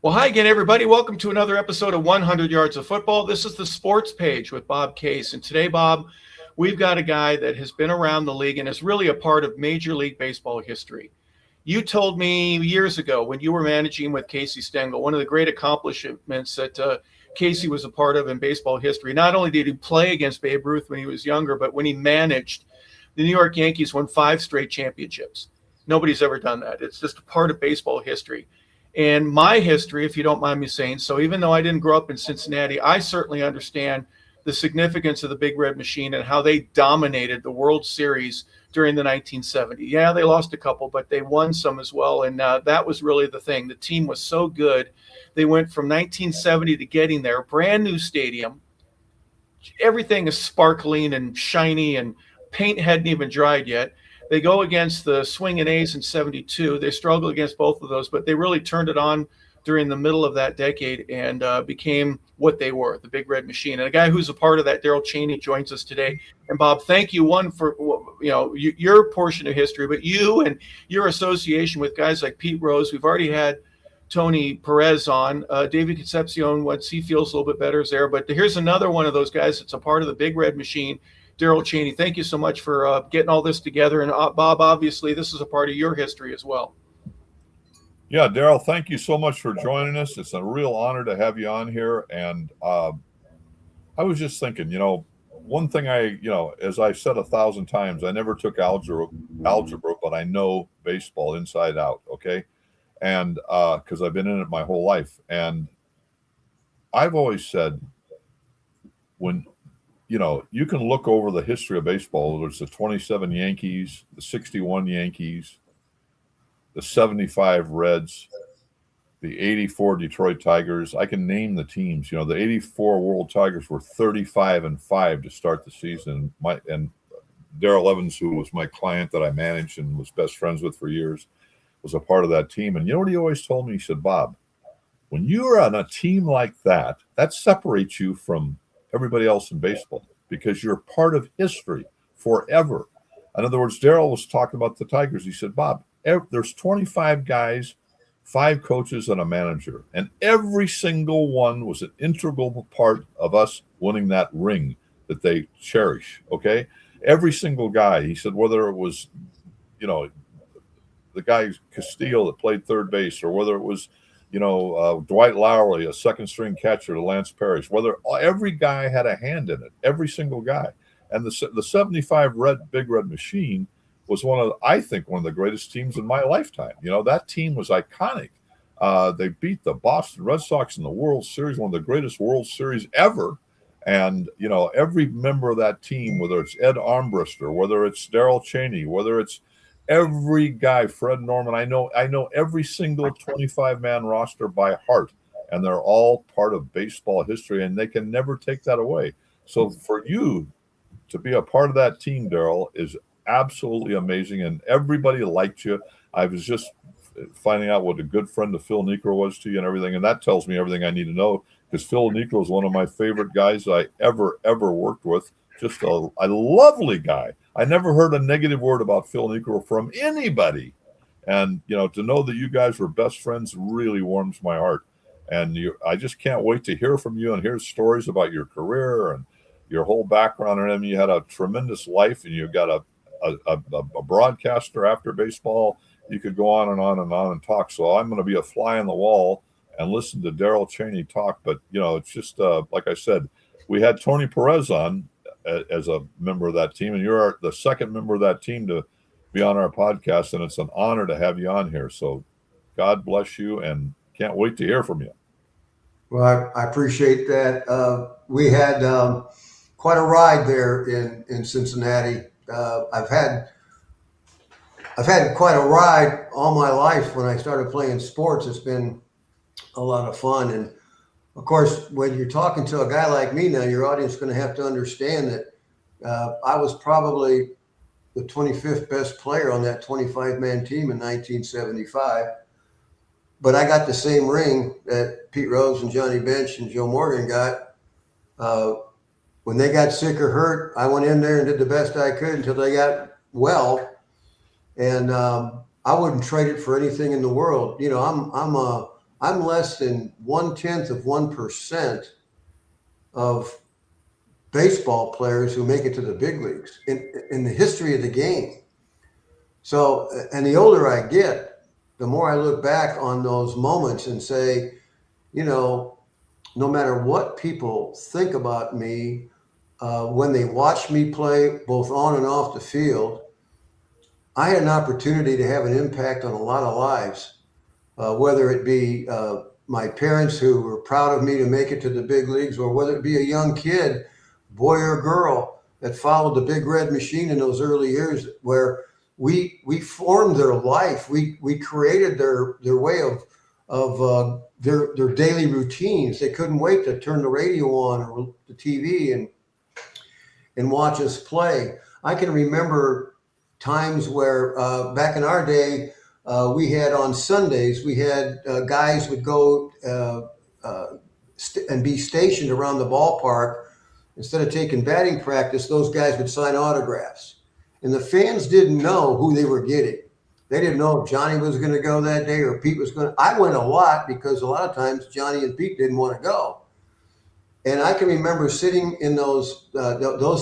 Well, hi again, everybody. Welcome to another episode of 100 Yards of Football. This is the sports page with Bob Case. And today, Bob, we've got a guy that has been around the league and is really a part of Major League Baseball history. You told me years ago when you were managing with Casey Stengel, one of the great accomplishments that Casey was a part of in baseball history. Not only did he play against Babe Ruth when he was younger, but when he managed, the New York Yankees won 5 straight championships. Nobody's ever done that. It's just a part of baseball history. And my history, if you don't mind me saying so, even though I didn't grow up in Cincinnati, I certainly understand the significance of the Big Red Machine and how they dominated the World Series during the 1970s. Yeah, they lost a couple, but they won some as well. And that was really the thing. The team was so good. They went from 1970 to getting there, brand new stadium. Everything is sparkling and shiny, and paint hadn't even dried yet. They go against the Swingin' A's in 72. They struggled against both of those, but they really turned it on during the middle of that decade and became what they were, the Big Red Machine. And a guy who's a part of that, Darrell Chaney, joins us today. And Bob, thank you, one, for your portion of history, but you and your association with guys like Pete Rose. We've already had Tony Perez on. David Concepcion, once he feels a little bit better, is there. But here's another one of those guys that's a part of the Big Red Machine, Darrell Chaney. Thank you so much for getting all this together. And Bob, obviously, this is a part of your history as well. Yeah, Darrell, thank you so much for joining us. It's a real honor to have you on here. And I was just thinking, one thing as I've said 1,000 times, I never took algebra, but I know baseball inside out, okay? And because I've been in it my whole life. And I've always said when you can look over the history of baseball. There's the 27 Yankees, the 61 Yankees, the 75 Reds, the 84 Detroit Tigers. I can name the teams. The 84 World Tigers were 35-5 to start the season. And Darrell Evans, who was my client that I managed and was best friends with for years, was a part of that team. And you know what he always told me? He said, Bob, when you're on a team like that, that separates you from everybody else in baseball because you're part of history forever. In other words, Darrell was talking about the Tigers. He said, Bob, there's 25 guys, 5 coaches, and a manager, and every single one was an integral part of us winning that ring that they cherish, okay? Every single guy. He said, whether it was, the guy Castillo that played third base, or whether it was Dwight Lowery, a second-string catcher to Lance Parrish, whether every guy had a hand in it, every single guy. And the 75 Big Red Machine was I think one of the greatest teams in my lifetime. That team was iconic. They beat the Boston Red Sox in the World Series, one of the greatest World Series ever. And, every member of that team, whether it's Ed Armbruster, whether it's Darrell Chaney, whether it's every guy, Fred Norman, I know every single 25-man roster by heart, and they're all part of baseball history, and they can never take that away. So for you to be a part of that team, Darrell, is absolutely amazing, and everybody liked you. I was just finding out what a good friend of Phil Niekro was to you and everything, and that tells me everything I need to know, because Phil Niekro is one of my favorite guys I ever worked with. Just a lovely guy. I never heard a negative word about Phil Niekro from anybody. And, to know that you guys were best friends really warms my heart. And I just can't wait to hear from you and hear stories about your career and your whole background. And you had a tremendous life, and you got a broadcaster after baseball. You could go on and on and on and talk. So I'm going to be a fly on the wall and listen to Darrell Chaney talk. But, it's just like I said, we had Tony Perez on as a member of that team, and you're the second member of that team to be on our podcast, and it's an honor to have you on here. So God bless you, and can't wait to hear from you. Well, I appreciate that. We had quite a ride there in Cincinnati. I've had quite a ride all my life. When I started playing sports, it's been a lot of fun. And of course, when you're talking to a guy like me now, your audience is going to have to understand that I was probably the 25th best player on that 25-man team in 1975. But I got the same ring that Pete Rose and Johnny Bench and Joe Morgan got. When they got sick or hurt, I went in there and did the best I could until they got well. And I wouldn't trade it for anything in the world. I'm I'm less than 0.1% of baseball players who make it to the big leagues in the history of the game. So, and the older I get, the more I look back on those moments and say, you know, no matter what people think about me, when they watch me play both on and off the field, I had an opportunity to have an impact on a lot of lives, whether it be my parents who were proud of me to make it to the big leagues, or whether it be a young kid, boy or girl, that followed the Big Red Machine in those early years, where we formed their life. We created their way of their daily routines. They couldn't wait to turn the radio on or the TV and watch us play. I can remember times where back in our day, we had on Sundays, we had guys would go and be stationed around the ballpark. Instead of taking batting practice, those guys would sign autographs. And the fans didn't know who they were getting. They didn't know if Johnny was going to go that day or Pete was going to. I went a lot because a lot of times Johnny and Pete didn't want to go. And I can remember sitting in those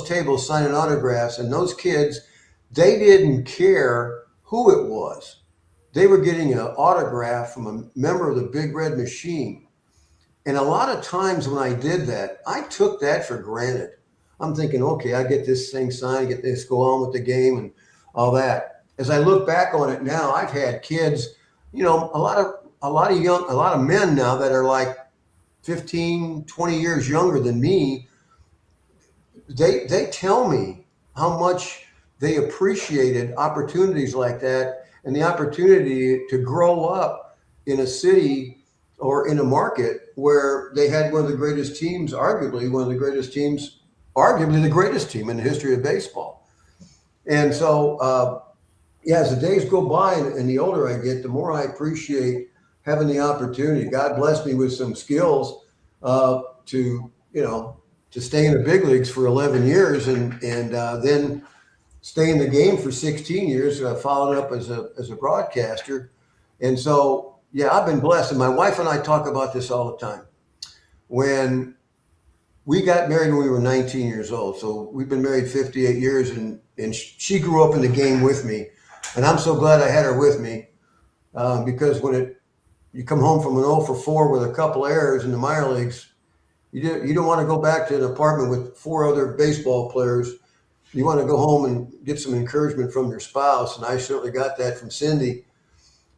tables signing autographs, and those kids, they didn't care who it was. They were getting an autograph from a member of the Big Red Machine. And a lot of times when I did that, I took that for granted. I'm thinking, okay, I get this thing signed, get this, go on with the game and all that. As I look back on it now, I've had kids, you know, a lot of men now that are like 15, 20 years younger than me. They tell me how much they appreciated opportunities like that and the opportunity to grow up in a city or in a market where they had one of the greatest teams, arguably the greatest team in the history of baseball. And so, as the days go by and the older I get, the more I appreciate having the opportunity. God blessed me with some skills to stay in the big leagues for 11 years and then stay in the game for 16 years, followed up as a broadcaster. And so, yeah, I've been blessed. And my wife and I talk about this all the time. When we got married when we were 19 years old. So we've been married 58 years, and she grew up in the game with me. And I'm so glad I had her with me because when you come home from an 0 for 4 with a couple errors in the minor leagues, you don't want to go back to an apartment with 4 other baseball players. You want to go home and get some encouragement from your spouse. And I certainly got that from Cindy.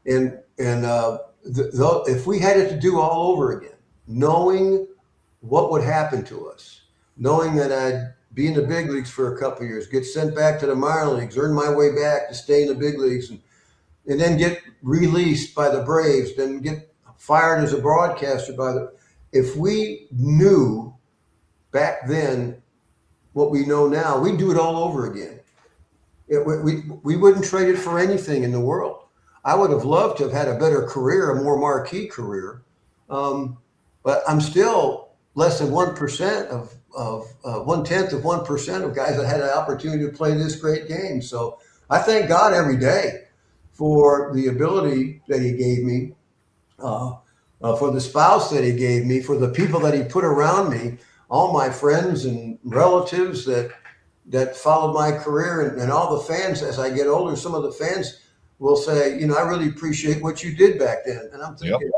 And if we had it to do all over again, knowing what would happen to us, knowing that I'd be in the big leagues for a couple of years, get sent back to the minor leagues, earn my way back to stay in the big leagues, and then get released by the Braves, then get fired as a broadcaster if we knew back then what we know now, we'd do it all over again. We wouldn't trade it for anything in the world. I would have loved to have had a better career, a more marquee career. But I'm still less than 1% of 0.1% of guys that had an opportunity to play this great game. So I thank God every day for the ability that he gave me, for the spouse that he gave me, for the people that he put around me, all my friends and relatives that followed my career, and all the fans. As I get older, some of the fans will say, I really appreciate what you did back then. And I'm thinking,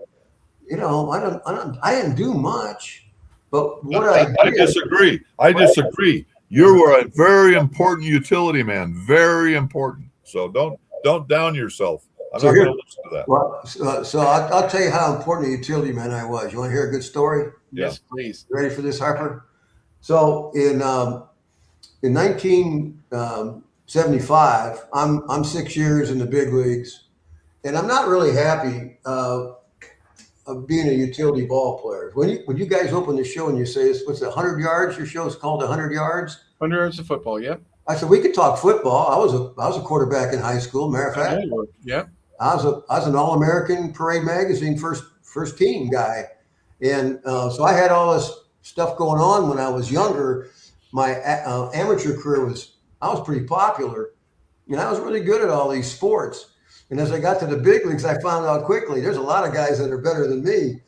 I didn't do much, but what I disagree. I disagree. You were a very important utility man, very important. So don't down yourself. I'm not going to listen to that. Well, so I'll tell you how important a utility man I was. You want to hear a good story? Yes, please. You ready for this, Harper? So in 1975, I'm 6 years in the big leagues, and I'm not really happy of being a utility ball player. When you guys open the show and you say, what's it, 100 yards? Your show is called 100 yards? 100 yards of football, yeah. I said, we could talk football. I was a quarterback in high school. Matter of fact, yeah. I was an All-American Parade Magazine first team guy. And so I had all this stuff going on when I was younger. My amateur career I was pretty popular, and I was really good at all these sports. And as I got to the big leagues, I found out quickly there's a lot of guys that are better than me.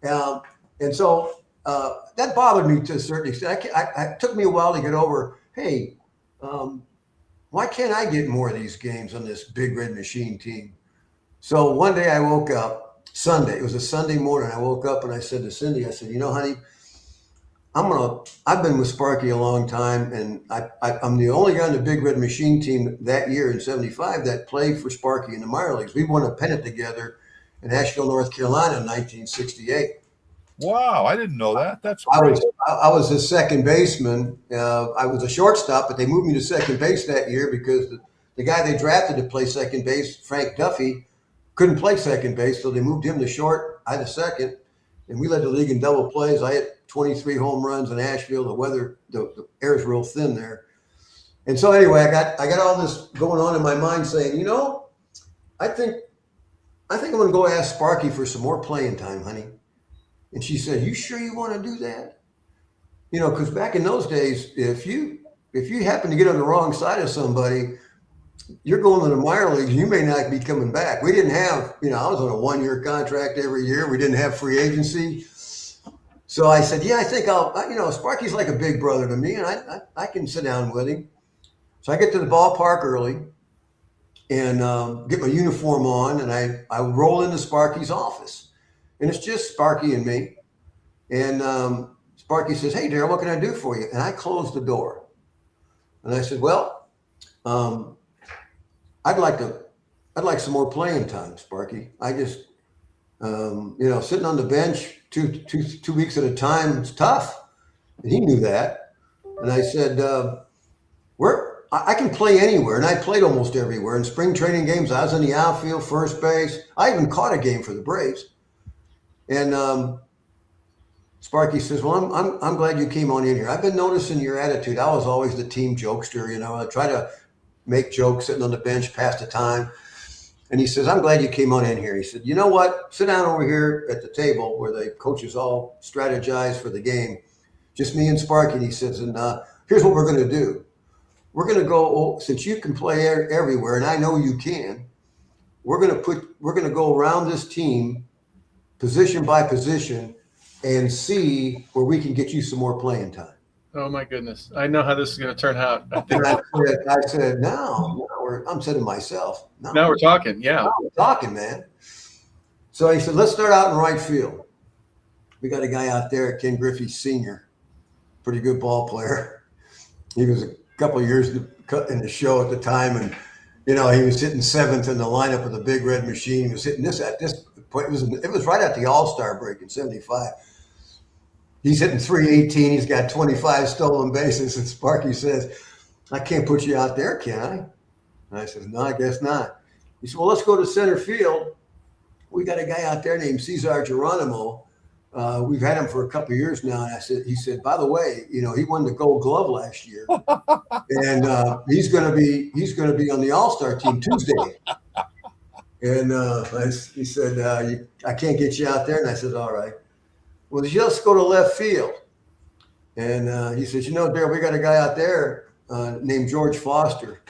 And so that bothered me to a certain extent. It took me a while to get over, hey, why can't I get more of these games on this Big Red Machine team? So one day I woke up, Sunday, it was a Sunday morning. I woke up and I said to Cindy, I said, you know, honey, I've been with Sparky a long time, and I'm the only guy on the Big Red Machine team that year in '75 that played for Sparky in the minor leagues. We won a pennant together in Asheville, North Carolina in 1968. Wow, I didn't know that. That's I great. was a second baseman. I was a shortstop, but they moved me to second base that year because the guy they drafted to play second base, Frank Duffy, couldn't play second base, so they moved him to short. I had a second, and we led the league in double plays. I hit 23 home runs in Asheville. The air's real thin there. And so anyway, I got all this going on in my mind saying, you know, I think I'm going to go ask Sparky for some more playing time, honey. And she said, you sure you want to do that? You know, because back in those days, if you happen to get on the wrong side of somebody, you're going to the minor leagues, you may not be coming back. We didn't have, you know, I was on a 1-year contract every year. We didn't have free agency. So I said, yeah, I think Sparky's like a big brother to me, and I can sit down with him. So I get to the ballpark early and get my uniform on, and I roll into Sparky's office. And it's just Sparky and me. And Sparky says, hey, Darrell, what can I do for you? And I closed the door. And I said, well, I'd like some more playing time, Sparky. I just, sitting on the bench two weeks at a time, it's tough. And he knew that. And I said, I can play anywhere. And I played almost everywhere. In spring training games, I was in the outfield, first base. I even caught a game for the Braves. And Sparky says, well, I'm glad you came on in here. I've been noticing your attitude. I was always the team jokester, you know. I try to make jokes sitting on the bench, pass the time. And he says, I'm glad you came on in here. He said, you know what? Sit down over here at the table where the coaches all strategize for the game. Just me and Sparky. And he says, and here's what we're going to do. We're going to go, since you can play everywhere, and I know you can, we're going to go around this team position by position and see where we can get you some more playing time. Oh my goodness. I know how this is going to turn out. I said, no, I'm saying to myself. Now we're talking. Yeah. Now we're talking, man. So he said, let's start out in right field. We got a guy out there, Ken Griffey Sr., pretty good ball player. He was a couple of years in the show at the time. And, you know, he was hitting 7th in the lineup of the Big Red Machine. He was hitting this at this point. It was right at the All-Star break in '75. He's hitting .318. He's got 25 stolen bases. And Sparky says, I can't put you out there, can I? And I said, no, I guess not. He said, well, let's go to center field. We got a guy out there named Cesar Geronimo. We've had him for a couple of years now. And he said, by the way, you know, he won the Gold Glove last year. And he's going to be on the All-Star team Tuesday. And he said, I can't get you out there. And I said, all right. Well, just go to left field. And he says, you know, Darrell, we got a guy out there named George Foster.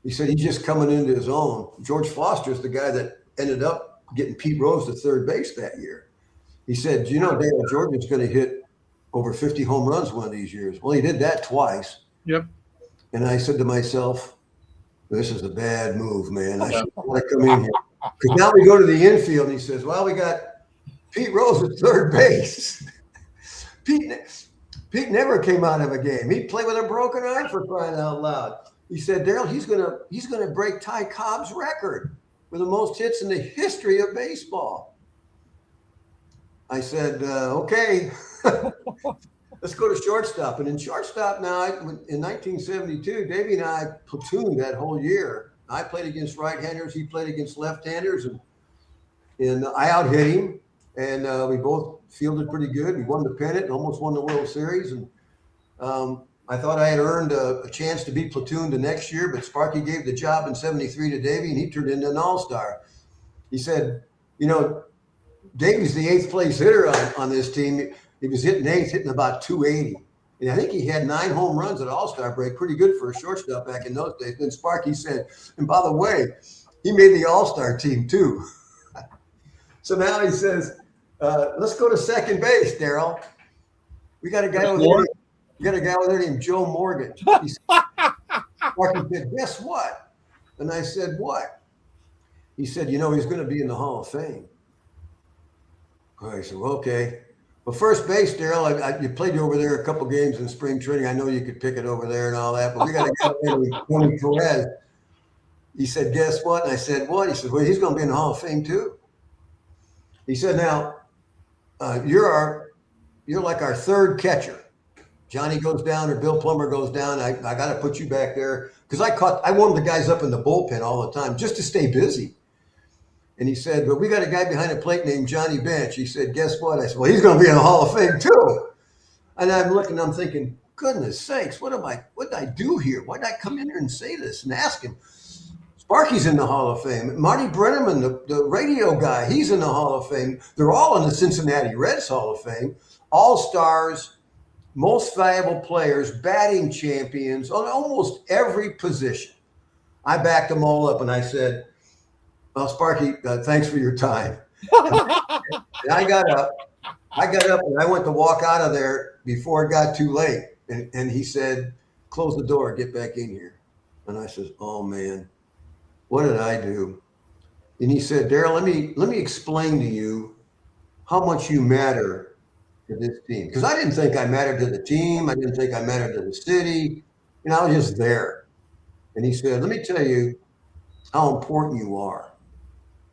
He said, he's just coming into his own. George Foster is the guy that ended up getting Pete Rose to third base that year. He said, you know, Darrell, George is going to hit over 50 home runs one of these years. Well, he did that twice. Yep. And I said to myself, this is a bad move, man. I should want to come in here. Because now we go to the infield, and he says, well, we got Pete Rose at third base. Pete never came out of a game. He played with a broken arm, for crying out loud. He said, Darrell, he's gonna break Ty Cobb's record for the most hits in the history of baseball. I said, okay, let's go to shortstop. And in shortstop now, in 1972, Davey and I platooned that whole year. I played against right-handers. He played against left-handers, and I out-hit him. And we both fielded pretty good. We won the pennant and almost won the World Series. And I thought I had earned a chance to be platooned the next year, but Sparky gave the job in '73 to Davey, and he turned into an all-star. He said, you know, Davey's the 8th place hitter on this team. He was hitting 8th, hitting about 280. And I think he had 9 home runs at All-Star break, pretty good for a shortstop back in those days. Then Sparky said, and by the way, He made the All-Star team too. So now he says, let's go to second base, Darrell. We got a guy over there named Joe Morgan. He said, guess what? And I said, what? He said, he's going to be in the Hall of Fame. I said, well, okay. Well, first base, Darrell, you played over there a couple games in spring training. I know you could pick it over there and all that, but we got a guy named Tony Perez. He said, guess what? And I said, what? He said, well, he's going to be in the Hall of Fame too. He said, now, you're like our third catcher. Johnny goes down or Bill Plummer goes down. I got to put you back there because I warmed the guys up in the bullpen all the time just to stay busy. And he said, but we got a guy behind the plate named Johnny Bench. He said, guess what? I said, well, he's going to be in the Hall of Fame too. And I'm thinking, goodness sakes, what did I do here? Why did I come in here and say this and ask him? Sparky's in the Hall of Fame. Marty Brenneman, the radio guy, he's in the Hall of Fame. They're all in the Cincinnati Reds Hall of Fame. All-stars, most valuable players, batting champions on almost every position. I backed them all up and I said, well, Sparky, thanks for your time. And I got up and I went to walk out of there before it got too late. And he said, close the door, get back in here. And I said, oh man, what did I do? And he said, Darrell, let me explain to you how much you matter to this team. Because I didn't think I mattered to the team. I didn't think I mattered to the city. I was just there. And he said, let me tell you how important you are.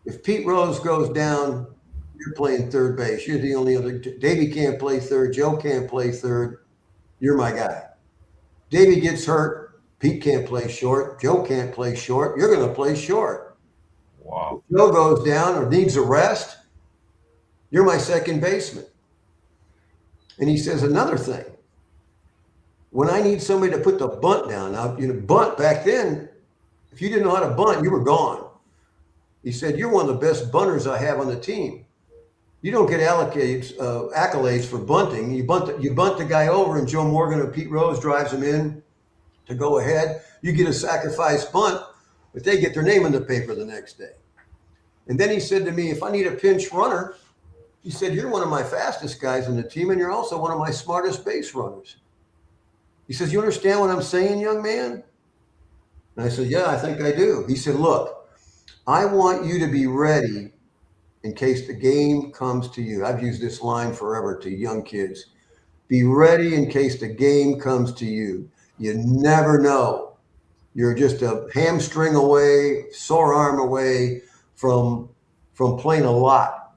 If Pete Rose goes down, you're playing third base. You're the only other. Davey can't play third. Joe can't play third. You're my guy. Davey gets hurt. Pete can't play short. Joe can't play short. You're going to play short. Wow. If Joe goes down or needs a rest, you're my second baseman. And he says another thing. When I need somebody to put the bunt down, now, bunt back then, if you didn't know how to bunt, you were gone. He said, you're one of the best bunters I have on the team. You don't get accolades for bunting. You bunt the guy over and Joe Morgan or Pete Rose drives him in to go ahead. You get a sacrifice bunt, but they get their name in the paper the next day. And then he said to me, if I need a pinch runner, he said, you're one of my fastest guys in the team and you're also one of my smartest base runners. He says, you understand what I'm saying, young man? And I said, yeah, I think I do. He said, look, I want you to be ready in case the game comes to you. I've used this line forever to young kids. Be ready in case the game comes to you. You never know. You're just a hamstring away, sore arm away from playing a lot.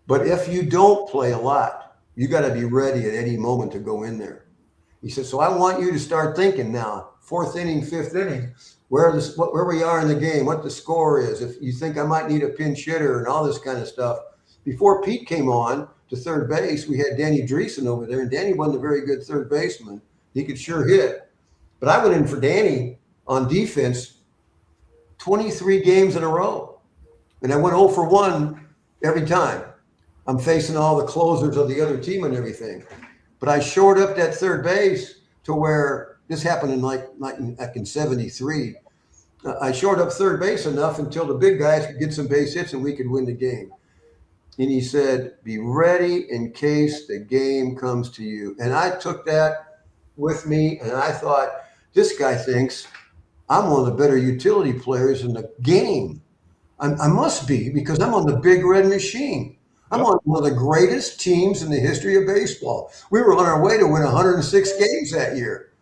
But if you don't play a lot, you got to be ready at any moment to go in there. He said, so I want you to start thinking now, fourth inning, fifth inning, where we are in the game, what the score is, if you think I might need a pinch hitter and all this kind of stuff. Before Pete came on to third base, we had Danny Dreesen over there, and Danny wasn't a very good third baseman. He could sure hit. But I went in for Danny on defense 23 games in a row. And I went 0 for 1 every time. I'm facing all the closers of the other team and everything. But I shored up that third base to where this happened in like in 73. I shored up third base enough until the big guys could get some base hits and we could win the game. And he said, be ready in case the game comes to you. And I took that with me and I thought, this guy thinks I'm one of the better utility players in the game. I must be, because I'm on the big red machine. I'm on one of the greatest teams in the history of baseball. We were on our way to win 106 games that year.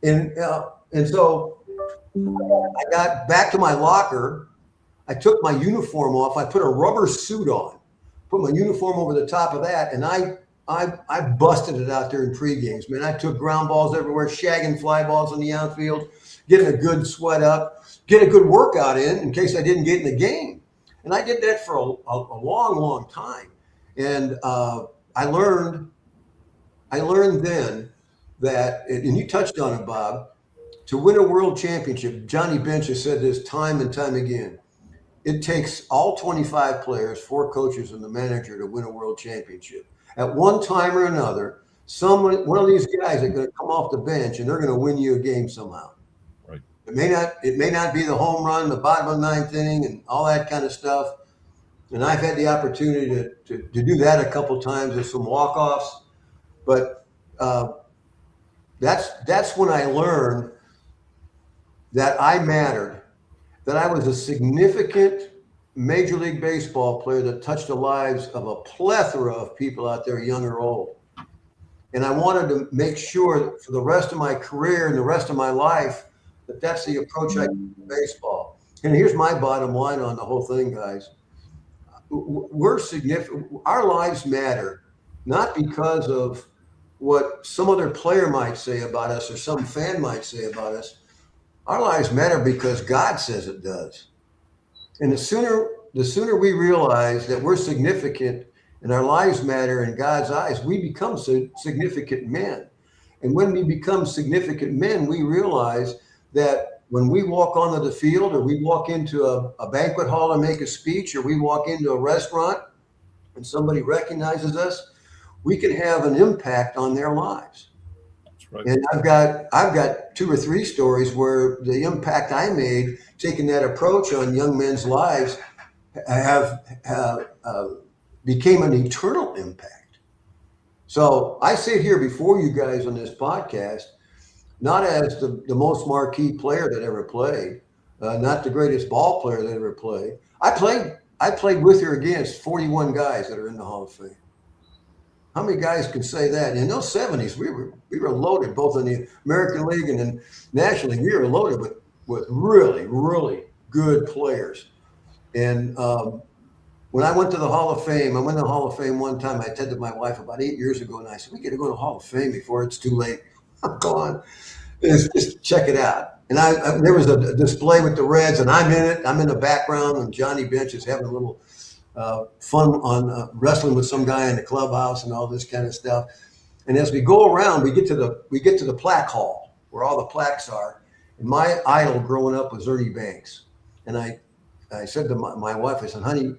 And so I got back to my locker. I took my uniform off. I put a rubber suit on, put my uniform over the top of that, and I busted it out there in pre-games, man. I took ground balls everywhere, shagging fly balls in the outfield, getting a good sweat up, get a good workout in case I didn't get in the game. And I did that for a long, long time. And I learned then that, and you touched on it, Bob, to win a world championship, Johnny Bench has said this time and time again, it takes all 25 players, 4 coaches, and the manager to win a world championship. At one time or another, one of these guys are going to come off the bench and they're going to win you a game somehow. Right. It may not be the home run, the bottom of the ninth inning, and all that kind of stuff. And I've had the opportunity to do that a couple times with some walk-offs. But that's when I learned that I mattered, that I was a significant Major League Baseball player that touched the lives of a plethora of people out there, young or old. And I wanted to make sure that for the rest of my career and the rest of my life, that's the approach I take to baseball. And here's my bottom line on the whole thing, guys. We're significant. Our lives matter, not because of what some other player might say about us or some fan might say about us. Our lives matter because God says it does. And the sooner we realize that we're significant and our lives matter in God's eyes, we become significant men. And when we become significant men, we realize that when we walk onto the field or we walk into a banquet hall and make a speech, or we walk into a restaurant and somebody recognizes us, we can have an impact on their lives. That's right. And I've got 2 or 3 stories where the impact I made, taking that approach on young men's lives, became an eternal impact. So I sit here before you guys on this podcast, not as the most marquee player that ever played, not the greatest ball player that ever played. I played with or against 41 guys that are in the Hall of Fame. How many guys can say that? In those 70s, we were loaded, both in the American League and in National League. We were loaded with really, really good players. And when I went to the Hall of Fame, I went to the Hall of Fame one time. I said to my wife about 8 years ago, and I said, we got to go to the Hall of Fame before it's too late. I'm going. Just check it out. And there was a display with the Reds, and I'm in it. I'm in the background, and Johnny Bench is having a little fun on wrestling with some guy in the clubhouse and all this kind of stuff. And as we go around, we get to the plaque hall where all the plaques are. And my idol growing up was Ernie Banks. And I said to my wife, I said, honey,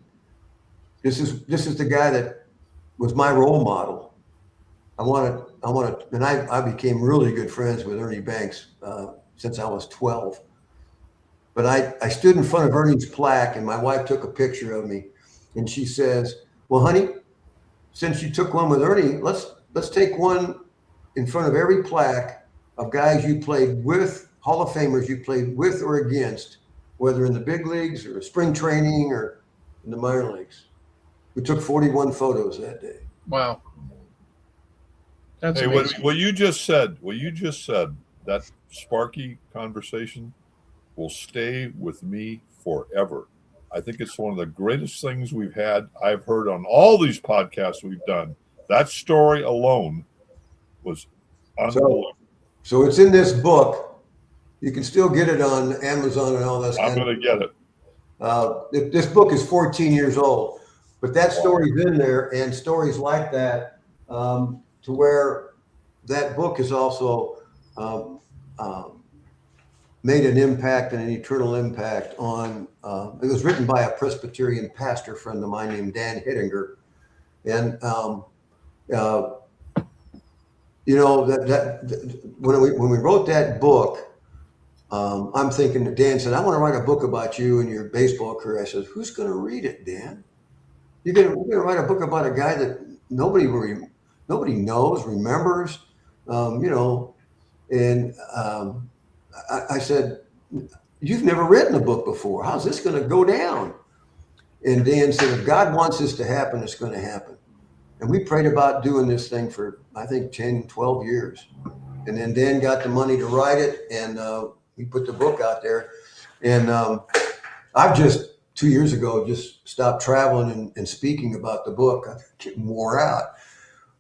this is the guy that was my role model. I want to, and I became really good friends with Ernie Banks since I was 12. But I stood in front of Ernie's plaque, and my wife took a picture of me, and she says, well, honey, since you took one with Ernie, let's take one in front of every plaque of guys you played with, Hall of Famers you played with or against, whether in the big leagues or spring training or in the minor leagues. We took 41 photos that day. Wow. That's hey, amazing. what you just said, that Sparky conversation will stay with me forever. I think it's one of the greatest things I've heard on all these podcasts we've done. That story alone was unbelievable. So it's in this book. You can still get it on Amazon and all that. I'm going to get it. This book is 14 years old, but that story's in there, and stories like that, to where that book is also made an impact and an eternal impact on. It was written by a Presbyterian pastor friend of mine named Dan Hittinger, and when we wrote that book, I'm thinking that Dan said, I want to write a book about you and your baseball career. I said, who's going to read it, Dan? We're going to write a book about a guy that nobody knows, remembers, and I said, you've never written a book before. How's this going to go down? And Dan said, if God wants this to happen, it's going to happen. And we prayed about doing this thing for, I think, 10, 12 years. And then Dan got the money to write it, and we put the book out there. And I've just 2 years ago just stopped traveling and speaking about the book. I'm getting wore out.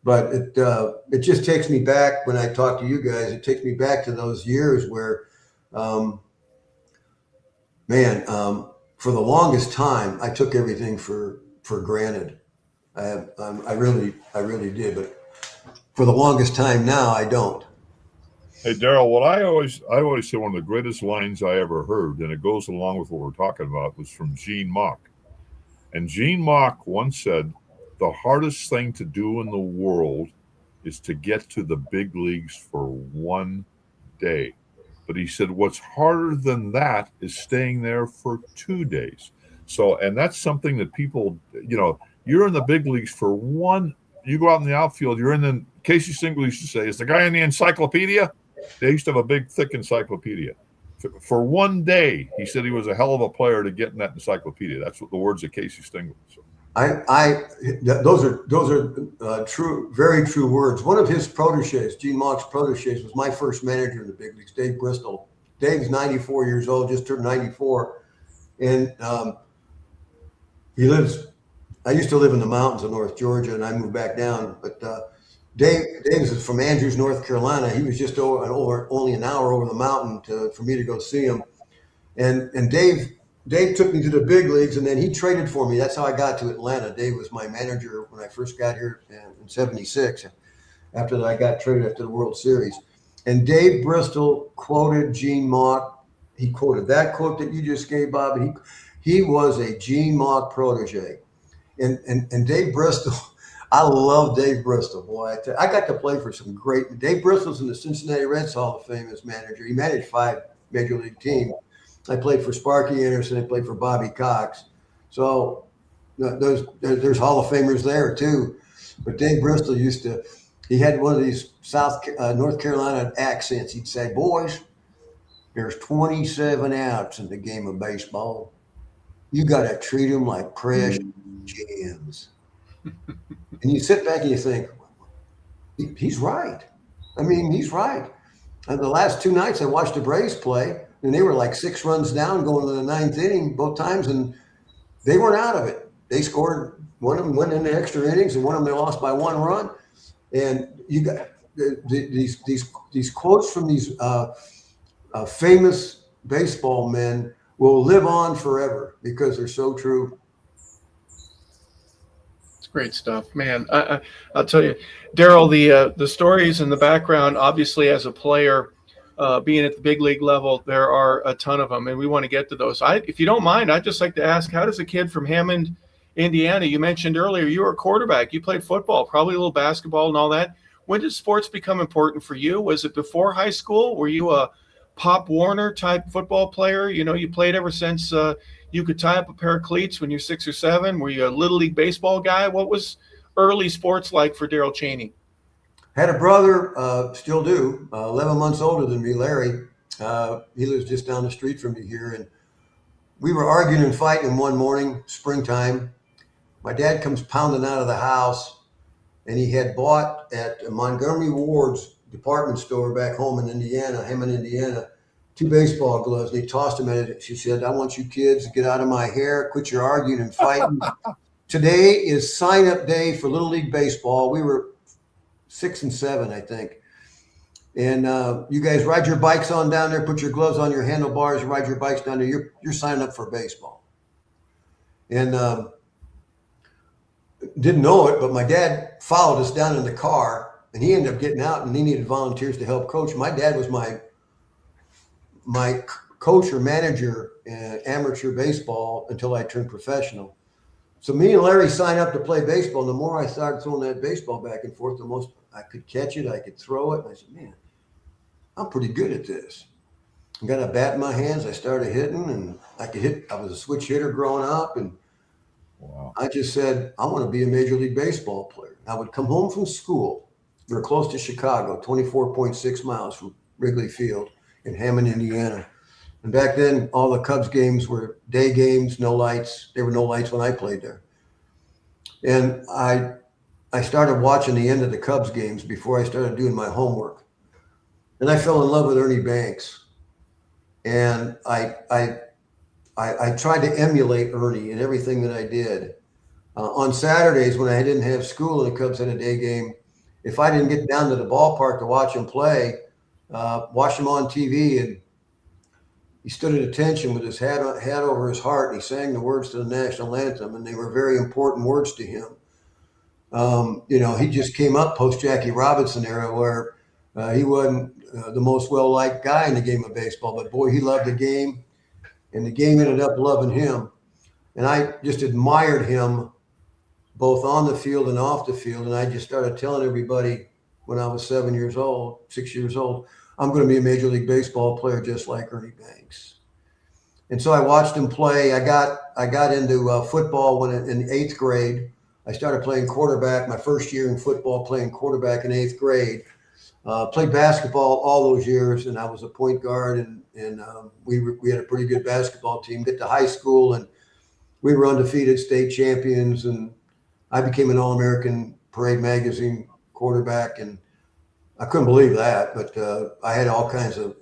But it just takes me back, when I talk to you guys, it takes me back to those years where, for the longest time, I took everything for granted. I really did. But for the longest time now, I don't. Hey, Darrell, what I always say one of the greatest lines I ever heard, and it goes along with what we're talking about, was from Gene Mauch. And Gene Mauch once said, the hardest thing to do in the world is to get to the big leagues for one day. But he said what's harder than that is staying there for 2 days. So, and that's something that people, you're in the big leagues for one. You go out in the outfield, you're in the, Casey Stengel used to say, is the guy in the encyclopedia? They used to have a big, thick encyclopedia. For 1 day, he said he was a hell of a player to get in that encyclopedia. That's what the words of Casey Stengel. So. Those are true, very true words. One of his proteges, Gene Mauch's proteges, was my first manager in the big leagues, Dave Bristol. Dave's 94 years old, just turned 94. And he lives, I used to live in the mountains of North Georgia, and I moved back down. But Dave is from Andrews, North Carolina. He was just only an hour over the mountain for me to go see him. And Dave took me to the big leagues, and then he traded for me. That's how I got to Atlanta. Dave was my manager when I first got here in '76. After that, I got traded after the World Series. And Dave Bristol quoted Gene Mauch. He quoted that quote that you just gave, Bob. And he was a Gene Mauch protege. And Dave Bristol, I love Dave Bristol, boy. I got to play for some great. Dave Bristol's in the Cincinnati Reds Hall of Fame as manager. He managed 5 major league teams. I played for Sparky Anderson. I played for Bobby Cox. So there's Hall of Famers there too. But Dave Bristol he had one of these North Carolina accents. He'd say, boys, there's 27 outs in the game of baseball. You got to treat them like precious gems. And you sit back and you think, he's right. I mean, he's right. And the last 2 nights I watched the Braves play, and they were like 6 runs down going to the 9th inning both times, and they weren't out of it. They scored. One of them went into extra innings, and one of them they lost by 1 run. And you got these quotes from these famous baseball men will live on forever because they're so true. It's great stuff, man. I'll tell you, Darrell, the stories in the background, obviously as a player, being at the big league level, there are a ton of them, and we want to get to those. If you don't mind, I'd just like to ask, how does a kid from Hammond, Indiana, you mentioned earlier, you were a quarterback, you played football, probably a little basketball and all that. When did sports become important for you? Was it before high school? Were you a Pop Warner type football player? You played ever since you could tie up a pair of cleats when you're 6 or 7. Were you a little league baseball guy? What was early sports like for Darrell Chaney? Had a brother, still do, 11 months older than me, Larry. He lives just down the street from me here. And we were arguing and fighting one morning, springtime. My dad comes pounding out of the house, and he had bought at Montgomery Ward's department store back home in Indiana, Hammond, Indiana, 2 baseball gloves. And he tossed them at it. She said, I want you kids to get out of my hair, quit your arguing and fighting. Today is sign-up day for Little League Baseball. We were 6 and 7, I think. And you guys ride your bikes on down there, put your gloves on your handlebars, ride your bikes down there. You're signing up for baseball. And didn't know it, but my dad followed us down in the car, and he ended up getting out, and he needed volunteers to help coach. My dad was my coach or manager in amateur baseball until I turned professional. So me and Larry signed up to play baseball. And the more I started throwing that baseball back and forth, the most I could catch it, I could throw it. And I said, man, I'm pretty good at this. I got a bat in my hands. I started hitting, and I could hit. I was a switch hitter growing up, and wow. I just said, I want to be a Major League Baseball player. I would come home from school. We were close to Chicago, 24.6 miles from Wrigley Field in Hammond, Indiana. And back then, all the Cubs games were day games, no lights. There were no lights when I played there. And I started watching the end of the Cubs games before I started doing my homework. And I fell in love with Ernie Banks. And I tried to emulate Ernie in everything that I did. On Saturdays, when I didn't have school and the Cubs had a day game, if I didn't get down to the ballpark to watch him play, watch him on TV, and he stood at attention with his hat over his heart, and he sang the words to the national anthem, and they were very important words to him. He just came up post-Jackie Robinson era where he wasn't the most well-liked guy in the game of baseball, but boy, he loved the game, and the game ended up loving him. And I just admired him both on the field and off the field, and I just started telling everybody when I was 6 years old, I'm going to be a Major League Baseball player just like Ernie Banks. And so I watched him play. I got into football when in 8th grade. I started playing quarterback my first year in football, playing quarterback in 8th grade. Played basketball all those years, and I was a point guard, and we had a pretty good basketball team. Get to high school, and we were undefeated state champions, and I became an All-American Parade Magazine quarterback, and I couldn't believe that, but I had all kinds of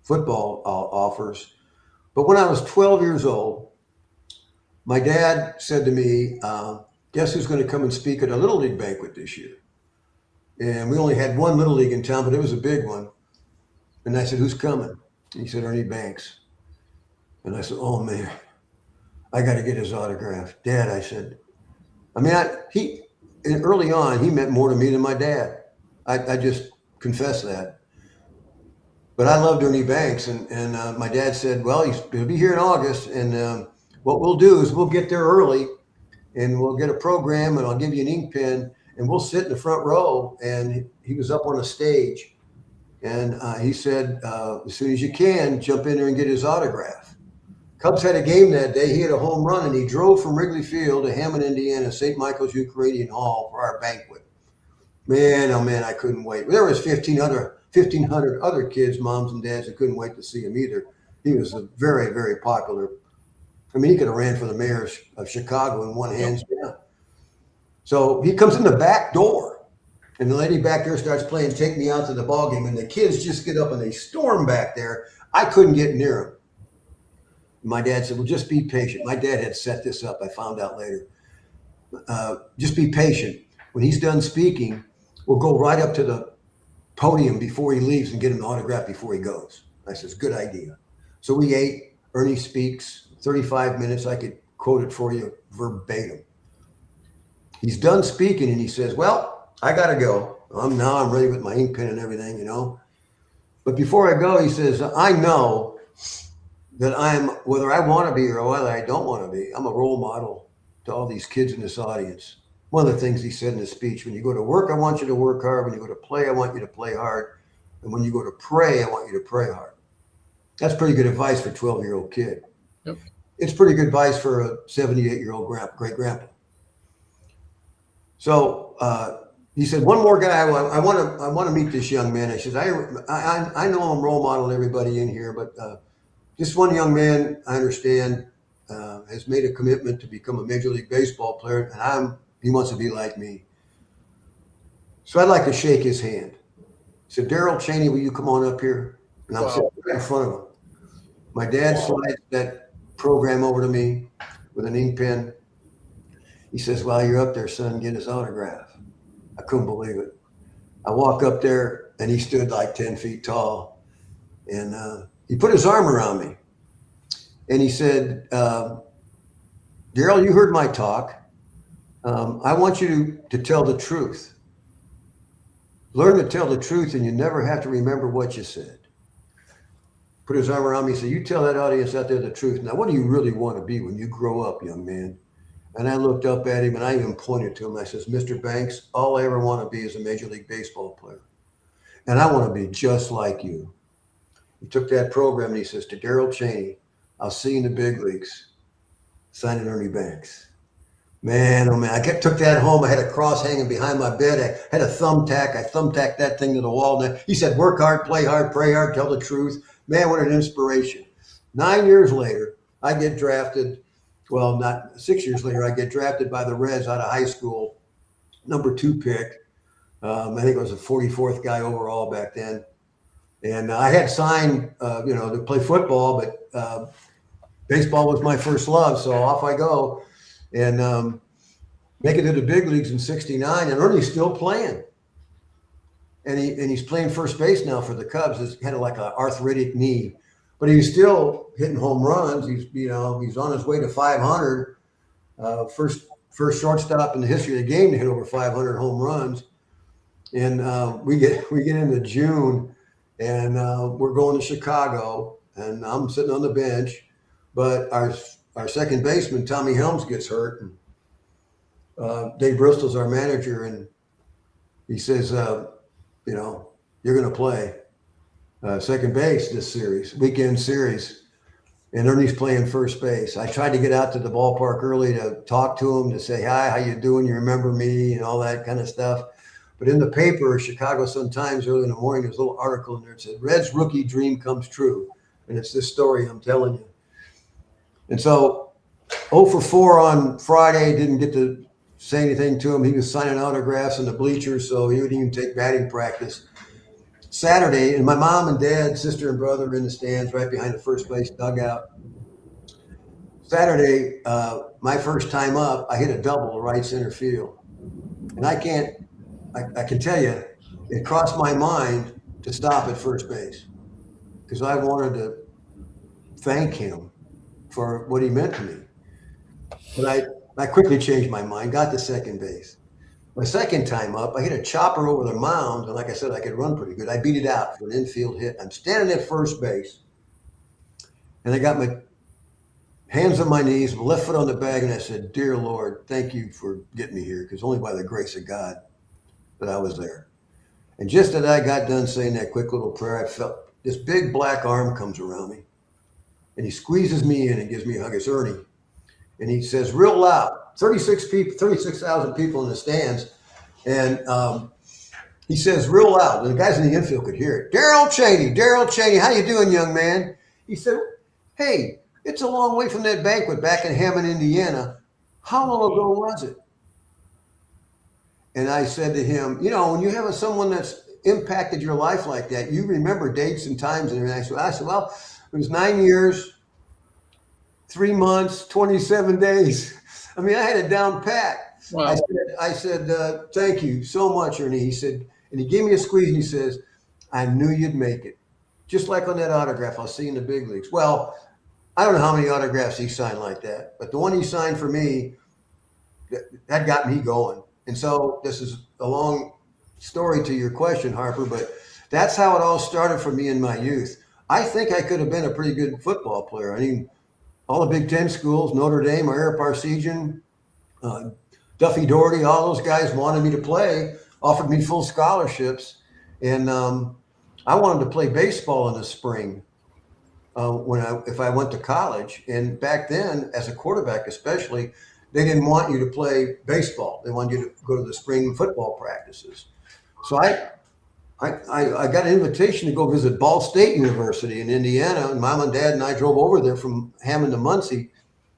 football offers. But when I was 12 years old, my dad said to me, guess who's going to come and speak at a Little League banquet this year? And we only had one Little League in town, but it was a big one. And I said, who's coming? And he said, Ernie Banks. And I said, oh, man, I got to get his autograph. Dad, I said, early on, he meant more to me than my dad. I just confess that. But I loved Ernie Banks. And my dad said, well, he'll be here in August. And what we'll do is we'll get there early and we'll get a program and I'll give you an ink pen and we'll sit in the front row. And he was up on a stage. And he said, as soon as you can, jump in there and get his autograph. Cubs had a game that day. He had a home run, and he drove from Wrigley Field to Hammond, Indiana, St. Michael's Ukrainian Hall for our banquet. Man, oh man, I couldn't wait. There was 1,500 other kids, moms and dads, that couldn't wait to see him either. He was a very, very popular. I mean, he could have ran for the mayor of Chicago in one hands down. So he comes in the back door, and the lady back there starts playing Take Me Out to the Ball Game, and the kids just get up and they storm back there. I couldn't get near him. My dad said, well, just be patient. My dad had set this up. I found out later. Just be patient. When he's done speaking, we'll go right up to the podium before he leaves and get him an autograph before he goes. I says, good idea. So we ate. Ernie speaks 35 minutes. I could quote it for you verbatim. He's done speaking and he says, well, I got to go. Now I'm ready with my ink pen and everything, you know. But before I go, he says, I know that whether I want to be or whether I don't want to be, I'm a role model to all these kids in this audience. One of the things he said in his speech, when you go to work, I want you to work hard. When you go to play, I want you to play hard. And when you go to pray, I want you to pray hard. That's pretty good advice for a 12-year-old kid. Yep. It's pretty good advice for a 78-year-old great-grandpa. So he said, one more guy, I want to meet this young man. I said, I know I'm role modeling everybody in here, but just one young man, I understand, has made a commitment to become a Major League Baseball player, and he wants to be like me. So I'd like to shake his hand. He said, Darrell Chaney, will you come on up here? And I'm sitting right in front of him. My dad slides that program over to me with an ink pen. He says, while you're up there, son, get his autograph. I couldn't believe it. I walk up there, and he stood like 10 feet tall. And he put his arm around me. And he said, Darrell, you heard my talk. I want you to tell the truth. Learn to tell the truth, and you never have to remember what you said. Put his arm around me and said, you tell that audience out there the truth. Now, what do you really want to be when you grow up, young man? And I looked up at him, and I even pointed to him. I says, Mr. Banks, all I ever want to be is a Major League Baseball player. And I want to be just like you. He took that program, and he says, to Darrell Chaney, I'll see you in the big leagues. Signing Ernie Banks. Man, oh man, I took that home. I had a cross hanging behind my bed. I had a thumbtack. I thumbtacked that thing to the wall. And he said, work hard, play hard, pray hard, tell the truth. Man, what an inspiration. 9 years later, I get drafted. Well, not 6 years later, I get drafted by the Reds out of high school, number 2 pick. I think I was the 44th guy overall back then. And I had signed, to play football, but baseball was my first love. So off I go and make it to the big leagues in '69. And Ernie's still playing. And he's playing first base now for the Cubs. He's kind of like an arthritic knee, but he's still hitting home runs. He's on his way to 500. First shortstop in the history of the game to hit over 500 home runs. And we get into June. And we're going to Chicago, and I'm sitting on the bench. But our second baseman, Tommy Helms, gets hurt. And Dave Bristol's our manager, and he says, you're going to play. second base this weekend series. And Ernie's playing first base. I tried to get out to the ballpark early to talk to him, to say, hi, how you doing? You remember me and all that kind of stuff. But in the paper, Chicago Sun-Times, early in the morning, there's a little article in there that said, Red's rookie dream comes true. And it's this story I'm telling you. And so 0 for 4 on Friday, didn't get to say anything to him. He was signing autographs in the bleachers, so he wouldn't even take batting practice. Saturday, and my mom and dad, sister and brother were in the stands right behind the first base dugout. Saturday, my first time up, I hit a double to right center field. And I can tell you, it crossed my mind to stop at first base because I wanted to thank him for what he meant to me. But I quickly changed my mind, got to second base. My second time up, I hit a chopper over the mound, and like I said, I could run pretty good. I beat it out for an infield hit. I'm standing at first base, and I got my hands on my knees, my left foot on the bag, and I said, Dear Lord, thank you for getting me here, because only by the grace of God that I was there. And just as I got done saying that quick little prayer, I felt this big black arm comes around me, and he squeezes me in and gives me a hug. It's Ernie. And he says real loud, 36,000 people in the stands. And he says real loud, and the guys in the infield could hear it. Darrell Chaney, how you doing, young man? He said, hey, it's a long way from that banquet back in Hammond, Indiana. How long ago was it? And I said to him, when you have someone that's impacted your life like that, you remember dates and times and everything. I said, well, it was 9 years, 3 months, 27 days. I mean, I had it down pat. Wow. I said, thank you so much, Ernie. He said, and he gave me a squeeze, and he says, I knew you'd make it. Just like on that autograph, I'll see you in the big leagues. Well, I don't know how many autographs he signed like that, but the one he signed for me, that got me going. And so this is a long story to your question, Harper, but that's how it all started for me in my youth. I think I could have been a pretty good football player. I mean, all the Big Ten schools, Notre Dame, Air Parsegian, Duffy Doherty, all those guys wanted me to play, offered me full scholarships. And I wanted to play baseball in the spring if I went to college. And back then, as a quarterback especially, they didn't want you to play baseball. They wanted you to go to the spring football practices. So I got an invitation to go visit Ball State University in Indiana, and Mom and Dad and I drove over there from Hammond to Muncie,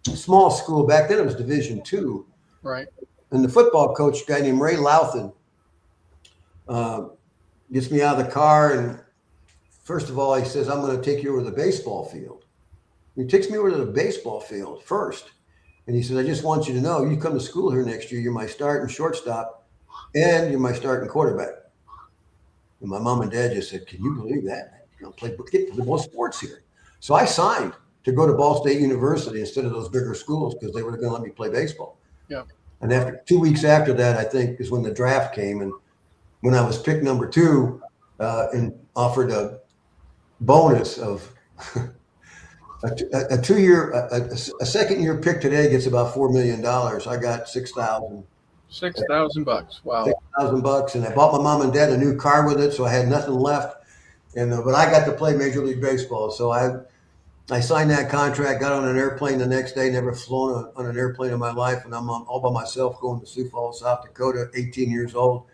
small school. Back then it was Division II. Right. And the football coach, a guy named Ray Louthan, gets me out of the car, and first of all, he says, I'm going to take you over to the baseball field. He takes me over to the baseball field first. And he says, I just want you to know, you come to school here next year, you're my starting shortstop, and you're my starting quarterback. And my mom and dad just said, can you believe that? Get to both sports here. So I signed to go to Ball State University instead of those bigger schools because they were going to let me play baseball. Yeah. And after 2 weeks after that, I think, is when the draft came. And when I was picked number 2 and offered a bonus of a 2-year, a second-year pick today gets about $4 million. I got $6,000. $6,000. Wow. $6,000, and I bought my mom and dad a new car with it, so I had nothing left. And but I got to play Major League Baseball, so I signed that contract. Got on an airplane the next day. Never flown on an airplane in my life, and I'm all by myself going to Sioux Falls, South Dakota, 18 years old.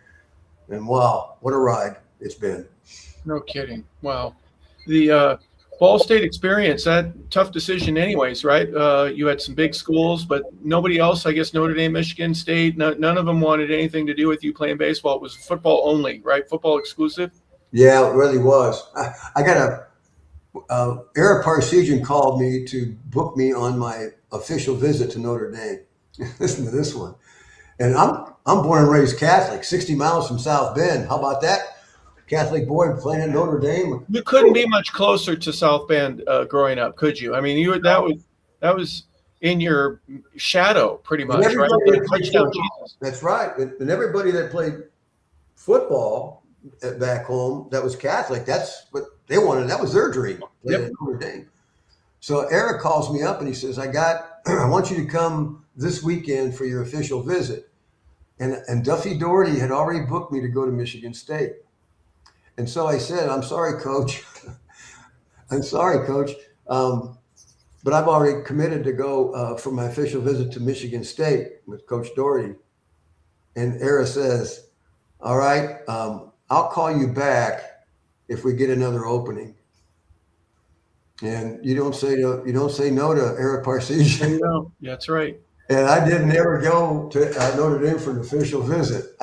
And wow, what a ride it's been. No kidding. Wow. The Ball State experience, that tough decision anyways, right? You had some big schools, but nobody else, I guess Notre Dame, Michigan State, none of them wanted anything to do with you playing baseball. It was football only, right? Football exclusive? Yeah, it really was. I got Air Parsegian called me to book me on my official visit to Notre Dame. Listen to this one. And I'm born and raised Catholic, 60 miles from South Bend. How about that? Catholic boy playing at Notre Dame. You couldn't be much closer to South Bend growing up, could you? I mean, that was in your shadow pretty much, right? That's right. And everybody that played football back home that was Catholic, that's what they wanted. That was their dream. Yep. At Notre Dame. So Eric calls me up and he says, I want you to come this weekend for your official visit. And Duffy Doherty had already booked me to go to Michigan State. And so I said, I'm sorry, coach. I'm sorry, coach. But I've already committed to go for my official visit to Michigan State with Coach Doherty. And Era says, all right, I'll call you back if we get another opening. And you don't say no to Era Parseghian. No, that's right. And I didn't ever go to Notre Dame for an official visit.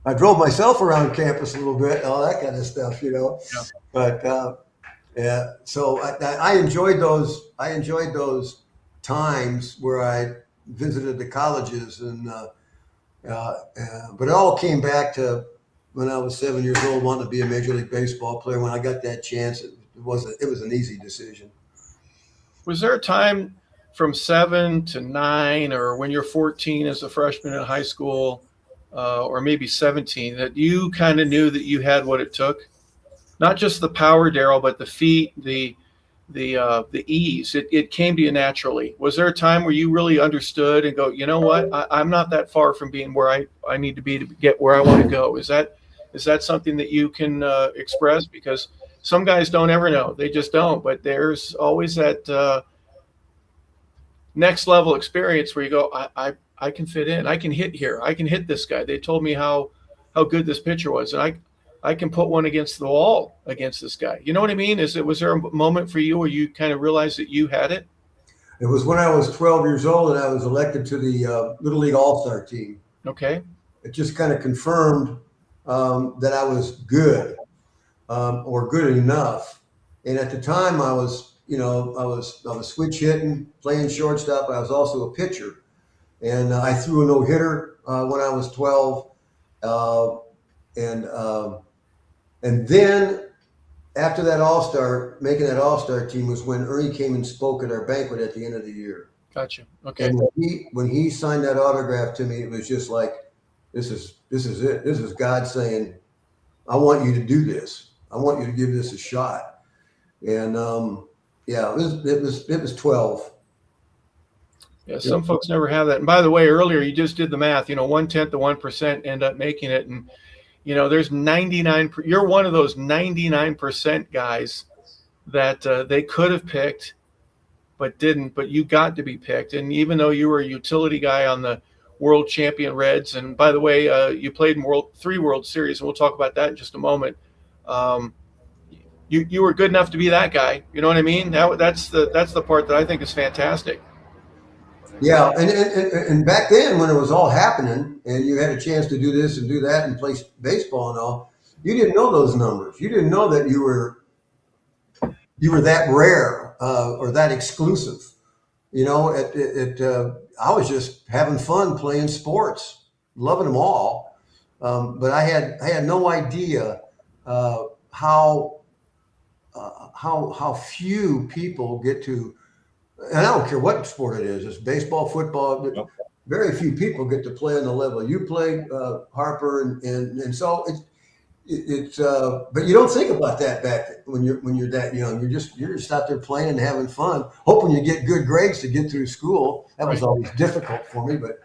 I drove myself around campus a little bit, all that kind of stuff, Yeah. But yeah, so I enjoyed those. I enjoyed those times where I visited the colleges, and but it all came back to when I was 7 years old, wanting to be a Major League Baseball player. When I got that chance, it was an easy decision. Was there a time from 7 to 9, or when you're 14 as a freshman in high school, or maybe 17, that you kind of knew that you had what it took? Not just the power, Darrell, but the feet, the ease. It came to you naturally. Was there a time where you really understood and go, you know what, I'm not that far from being where I need to be to get where I want to go? Is that something that you can express? Because some guys don't ever know. They just don't. But there's always that next level experience where you go, I can fit in. I can hit here. I can hit this guy. They told me how good this pitcher was, and I can put one against the wall against this guy. You know what I mean? Was there a moment for you where you kind of realized that you had it? It was when I was 12 years old and I was elected to the Little League All-Star team. Okay. It just kind of confirmed that I was good or good enough. And at the time I was switch hitting, playing shortstop. I was also a pitcher. And I threw a no-hitter when I was 12. And then after that making that All-Star team was when Ernie came and spoke at our banquet at the end of the year. Gotcha. Okay. And when he signed that autograph to me, it was just like, this is it. This is God saying, I want you to do this. I want you to give this a shot. And it was 12. Yeah, some folks never have that. And by the way, earlier you just did the math. 1/10 of 1% end up making it, and there's 99. You're one of those 99% guys that they could have picked, but didn't. But you got to be picked. And even though you were a utility guy on the world champion Reds, and by the way, you played in 3 World Series, and we'll talk about that in just a moment. You were good enough to be that guy. You know what I mean? That's the part that I think is fantastic. Yeah, and back then when it was all happening and you had a chance to do this and do that and play baseball and all, you didn't know those numbers. You didn't know that you were that rare or that exclusive. I was just having fun playing sports, loving them all, but I had no idea how few people get to. And I don't care what sport it is. It's baseball, football. Yep. Very few people get to play on the level you play, Harper, and so it's. But you don't think about that back when you're that young. You're just out there playing and having fun, hoping you get good grades to get through school. That was always difficult for me, but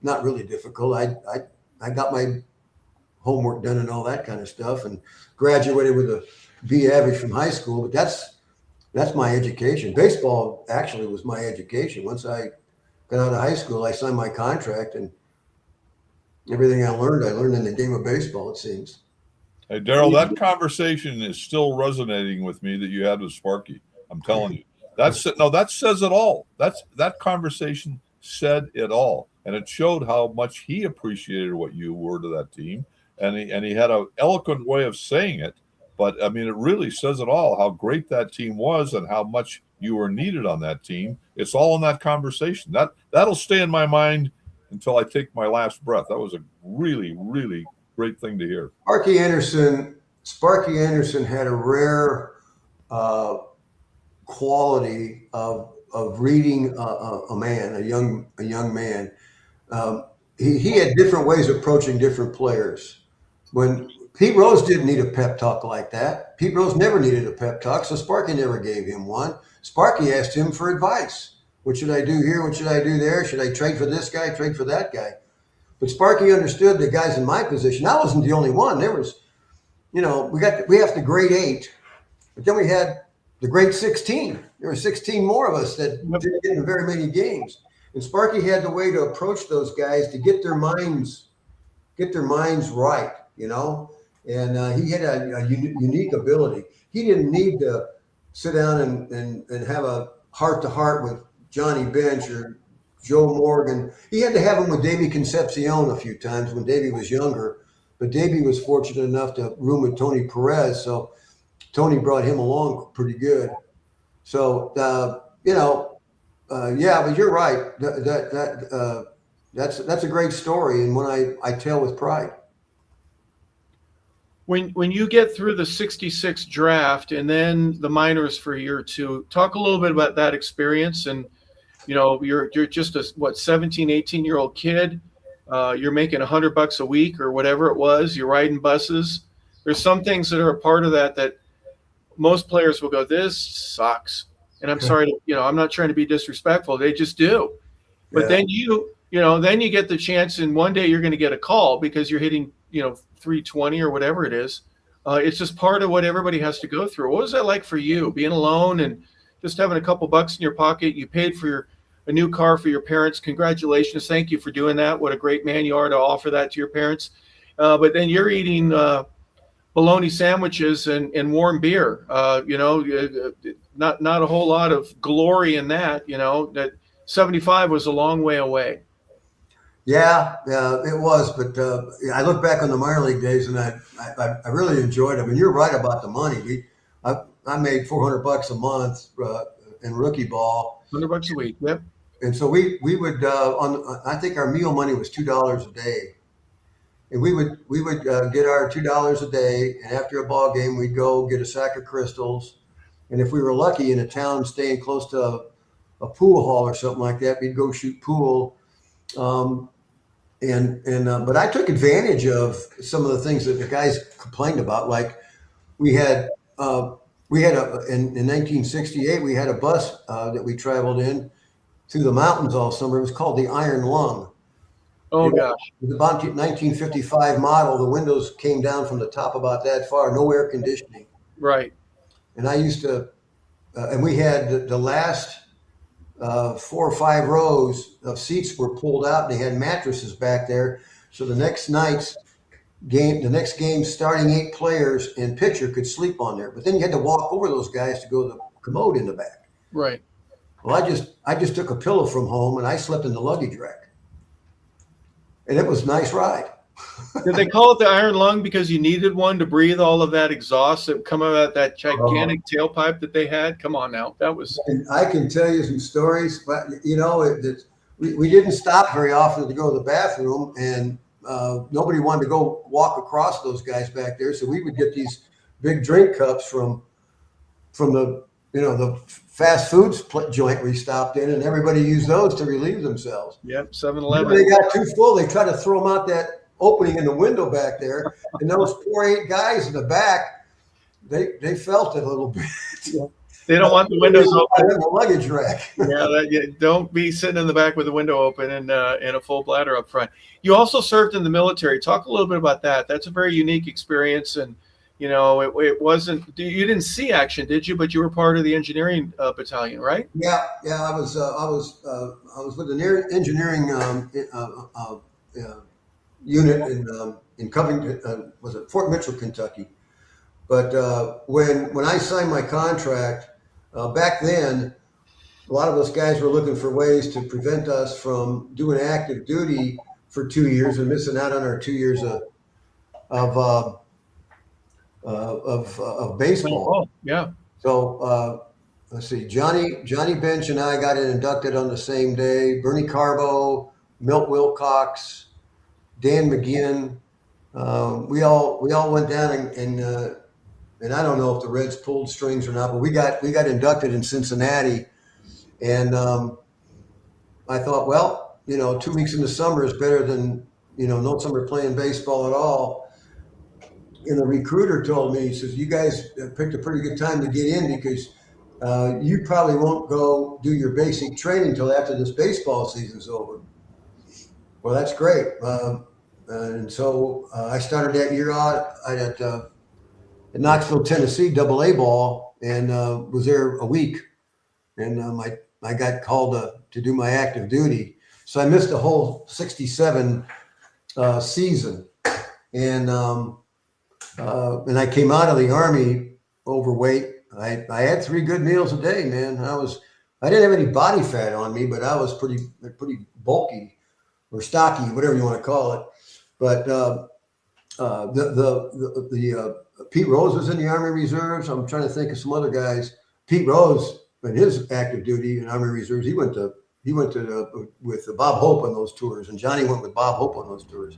not really difficult. I got my homework done and all that kind of stuff, and graduated with a B average from high school. But that's my education. Baseball actually was my education. Once I got out of high school, I signed my contract, and everything I learned in the game of baseball, it seems. Hey, Darrell, that conversation is still resonating with me that you had with Sparky. I'm telling you. That says it all. That conversation said it all. And it showed how much he appreciated what you were to that team. And he had an eloquent way of saying it. But, I mean, it really says it all, how great that team was and how much you were needed on that team. It's all in that conversation. That'll stay in my mind until I take my last breath. That was a really, really great thing to hear. Sparky Anderson had a rare quality of reading a young man. He had different ways of approaching different players. When Pete Rose didn't need a pep talk like that. Pete Rose never needed a pep talk, so Sparky never gave him one. Sparky asked him for advice. What should I do here? What should I do there? Should I trade for this guy, trade for that guy? But Sparky understood the guys in my position. I wasn't the only one. There was we have the grade 8, but then we had the grade 16. There were 16 more of us that didn't get in very many games. And Sparky had the way to approach those guys to get their minds right, And he had a unique ability. He didn't need to sit down and have a heart-to-heart with Johnny Bench or Joe Morgan. He had to have him with Davey Concepcion a few times when Davey was younger. But Davey was fortunate enough to room with Tony Perez, so Tony brought him along pretty good. So yeah, but you're right. That's a great story, and one I tell with pride. When you get through the 66 draft and then the minors for a year or two, talk a little bit about that experience. And you're just a 17, 18-year-old kid. You're making $100 a week or whatever it was. You're riding buses. There's some things that are a part of that most players will go, this sucks. And I'm sorry I'm not trying to be disrespectful. They just do. But then then you get the chance, and one day you're going to get a call because you're hitting, 320 or whatever it is. It's just part of what everybody has to go through. What was that like for you, being alone and just having a couple bucks in your pocket? You paid for a new car for your parents. Congratulations. Thank you for doing that. What a great man you are to offer that to your parents. But then you're eating bologna sandwiches and warm beer. Not a whole lot of glory in that. That 75 was a long way away. Yeah, it was. But I look back on the minor league days, and I really enjoyed them. And you're right about the money. I made $400 a month in rookie ball. $100 a week. Yep. And so we would I think our meal money was $2 a day, and we would get our $2 a day, and after a ball game we'd go get a sack of Crystals, and if we were lucky in a town staying close to a pool hall or something like that, we'd go shoot pool. But I took advantage of some of the things that the guys complained about. Like we had in 1968 we had a bus that we traveled in through the mountains all summer. It was called the Iron Lung. Oh gosh! It was about 1955 model. The windows came down from the top about that far. No air conditioning. Right. And I used to, and we had the last 4 or 5 rows of seats were pulled out, and they had mattresses back there. So the next game, starting 8 players and pitcher could sleep on there. But then you had to walk over those guys to go to the commode in the back. Right. Well, I just took a pillow from home and I slept in the luggage rack, and it was a nice ride. Did they call it the Iron Lung because you needed one to breathe all of that exhaust that would come out of that gigantic tailpipe that they had? Come on now. That was. And I can tell you some stories, but we didn't stop very often to go to the bathroom, and nobody wanted to go walk across those guys back there. So we would get these big drink cups from the fast foods joint we stopped in, and everybody used those to relieve themselves. Yep, 7-Eleven. When they got too full, they tried to throw them out that opening in the window back there, and those poor 8 guys in the back, they felt it a little bit. They don't want the windows open. In the luggage rack. Don't be sitting in the back with the window open and a full bladder up front. You also served in the military. Talk a little bit about that. That's a very unique experience, and it wasn't. You didn't see action, did you? But you were part of the engineering battalion, right? Yeah. I was with the engineering unit in Covington. Was it Fort Mitchell, Kentucky? But when I signed my contract back then, a lot of us guys were looking for ways to prevent us from doing active duty for 2 years and missing out on our 2 years of baseball. Yeah. So let's see, Johnny Bench and I got inducted on the same day. Bernie Carbo, Milt Wilcox, Dan McGinn. We all went down and I don't know if the Reds pulled strings or not, but we got inducted in Cincinnati, and I thought, well, 2 weeks in the summer is better than no summer playing baseball at all. And the recruiter told me, he says, you guys picked a pretty good time to get in because you probably won't go do your basic training until after this baseball season's over. Well, that's great. And so I started that year out at at Knoxville, Tennessee, AA ball, and was there a week. And I got called to do my active duty. So I missed the whole 67 season. And I came out of the Army overweight. I had 3 good meals a day, man. I didn't have any body fat on me, but I was pretty bulky or stocky, whatever you want to call it. But Pete Rose was in the Army Reserves. I'm trying to think of some other guys. Pete Rose, in his active duty in Army Reserves, he went with Bob Hope on those tours, and Johnny went with Bob Hope on those tours.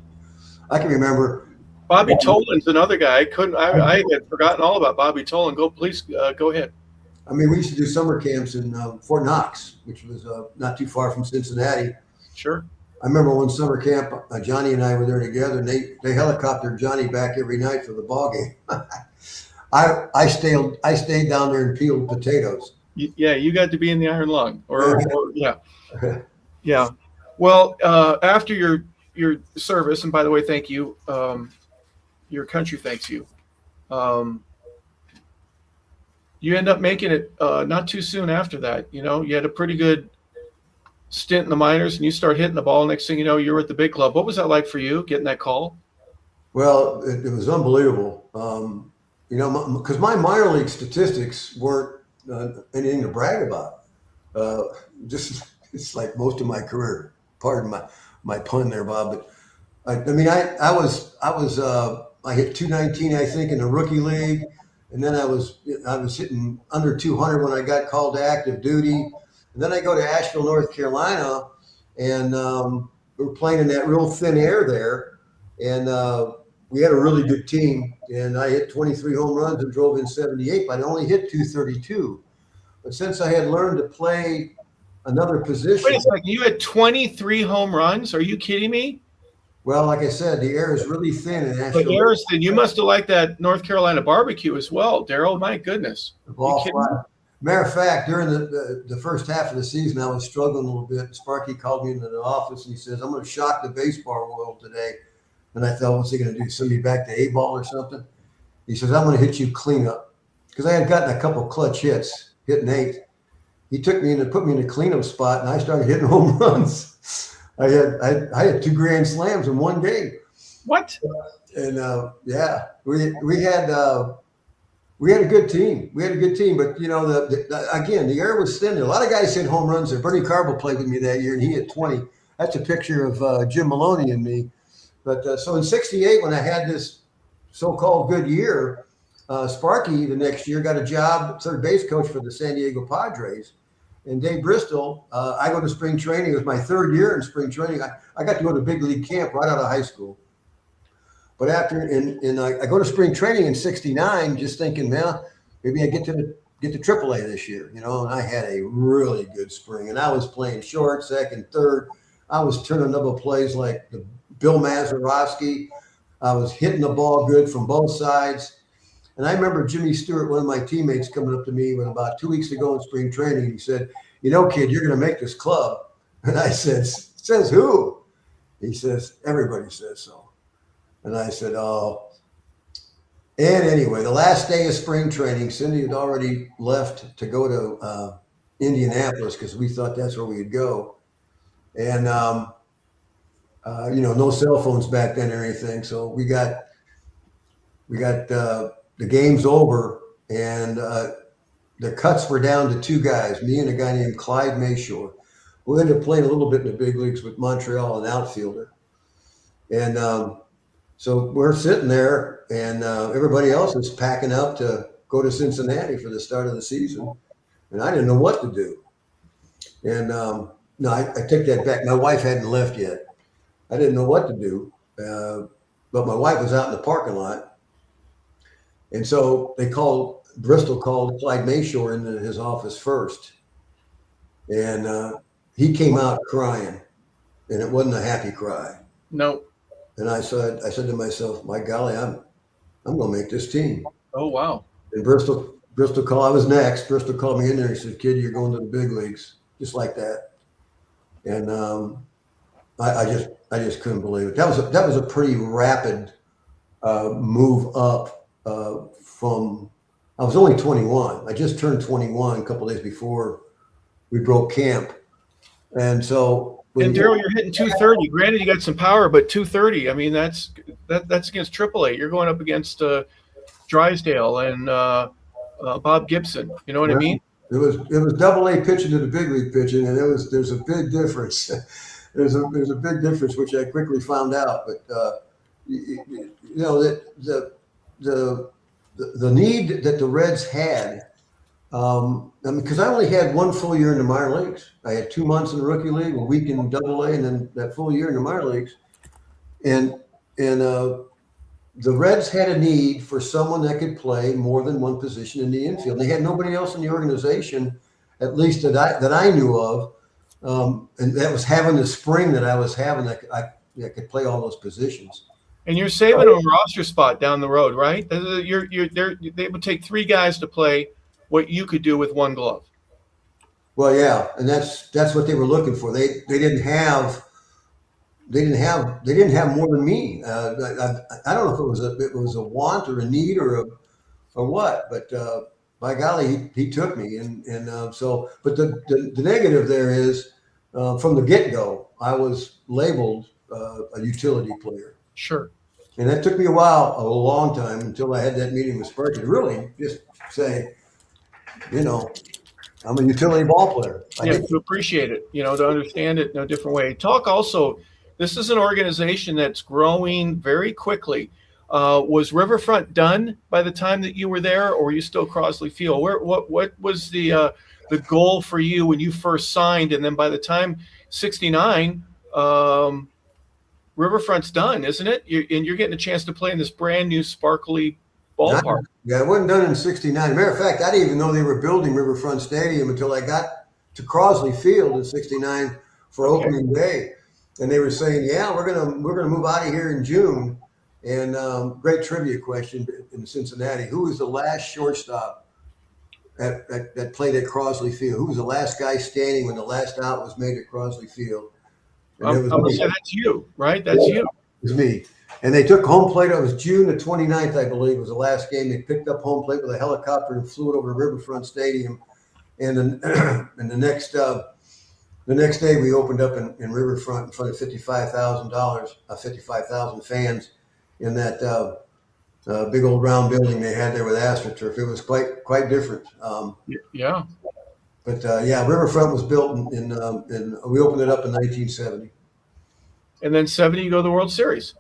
I can remember. Bobby Tolan's another guy. I had forgotten all about Bobby Tolan. Please go ahead. I mean, we used to do summer camps in Fort Knox, which was not too far from Cincinnati. Sure. I remember one summer camp, Johnny and I were there together, and they helicoptered Johnny back every night for the ball game. I stayed down there and peeled potatoes. Yeah, you got to be in the Iron Lung, or yeah, yeah. Well, after your service, and by the way, thank you. Your country thanks you. You end up making it not too soon after that. You know, you had a pretty good stint in the minors, and you start hitting the ball. Next thing you know, you're at the big club. What was that like for you, getting that call? Well, it was unbelievable. You know, because my minor league statistics weren't anything to brag about. Just it's like most of my career. Pardon my pun there, Bob. But I hit 219, I think, in the rookie league, and then I was hitting under 200 when I got called to active duty, and then I go to Asheville, North Carolina, and we were playing in that real thin air there, and we had a really good team, and I hit 23 home runs and drove in 78, but I only hit 232. But since I had learned to play another position. Wait a second, you had 23 home runs? Are you kidding me? Well, like I said, the air is really thin in Asheville. The air is thin. You must have liked that North Carolina barbecue as well, Darrell. My goodness. The ball fly. Matter of fact, during the first half of the season, I was struggling a little bit. Sparky called me into the office and he says, "I'm going to shock the baseball world today." And I thought, what's he going to do? Send me back to A-ball or something? He says, "I'm going to hit you cleanup." Because I had gotten a couple clutch hits, hitting 8. He took me in and put me in a cleanup spot, and I started hitting home runs. I had 2 grand slams in one game. What? And yeah, we had a good team. We had a good team, but you know, again, the air was thin. A lot of guys hit home runs there. Bernie Carbo played with me that year, and he hit 20. That's a picture of Jim Maloney and me. But so in '68, when I had this so-called good year, Sparky the next year got a job, third base coach for the San Diego Padres. And Dave Bristol, I go to spring training. It was my 3rd year in spring training. I got to go to big league camp right out of high school. But I go to spring training in '69, just thinking, man, maybe I get to AAA this year, you know. And I had a really good spring, and I was playing short, second, third. I was turning double plays like the Bill Mazeroski. I was hitting the ball good from both sides. And I remember Jimmy Stewart, one of my teammates, coming up to me when about 2 weeks ago in spring training. He said, "You know, kid, you're going to make this club." And I said, "Says who?" He says, "Everybody says so." And I said, "Oh." And anyway, the last day of spring training, Cindy had already left to go to Indianapolis because we thought that's where we'd go. And, you know, no cell phones back then or anything. So we got the game's over, and the cuts were down to 2 guys, me and a guy named Clyde Mayshore, who ended up playing a little bit in the big leagues with Montreal, an outfielder. And so we're sitting there, and everybody else is packing up to go to Cincinnati for the start of the season. And I didn't know what to do. And no, I take that back. My wife hadn't left yet. I didn't know what to do. But my wife was out in the parking lot. And so Bristol called Clyde Mayshore into his office first. And he came out crying, and it wasn't a happy cry. No. And I said to myself, my golly, I'm going to make this team. Oh, wow. And Bristol called, I was next. Bristol called me in there and said, "Kid, you're going to the big leagues," just like that. And I just couldn't believe it. That was a pretty rapid move up I was only 21. I just turned 21 a couple of days before we broke camp. And so, and Darrell, you're hitting 230. Granted, you got some power, but 230. I mean, that's against AAA. You're going up against Drysdale and Bob Gibson. You know what I mean? It was AA pitching to the big league pitching, and there's a big difference. there's a big difference, which I quickly found out. But you know that the need that the Reds had. I mean, because I only had one full year in the minor leagues. I had 2 months in the rookie league, a week in AA, and then that full year in the minor leagues. And the Reds had a need for someone that could play more than one position in the infield. They had nobody else in the organization, at least that I knew of, and that was having the spring that I was having that could play all those positions. And you're saving a roster spot down the road, right? They would take 3 guys to play what you could do with one glove. Well, yeah, and that's what they were looking for. They didn't have more than me. I don't know if it was a want or a need or what, but by golly, he took me, and so. But the negative there is from the get-go, I was labeled a utility player. Sure. And that took me a long time, until I had that meeting with Sparky to really just say, you know, I'm a utility ball player. To appreciate it, to understand it in a different way. Talk also, this is an organization that's growing very quickly. Was Riverfront done by the time that you were there, or were you still Crosley Field? What was the goal for you when you first signed? And then by the time 69, Riverfront's done, isn't it? You're getting a chance to play in this brand new sparkly ballpark. Yeah, it wasn't done in 69. Matter of fact, I didn't even know they were building Riverfront Stadium until I got to Crosley Field in 69 for opening day. And they were saying, yeah, we're gonna move out of here in June. And great trivia question in Cincinnati. Who was the last shortstop that played at Crosley Field? Who was the last guy standing when the last out was made at Crosley Field? I'm going to say that's you, right? That's you. It was me. And they took home plate. It was June the 29th, I believe, was the last game. They picked up home plate with a helicopter and flew it over to Riverfront Stadium. And then and the next day we opened up in Riverfront in front of $55,000 fans in that big old round building they had there with AstroTurf. It was quite different. Yeah. But Riverfront was built in we opened it up in 1970. And then 70, you go to the World Series.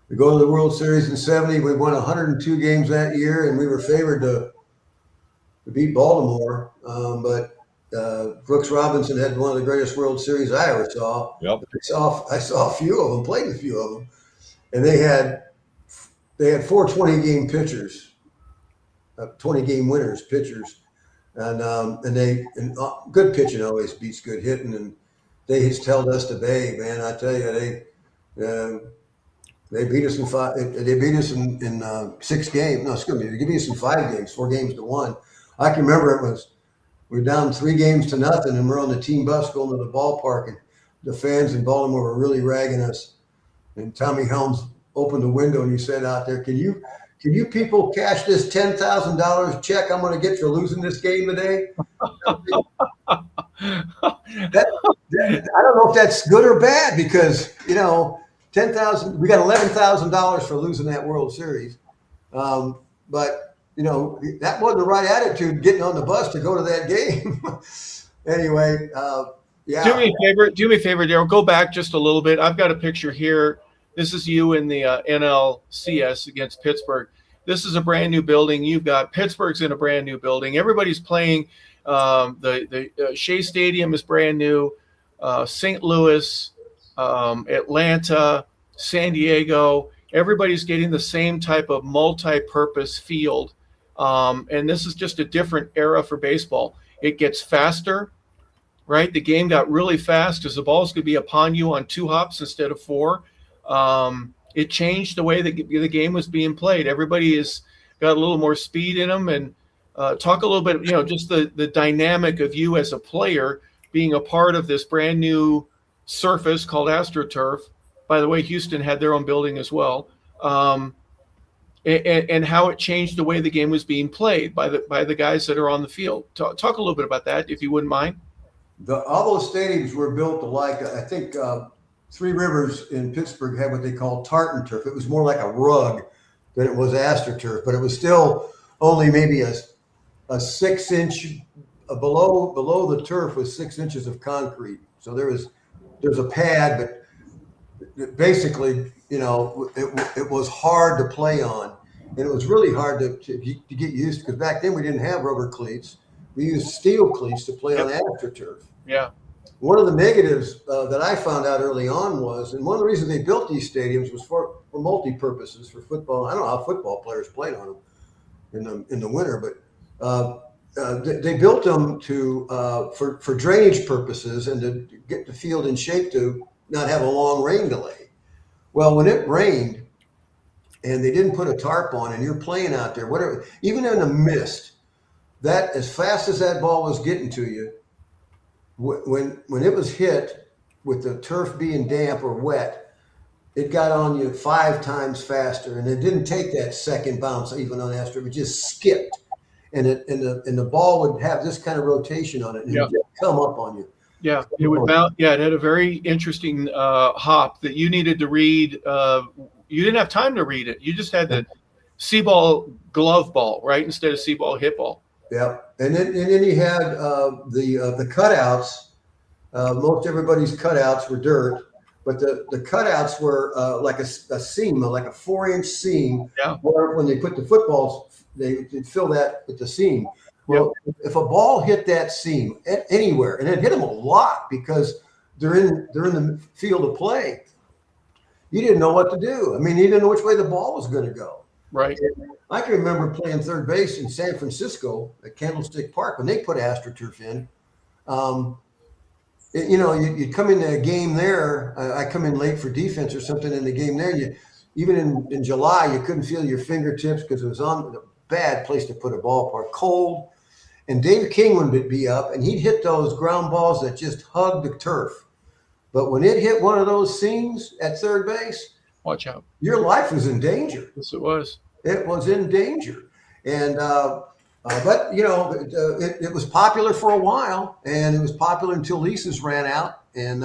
We go to the World Series in 70. We won 102 games that year, and we were favored to beat Baltimore. But Brooks Robinson had one of the greatest World Series I ever saw. Yep. I saw a few of them, played a few of them, and they had 4 20-game pitchers, 20-game winners pitchers, and good pitching always beats good hitting, and they just held us to bay, man. I tell you, they beat us in 5. They beat us in 6 games. No, excuse me. They beat us in 5 games, 4 games to 1. I can remember we were down 3 games to nothing, and we're on the team bus going to the ballpark, and the fans in Baltimore were really ragging us. And Tommy Helms opened the window and he said out there, "Can you people cash this $10,000 check I'm going to get for losing this game today?" I don't know if that's good or bad, because 10,000. We got $11,000 for losing that World Series, but that wasn't the right attitude getting on the bus to go to that game. Anyway, yeah. Do me a favor, Darrell. Go back just a little bit. I've got a picture here. This is you in the NLCS against Pittsburgh. This is a brand new building. You've got Pittsburgh's in a brand new building. Everybody's playing. The Shea Stadium is brand new. St. Louis, Atlanta, San Diego. Everybody's getting the same type of multi-purpose field. And this is just a different era for baseball. It gets faster, right? The game got really fast because the balls could be upon you on 2 hops instead of 4. It changed the way that the game was being played. Everybody has got a little more speed in them. And talk a little bit, just the dynamic of you as a player being a part of this brand new surface called AstroTurf. By the way, Houston had their own building as well. and how it changed the way the game was being played by the guys that are on the field. Talk a little bit about that, if you wouldn't mind. All those stadiums were built alike. I think Three Rivers in Pittsburgh had what they call tartan turf. It was more like a rug than it was AstroTurf, but it was still only maybe a 6-inch below the turf was 6 inches of concrete. So there's a pad, but basically, it was hard to play on, and it was really hard to get used to, because back then we didn't have rubber cleats. We used steel cleats to play on AstroTurf. Yeah. One of the negatives that I found out early on was, and one of the reasons they built these stadiums was for multi-purposes for football. I don't know how football players played on them in the winter, but they built them for drainage purposes and to get the field in shape to not have a long rain delay. Well, when it rained and they didn't put a tarp on and you're playing out there, whatever, even in the mist, that as fast as that ball was getting to you, when it was hit with the turf being damp or wet, it got on you 5 times faster, and it didn't take that second bounce even on Astro. It just skipped, and the ball would have this kind of rotation on it, and it would come up on you. Yeah, it would bounce. Yeah, it had a very interesting hop that you needed to read. You didn't have time to read it. You just had the C-ball glove ball, right, instead of C-ball hit ball. Yeah, and then you had the cutouts. Most everybody's cutouts were dirt, but the cutouts were like a seam, like a 4-inch seam. Yeah. Where when they put the footballs, they'd fill that with the seam. Well, if a ball hit that seam anywhere, and it hit them a lot because they're in the field of play, you didn't know what to do. I mean, you didn't know which way the ball was going to go. Right. I can remember playing third base in San Francisco at Candlestick Park when they put AstroTurf in. You'd come into a game there. I come in late for defense or something in the game there. Even in July, you couldn't feel your fingertips because it was on a bad place to put a ballpark, cold. And Dave King would be up, and he'd hit those ground balls that just hugged the turf. But when it hit one of those seams at third base, watch out. Your life was in danger. Yes, it was. It was in danger. And but it was popular for a while, and it was popular until leases ran out, and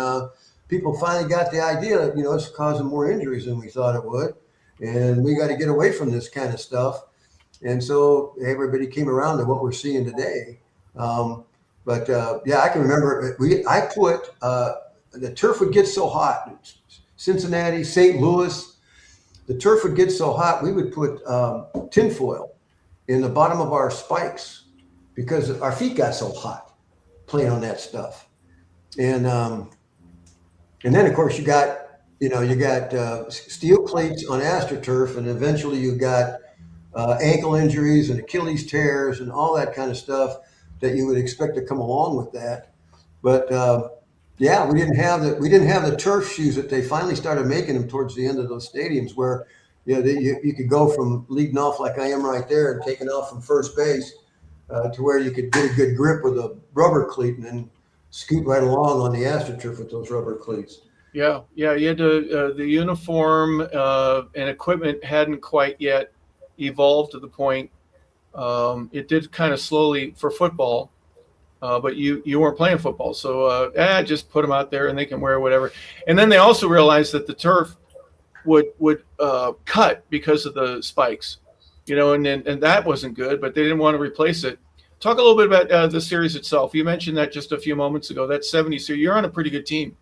people finally got the idea that it's causing more injuries than we thought it would, and we got to get away from this kind of stuff. And so everybody came around to what we're seeing today. I can remember I put the turf would get so hot. Cincinnati, St. Louis, the turf would get so hot, we would put tinfoil in the bottom of our spikes because our feet got so hot playing on that stuff. And then of course you got steel cleats on AstroTurf, and eventually you got ankle injuries and Achilles tears and all that kind of stuff that you would expect to come along with that. But we didn't have the turf shoes that they finally started making them towards the end of those stadiums, where you could go from leading off like I am right there and taking off from first base to where you could get a good grip with a rubber cleat and then scoot right along on the AstroTurf with those rubber cleats. Yeah. You had the uniform and equipment hadn't quite yet evolved to the point. It did kind of slowly for football. But you weren't playing football, so just put them out there and they can wear whatever. And then they also realized that the turf would cut because of the spikes, and that wasn't good. But they didn't want to replace it. Talk a little bit about the series itself. You mentioned that just a few moments ago. That 70 series, you're on a pretty good team,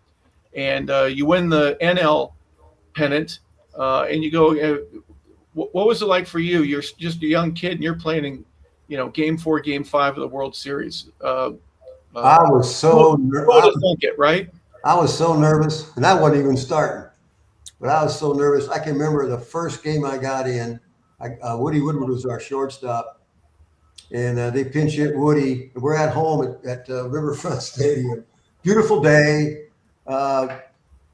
and you win the NL pennant, and you go. What was it like for you? You're just a young kid, and you're playing in Game 4, Game 5 of the World Series. I was so nervous. Right? I was so nervous, and I wasn't even starting, but I was so nervous. I can remember the first game I got in. Woody Woodward was our shortstop, and they pinch hit Woody. We're at home at Riverfront Stadium. Beautiful day,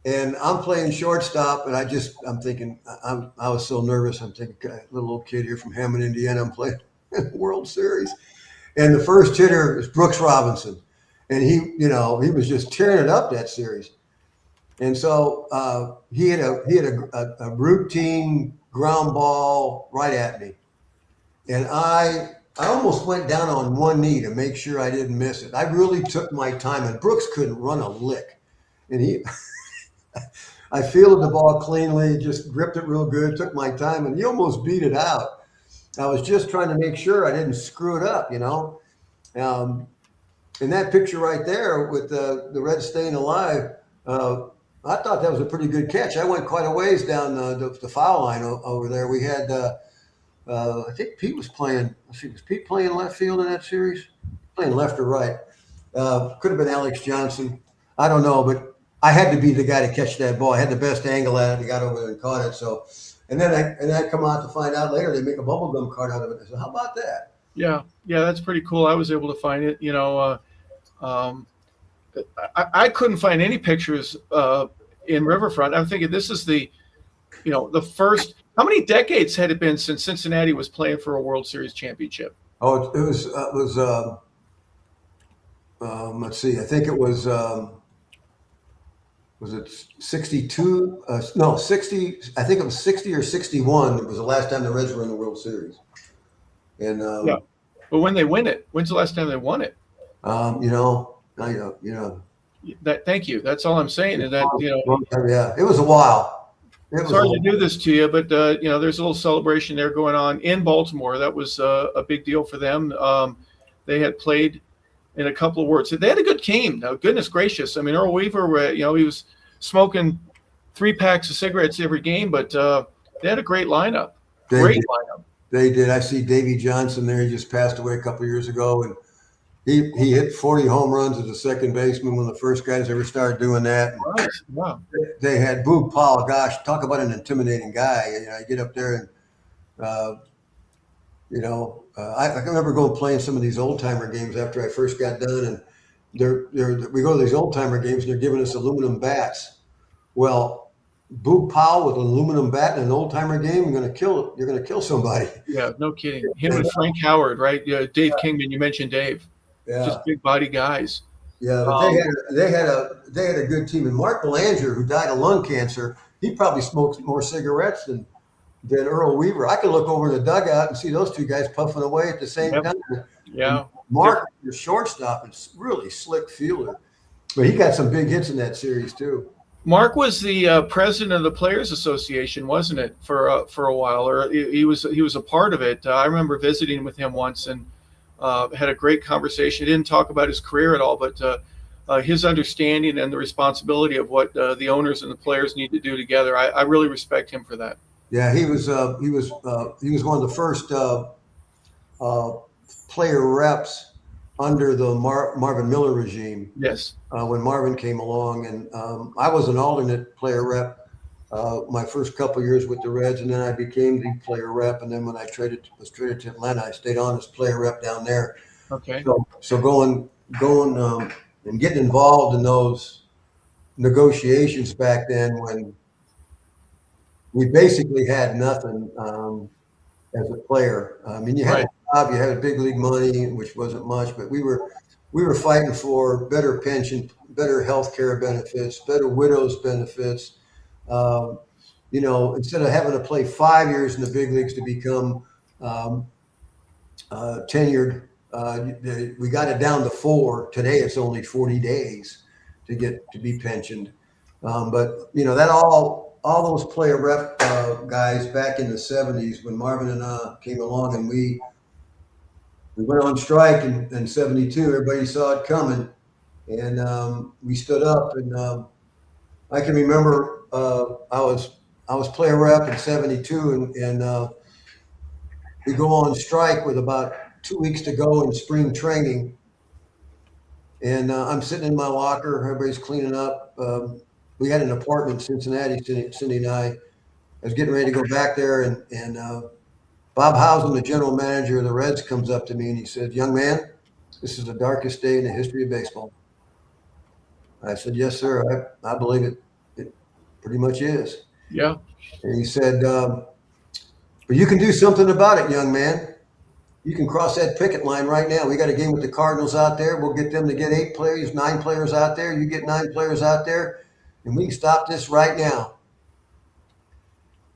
and I'm playing shortstop, and I'm thinking, I was so nervous. I'm thinking, little old kid here from Hammond, Indiana, I'm playing World Series, and the first hitter is Brooks Robinson, and he was just tearing it up that series. And so he had a routine ground ball right at me. And I almost went down on one knee to make sure I didn't miss it. I really took my time, and Brooks couldn't run a lick. And I fielded the ball cleanly, just gripped it real good, took my time, and he almost beat it out. I was just trying to make sure I didn't screw it up, And that picture right there with the Reds staying alive, I thought that was a pretty good catch. I went quite a ways down the foul line over there. We had, I think Pete was playing. Let's see, was Pete playing left field in that series? Playing left or right? Could have been Alex Johnson. I don't know, but I had to be the guy to catch that ball. I had the best angle at it and got over there and caught it. So, and then I come out to find out later they make a bubblegum card out of it. I said, how about that? Yeah, that's pretty cool. I was able to find it. I couldn't find any pictures in Riverfront. I'm thinking this is the first. How many decades had it been since Cincinnati was playing for a World Series championship? Oh, it was. Let's see. I think it was. Was it 62? No, 60. I think it was 60 or 61. It was the last time the Reds were in the World Series. And yeah, but when they win it, when's the last time they won it? Thank you. That's all I'm saying. Is that yeah, it was a while. Sorry to do this to you, but there's a little celebration there going on in Baltimore. That was a big deal for them. They had played in a couple of words. They had a good team. Now, goodness gracious. I mean, Earl Weaver, he was smoking 3 packs of cigarettes every game, but they had a great lineup. Lineup. They did. I see Davey Johnson there. He just passed away a couple of years ago, and he hit 40 home runs as a second baseman, one of the first guys ever started doing that. Right. Wow. They had Boog Powell. Gosh, talk about an intimidating guy. I get up there and, I can remember going playing some of these old timer games after I first got done, and we go to these old timer games and they're giving us aluminum bats. Well, Boog Powell with an aluminum bat in an old timer game, you're going to kill somebody. Yeah, no kidding. Him and Frank Howard, right? Yeah, Dave Kingman. You mentioned Dave. Yeah. Just big body guys. Yeah, but they had a good team. And Mark Belanger, who died of lung cancer, he probably smoked more cigarettes than Earl Weaver. I could look over the dugout and see those two guys puffing away at the same time. Yeah. And Mark, your shortstop, is really slick fielder, but he got some big hits in that series too. Mark was the president of the Players Association, wasn't it, for a while? Or he was a part of it. I remember visiting with him once and had a great conversation. He didn't talk about his career at all, but his understanding and the responsibility of what the owners and the players need to do together. I really respect him for that. Yeah, he was one of the first player reps under the Marvin Miller regime. Yes. When Marvin came along, and I was an alternate player rep my first couple of years with the Reds, and then I became the player rep. And then when I was traded to Atlanta, I stayed on as player rep down there. Okay. So going and getting involved in those negotiations back then, when we basically had nothing as a player. I mean, you had a job, you had big league money, which wasn't much, but we were fighting for better pension, better health care benefits, better widows benefits. Instead of having to play 5 years in the big leagues to become tenured, we got it down to 4. Today it's only 40 days to be pensioned. But that all those player rep guys back in the 70s when Marvin and I came along, and we went on strike in 72. Everybody saw it coming, and we stood up. And I can remember I was player rep in 72, and we go on strike with about 2 weeks to go in spring training. And I'm sitting in my locker. Everybody's cleaning up. We had an apartment in Cincinnati, Cindy and I. I was getting ready to go back there, and Bob Housen, the general manager of the Reds, comes up to me and he said, "Young man, this is the darkest day in the history of baseball." I said, "Yes, sir. I believe it. It pretty much is." Yeah. And he said, "But you can do something about it, young man. You can cross that picket line right now. We got a game with the Cardinals out there. We'll get them to get 8 players, 9 players out there. You get 9 players out there, and we can stop this right now."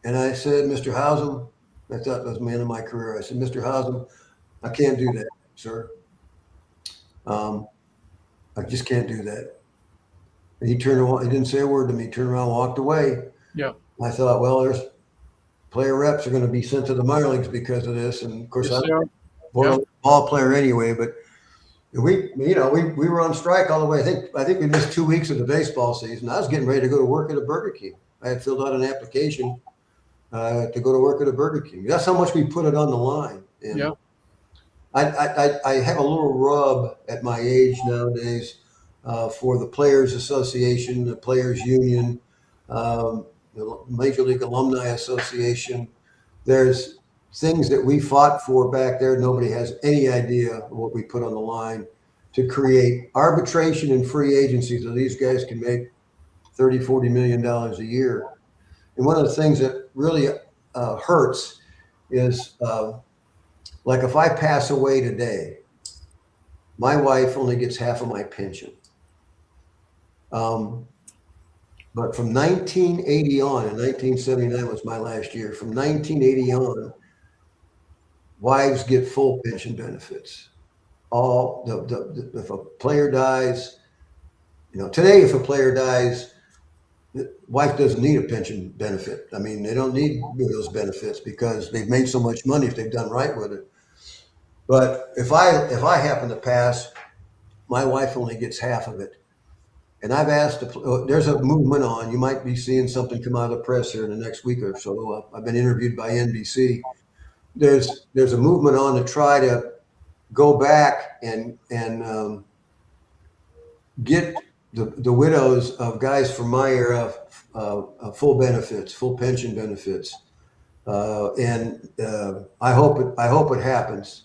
And I said, Mr. Hausum, I thought that was the man of my career. I said, Mr. Hausum, I can't do that, sir. I just can't do that. And he turned around, he didn't say a word to me, turned around, walked away. Yeah. I thought, well, there's player reps are going to be sent to the minor leagues because of this. And of course, Yes, they I'm are. a Yeah. ball player anyway, but we were on strike all the way. I think we missed 2 weeks of the baseball season. I was getting ready to go to work at a Burger King. I had filled out an application to go to work at a Burger King. That's how much we put it on the line. And Yeah. I have a little rub at my age nowadays for the Players Association, the Players Union, the Major League Alumni Association. There's things that we fought for back there. Nobody has any idea what we put on the line to create arbitration and free agency so these guys can make $30-40 million a year. And one of the things that really hurts is like if I pass away today, my wife only gets half of my pension. But from 1980 on, and 1979 was my last year, from 1980 on, wives get full pension benefits. If a player dies, today if a player dies, the wife doesn't need a pension benefit. I mean, they don't need those benefits because they've made so much money if they've done right with it. But if I happen to pass, my wife only gets half of it. And I've asked, there's a movement on, you might be seeing something come out of the press here in the next week or so. I've been interviewed by NBC. There's a movement on to try to go back and get the widows of guys from my era full benefits, full pension benefits. And I hope it happens.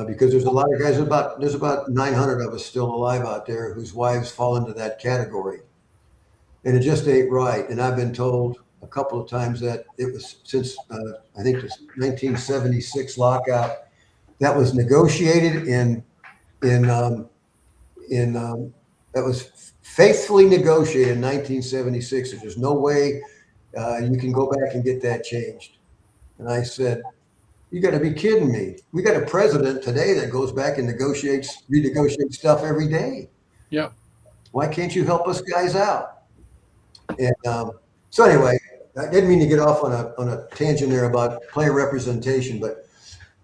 Because there's a lot of guys, there's about 900 of us still alive out there whose wives fall into that category. And it just ain't right. And I've been told a couple of times that it was since, I think the 1976 lockout, that was negotiated that was faithfully negotiated in 1976. There's no way you can go back and get that changed. And I said, you got to be kidding me. We got a president today that goes back and renegotiates stuff every day. Yeah. Why can't you help us guys out? And so anyway, I didn't mean to get off on a tangent there about player representation, but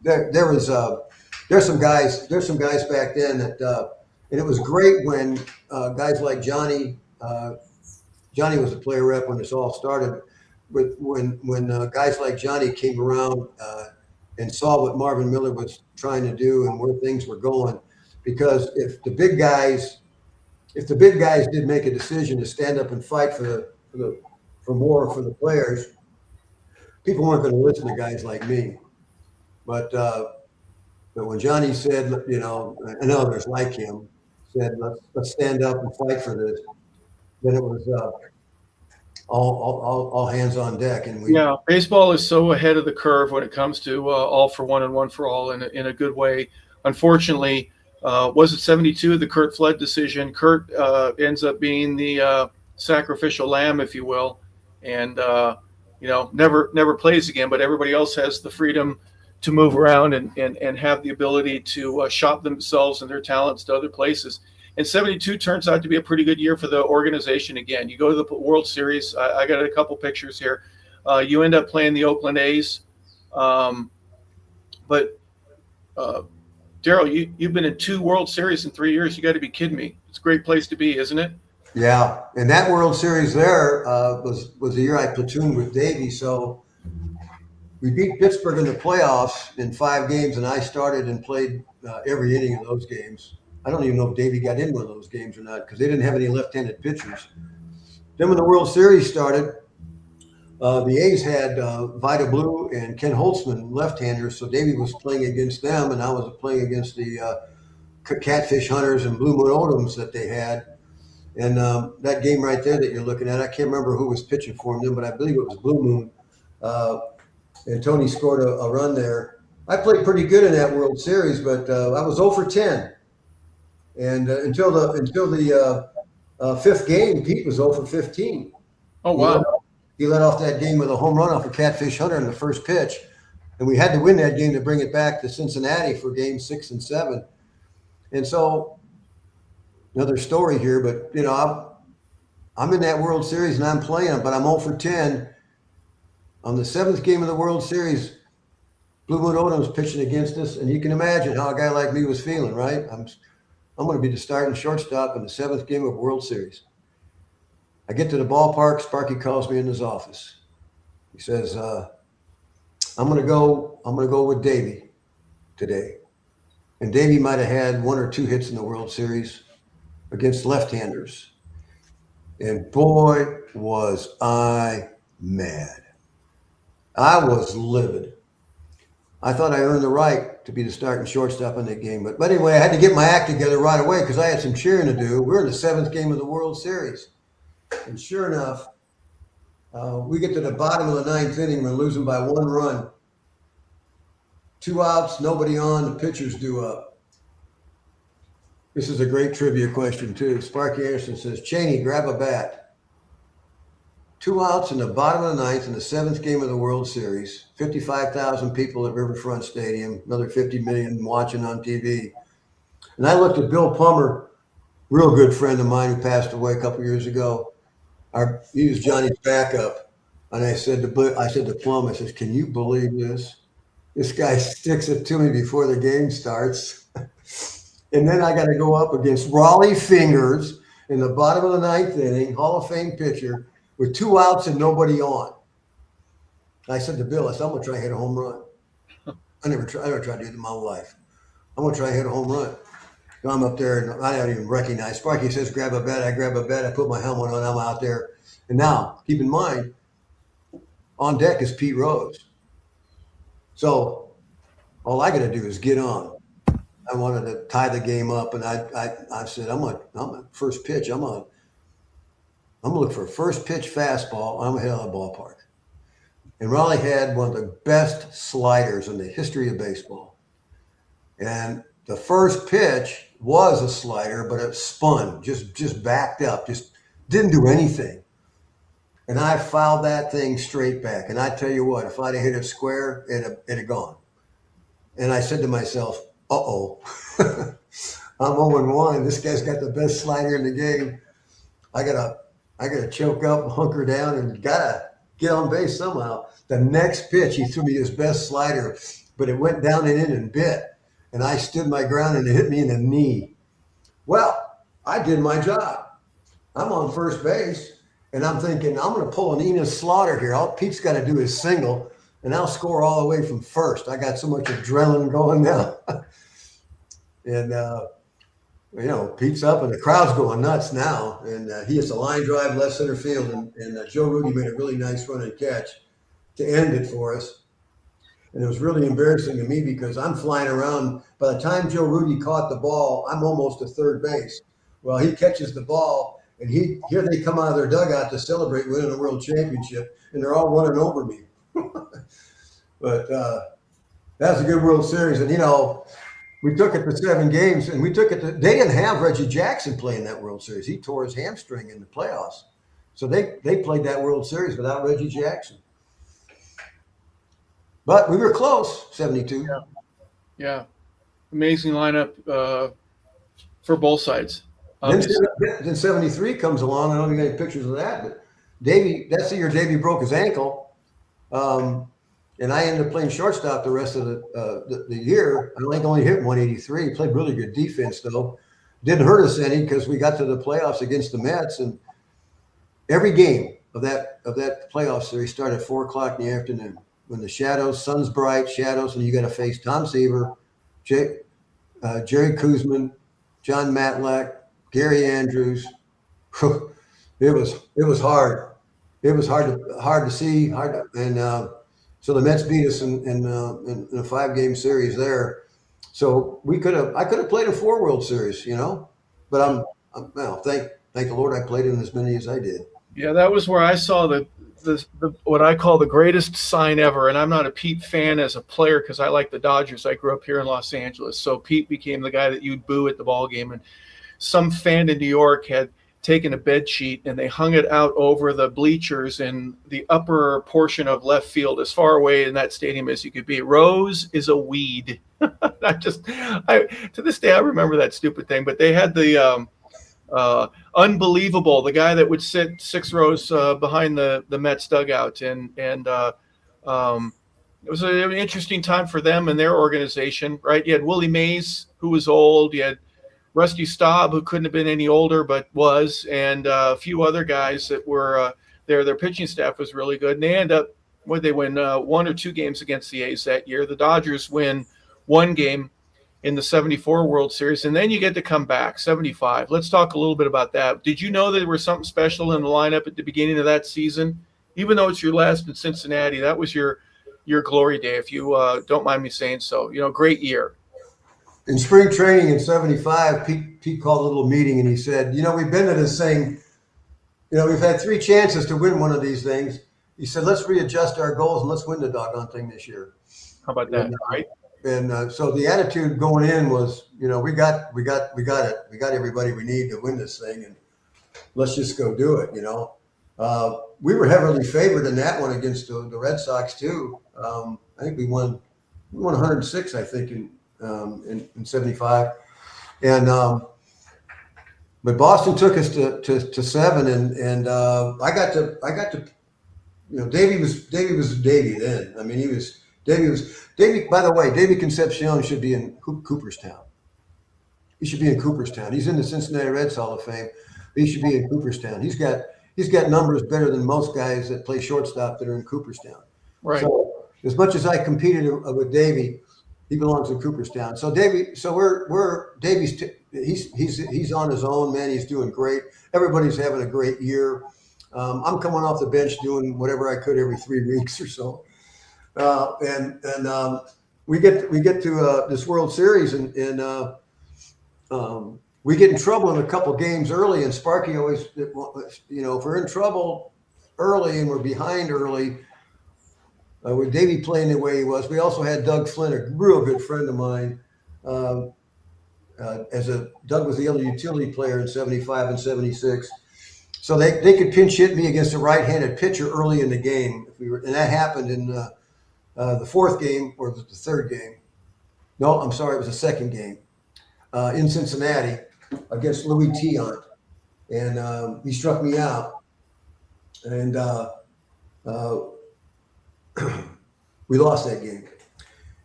there's some guys back then that and it was great when guys like Johnny was a player rep when this all started. But when guys like Johnny came around and saw what Marvin Miller was trying to do and where things were going, because if the big guys did make a decision to stand up and fight for more for the players, people weren't going to listen to guys like me. But when Johnny said, and others like him said, let's stand up and fight for this, then it was all hands on deck. And baseball is so ahead of the curve when it comes to all for one and one for all in a good way. Unfortunately, was it 72, the Curt Flood decision? Curt ends up being the sacrificial lamb, if you will, and never plays again. But everybody else has the freedom to move around and have the ability to shop themselves and their talents to other places. And 72 turns out to be a pretty good year for the organization again. You go to the World Series. I got a couple pictures here. You end up playing the Oakland A's. But Darrell, you've been in 2 World Series in 3 years. You got to be kidding me. It's a great place to be, isn't it? Yeah. And that World Series there was the year I platooned with Davey. So we beat Pittsburgh in the playoffs in 5 games, and I started and played every inning of those games. I don't even know if Davey got in one of those games or not because they didn't have any left-handed pitchers. Then when the World Series started, the A's had Vida Blue and Ken Holtzman left-handers, so Davey was playing against them, and I was playing against the Catfish Hunters and Blue Moon Odoms that they had. And that game right there that you're looking at, I can't remember who was pitching for them then, but I believe it was Blue Moon. And Tony scored a run there. I played pretty good in that World Series, but I was 0 for 10. And until the 5th game, Pete was 0 for 15. Oh, wow. He led off that game with a home run off of Catfish Hunter in the first pitch. And we had to win that game to bring it back to Cincinnati for game 6 and 7. And so another story here, but you know, I'm in that World Series and I'm playing, but I'm 0 for 10. On the 7th game of the World Series, Blue Moon Odom's pitching against us, and you can imagine how a guy like me was feeling, right? I'm going to be the starting shortstop in the 7th game of World Series. I get to the ballpark. Sparky calls me in his office. He says, I'm going to go with Davey today. And Davey might have had 1 or 2 hits in the World Series against left-handers. And boy, was I mad. I was livid. I thought I earned the right to be the starting shortstop in that game. But anyway, I had to get my act together right away because I had some cheering to do. We're in the 7th game of the World Series. And sure enough, we get to the bottom of the 9th inning. We're losing by 1 run. 2 outs, nobody on. The pitcher's due up. This is a great trivia question, too. Sparky Anderson says, Chaney, grab a bat. 2 outs in the bottom of the 9th in the 7th game of the World Series. 55,000 people at Riverfront Stadium. Another 50 million watching on TV. And I looked at Bill Plummer, real good friend of mine who passed away a couple years ago. He was Johnny's backup. And I said to Plum, I said, can you believe this? This guy sticks it to me before the game starts. And then I got to go up against Raleigh Fingers in the bottom of the 9th inning, Hall of Fame pitcher, with 2 outs and nobody on. I said to Bill, I said, I'm going to try and hit a home run. I never tried to do it in my whole life. I'm going to try and hit a home run. So I'm up there, and I don't even recognize. Sparky says, grab a bat. I grab a bat. I put my helmet on. I'm out there. And now, keep in mind, on deck is Pete Rose. So all I got to do is get on. I wanted to tie the game up, and I said, I'm a first pitch. I'm gonna look for a first pitch fastball. I'm gonna hit out of the ballpark. And Raleigh had one of the best sliders in the history of baseball. And the first pitch was a slider, but it spun, just backed up, just didn't do anything. And I fouled that thing straight back. And I tell you what, if I'd have hit it square, it'd have gone. And I said to myself, uh-oh, I'm 0-1. This guy's got the best slider in the game. I gotta choke up, hunker down, and gotta get on base somehow. The next pitch, he threw me his best slider, but it went down and in and bit. And I stood my ground, and it hit me in the knee. Well, I did my job. I'm on first base, and I'm thinking, I'm going to pull an Enos Slaughter here. All Pete's got to do is single, and I'll score all the way from first. I got so much adrenaline going now. And, Pete's up, and the crowd's going nuts now. And he hits a line drive left center field, and Joe Rudy made a really nice run and catch to end it for us. And it was really embarrassing to me because I'm flying around. By the time Joe Rudy caught the ball, I'm almost to third base. Well, he catches the ball, and here they come out of their dugout to celebrate winning a world championship, and they're all running over me. But that's a good World Series. And, we took it to 7 games, and they didn't have Reggie Jackson playing that World Series. He tore his hamstring in the playoffs. So they played that World Series without Reggie Jackson. But we were close, 72. Yeah. Amazing lineup for both sides. Then 73 comes along. I don't think any pictures of that, but that's the year Davey broke his ankle. And I ended up playing shortstop the rest of the year. I think only hit 183. He played really good defense, though. Didn't hurt us any because we got to the playoffs against the Mets. And every game of that playoff series started at 4 o'clock in the afternoon. When the sun's bright, shadows, and you got to face Tom Seaver, Jerry Kuzman, John Matlack, Gary Andrews. It was hard. It was hard to see. So the Mets beat us in a 5-game series there. So I could have played in 4 World Series, But thank the Lord I played in as many as I did. Yeah, that was where I saw the what I call the greatest sign ever. And I'm not a Pete fan as a player because I like the Dodgers. I grew up here in Los Angeles. So Pete became the guy that you'd boo at the ball game. And some fan in New York had taken a bed sheet and they hung it out over the bleachers in the upper portion of left field, as far away in that stadium as you could be. Rose is a weed. To this day, I remember that stupid thing. But they had the unbelievable, the guy that would sit 6 rows behind the Mets dugout, and it was an interesting time for them and their organization, right? You had Willie Mays, who was old. You had Rusty Staub, who couldn't have been any older but was, and a few other guys that were there. Their pitching staff was really good, and they end up, they win 1 or 2 games against the A's that year. The Dodgers win 1 game in the 74 World Series, and then you get to come back, 75. Let's talk a little bit about that. Did you know that there was something special in the lineup at the beginning of that season? Even though it's your last in Cincinnati, that was your glory day, if you don't mind me saying so. Great year. In spring training in 75, Pete called a little meeting and he said, we've been to this thing, we've had 3 chances to win one of these things. He said, let's readjust our goals and let's win the doggone thing this year. How about that, right? And so the attitude going in was, we got it. We got everybody we need to win this thing, and let's just go do it, We were heavily favored in that one against the Red Sox too. I think we won 106, I think, in 75, and but Boston took us to 7, and I got to Davey was Davey then. I mean, Davey. By the way, Davey Concepcion should be in Cooperstown. He should be in Cooperstown. He's in the Cincinnati Reds Hall of Fame. He should be in Cooperstown. He's got numbers better than most guys that play shortstop that are in Cooperstown. Right. So as much as I competed with Davey, he belongs in Cooperstown. So Davey's he's on his own, man. He's doing great. Everybody's having a great year. I'm coming off the bench doing whatever I could every 3 weeks or so. And we get to this World Series, and we get in trouble in a couple games early. And Sparky always, if we're in trouble early and we're behind early, with Davey playing the way he was, we also had Doug Flynn, a real good friend of mine. Doug was the other utility player in 75 and 76. So they could pinch hit me against a right-handed pitcher early in the game. And that happened in the 4th game, or the 3rd game. No, I'm sorry, it was the 2nd game in Cincinnati against Louis Tiant. And he struck me out. And we lost that game.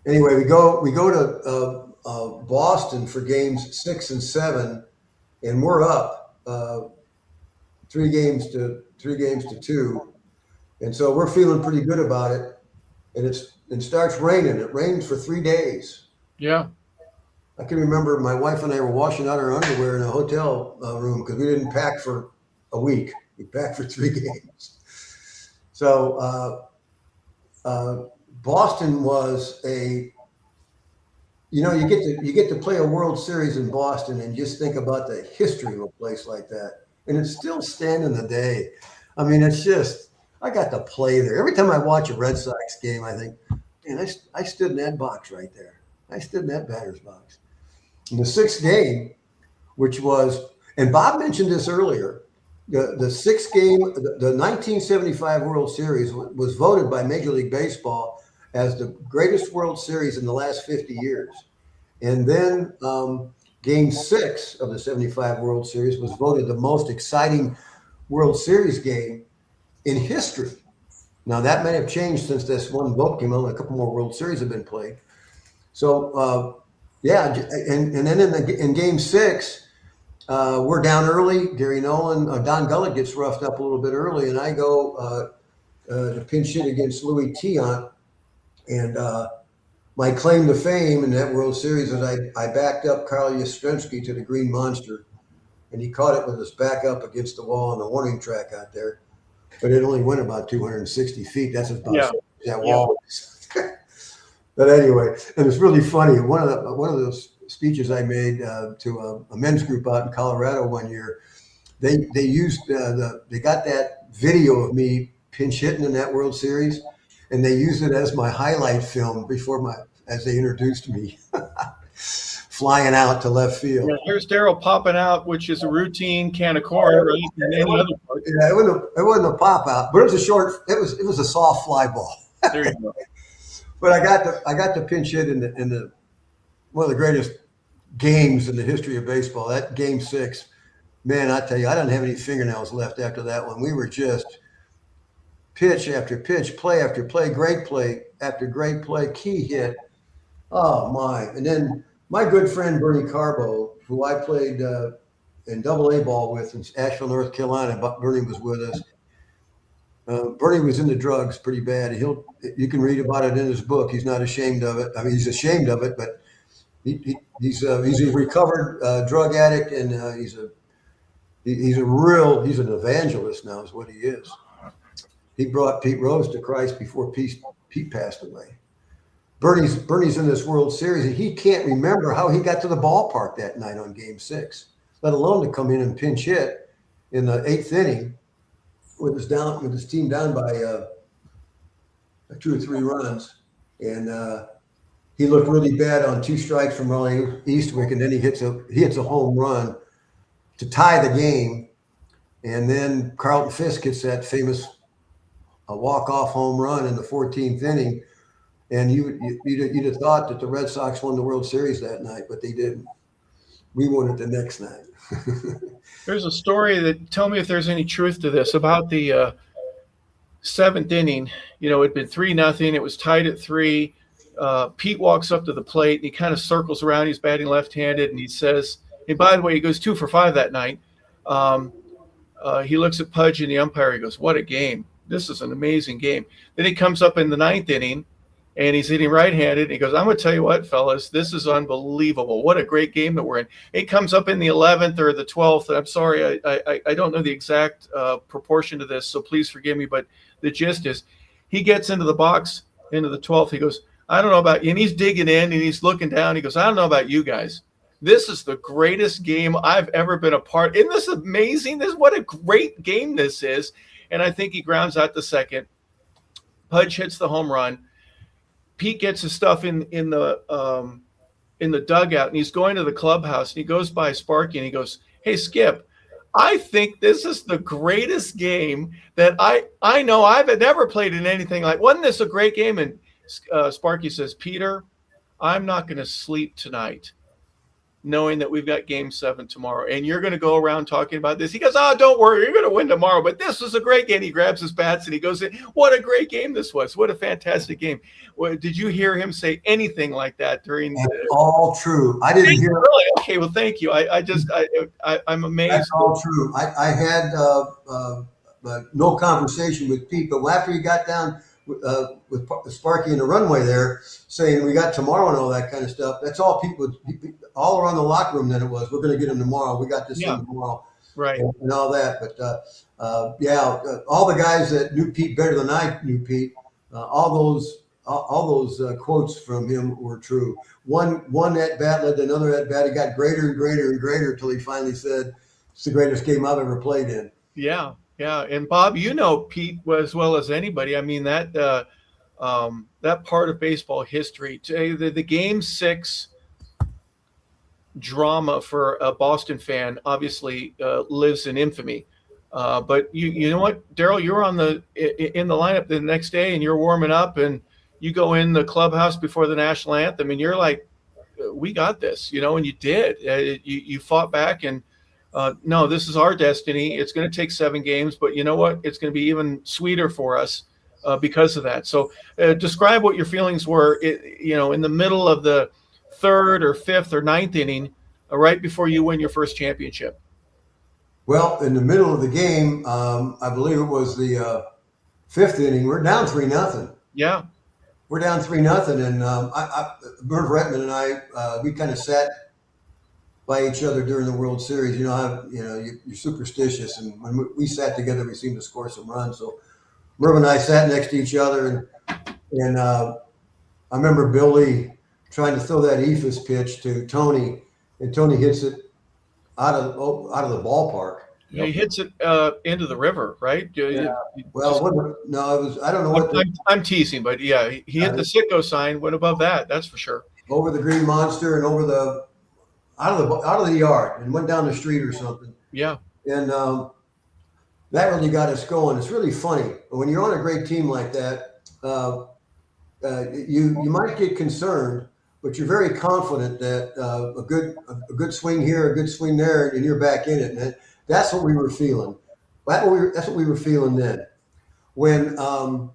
Anyway, we go to Boston for games 6 and 7, and we're up 3 games to 2, and so we're feeling pretty good about it. And it starts raining. It rained for 3 days. Yeah, I can remember my wife and I were washing out our underwear in a hotel room because we didn't pack for a week. We packed for 3 games. So Boston was you get to play a World Series in Boston, and just think about the history of a place like that. And it's still standing today. I mean, it's just, I got to play there. Every time I watch a Red Sox game, I think, man, I stood in that box right there. I stood in that batter's box. In the 6th game, which was, and Bob mentioned this earlier, the 6th game, the 1975 World Series was voted by Major League Baseball as the greatest World Series in the last 50 years. And then Game 6 of the 75 World Series was voted the most exciting World Series game in history. Now, that may have changed since this one vote came out. A couple more World Series have been played. So, and then in Game 6, we're down early. Gary Nolan, Don Gullett gets roughed up a little bit early, and I go to pinch hit against Louis Tiant. And my claim to fame in that World Series is I backed up Carl Yastrzemski to the Green Monster, and he caught it with his back up against the wall on the warning track out there. But it only went about 260 feet. That's about that wall. But anyway, it was really funny. One of those speeches I made to a men's group out in Colorado one year, they used they got that video of me pinch hitting in that World Series, and they used it as my highlight film as they introduced me. flying out to left field. Yeah, here's Darrell popping out, which is a routine can of corn, right? And any other part. Yeah, it wasn't a pop out, but it was a soft fly ball. There you go. But I got to pinch hit in the one of the greatest games in the history of baseball. That Game 6, man, I tell you, I didn't have any fingernails left after that one. We were just pitch after pitch, play after play after great play, key hit. Oh my! And then my good friend Bernie Carbo, who I played in Double-A ball with in Asheville, North Carolina. Bernie was with us. Bernie was into drugs pretty bad. You can read about it in his book. He's not ashamed of it. I mean, he's ashamed of it, but he's a recovered drug addict, and he's an evangelist now, is what he is. He brought Pete Rose to Christ before Pete passed away. Bernie's in this World Series, and he can't remember how he got to the ballpark that night on Game 6, let alone to come in and pinch hit in the 8th inning with his team down by 2 or 3 runs, and he looked really bad on 2 strikes from Raleigh Eastwick, and then he hits a home run to tie the game, and then Carlton Fisk hits that famous walk-off home run in the 14th inning, and you'd have thought that the Red Sox won the World Series that night, but they didn't. We won it the next night. There's a story that, tell me if there's any truth to this, about the 7th inning. You know, it'd been 3-0. It was tied at 3. Pete walks up to the plate and he kind of circles around. He's batting left-handed, and he says, and by the way, he goes 2 for 5 that night. He looks at Pudge and the umpire. He goes, "What a game. This is an amazing game." Then he comes up in the 9th inning and he's hitting right-handed. And he goes, "I'm going to tell you what, fellas, this is unbelievable. What a great game that we're in." It comes up in the 11th or the 12th. And I'm sorry, I don't know the exact proportion to this, so please forgive me. But the gist is, he gets into the box, into the 12th. He goes, "I don't know about you." And he's digging in and he's looking down. He goes, "I don't know about you guys. This is the greatest game I've ever been a part. Isn't this amazing? What a great game this is." And I think he grounds out the second. Pudge hits the home run. Pete gets his stuff in the dugout, and he's going to the clubhouse, and he goes by Sparky and he goes, "Hey, Skip, I think this is the greatest game that I know. I've never played in anything like. Wasn't this a great game?" And Sparky says, "Peter, I'm not going to sleep tonight knowing that we've got Game 7 tomorrow, and you're going to go around talking about this." He goes, "Oh, don't worry, you're going to win tomorrow, but this was a great game." He grabs his bats and he goes in. What a great game this was. What a fantastic game. Well, did you hear him say anything like that during That's all true. I didn't hear. Really? Okay, well, thank you. I'm amazed. That's all true. I had no conversation with Pete, but after he got down with Sparky in the runway there, saying we got tomorrow and all that kind of stuff, that's all people all around the locker room. Then it was, "We're going to get him tomorrow. We got this thing tomorrow," right? And all that. But all the guys that knew Pete better than I knew Pete, all those quotes from him were true. One at bat led to another at bat. He got greater and greater and greater until he finally said, "It's the greatest game I've ever played in." Yeah. Yeah. And Bob, you know Pete as well as anybody. I mean, that part of baseball history, the Game 6 drama for a Boston fan obviously lives in infamy. But you know what, Darrell, you're in the lineup the next day and you're warming up and you go in the clubhouse before the national anthem and you're like, "We got this," and you did. You fought back and no, this is our destiny. It's going to take 7 games, but you know what? It's going to be even sweeter for us because of that. So describe what your feelings were, in the middle of the 3rd or 5th or 9th inning, right before you win your first championship. Well, in the middle of the game, I believe it was the 5th inning, we're down 3-0. Yeah. We're down 3-0. And Merv Retman and I, we kind of sat by each other during the World Series. You're superstitious, and when we sat together, we seemed to score some runs. So Merv and I sat next to each other, and I remember Billy trying to throw that ephus pitch to Tony, and Tony hits it out of the ballpark. He hits it into the river, right? Yeah. Well, no, it was. I don't know what. I'm teasing, but yeah, he hit the Sitco sign, went above that. That's for sure. Over the Green Monster and over the out of the yard and went down the street or something. Yeah. And that really got us going. It's really funny when you're on a great team like that. You might get concerned, but you're very confident that a good swing here, a good swing there, and you're back in it. And that's what we were feeling. That's what we were feeling then. When I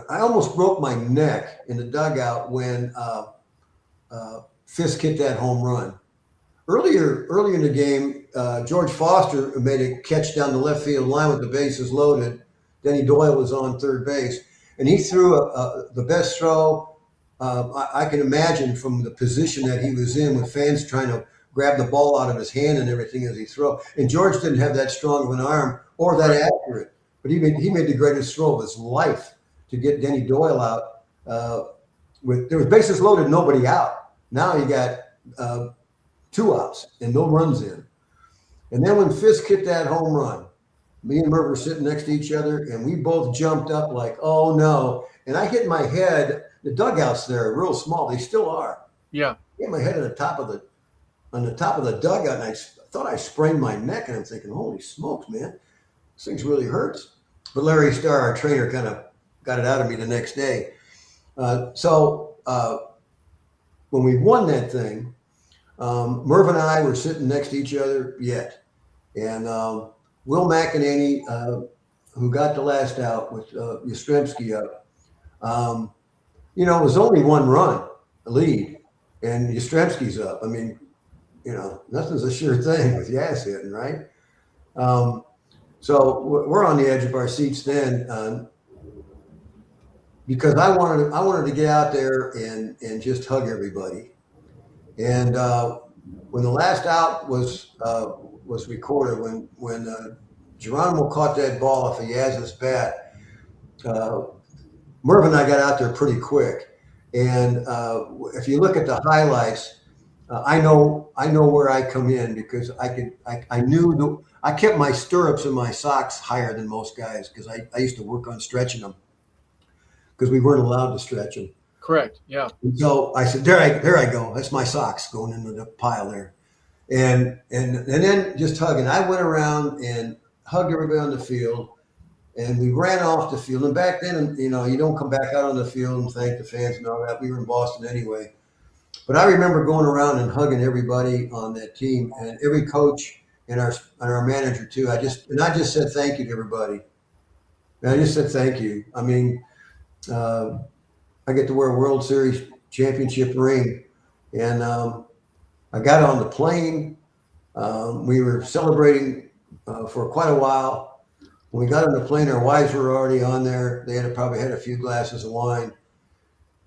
almost broke my neck in the dugout when Fisk hit that home run. Earlier in the game, George Foster made a catch down the left field line with the bases loaded. Denny Doyle was on third base, and he threw the best throw I can imagine from the position that he was in, with fans trying to grab the ball out of his hand and everything as he threw. And George didn't have that strong of an arm or that accurate, but he made the greatest throw of his life to get Denny Doyle out. There was bases loaded, nobody out. Now you got 2 outs and no runs in. And then when Fisk hit that home run, me and Merv were sitting next to each other, and we both jumped up like, oh no. And I hit my head. The dugouts there are real small. They still are. Yeah. I hit my head on the top of the dugout, and I thought I sprained my neck. And I'm thinking, holy smokes, man, this thing really hurts. But Larry Starr, our trainer, kind of got it out of me the next day. So when we won that thing, Merv and I were sitting next to each other yet. And Will McEnany, who got the last out with Yastrzemski up, it was only 1 run lead, and Yastrzemski's up. I mean, nothing's a sure thing with Yas hitting, right? So we're on the edge of our seats then, because I wanted to get out there and just hug everybody. And when the last out was recorded, when Geronimo caught that ball off of Yaz's bat, Merv and I got out there pretty quick. And if you look at the highlights, I know where I come in, because I kept my stirrups and my socks higher than most guys, because I used to work on stretching them, because we weren't allowed to stretch them. Correct. Yeah. And so I said, there I go. That's my socks going into the pile there. And then just hugging. I went around and hugged everybody on the field, and we ran off the field. And back then, you don't come back out on the field and thank the fans and all that. We were in Boston anyway. But I remember going around and hugging everybody on that team, and every coach and our manager too. I just said thank you to everybody. And I just said thank you. I mean, I get to wear a World Series championship ring, and I got on the plane. We were celebrating for quite a while. When we got on the plane, our wives were already on there. They probably had a few glasses of wine.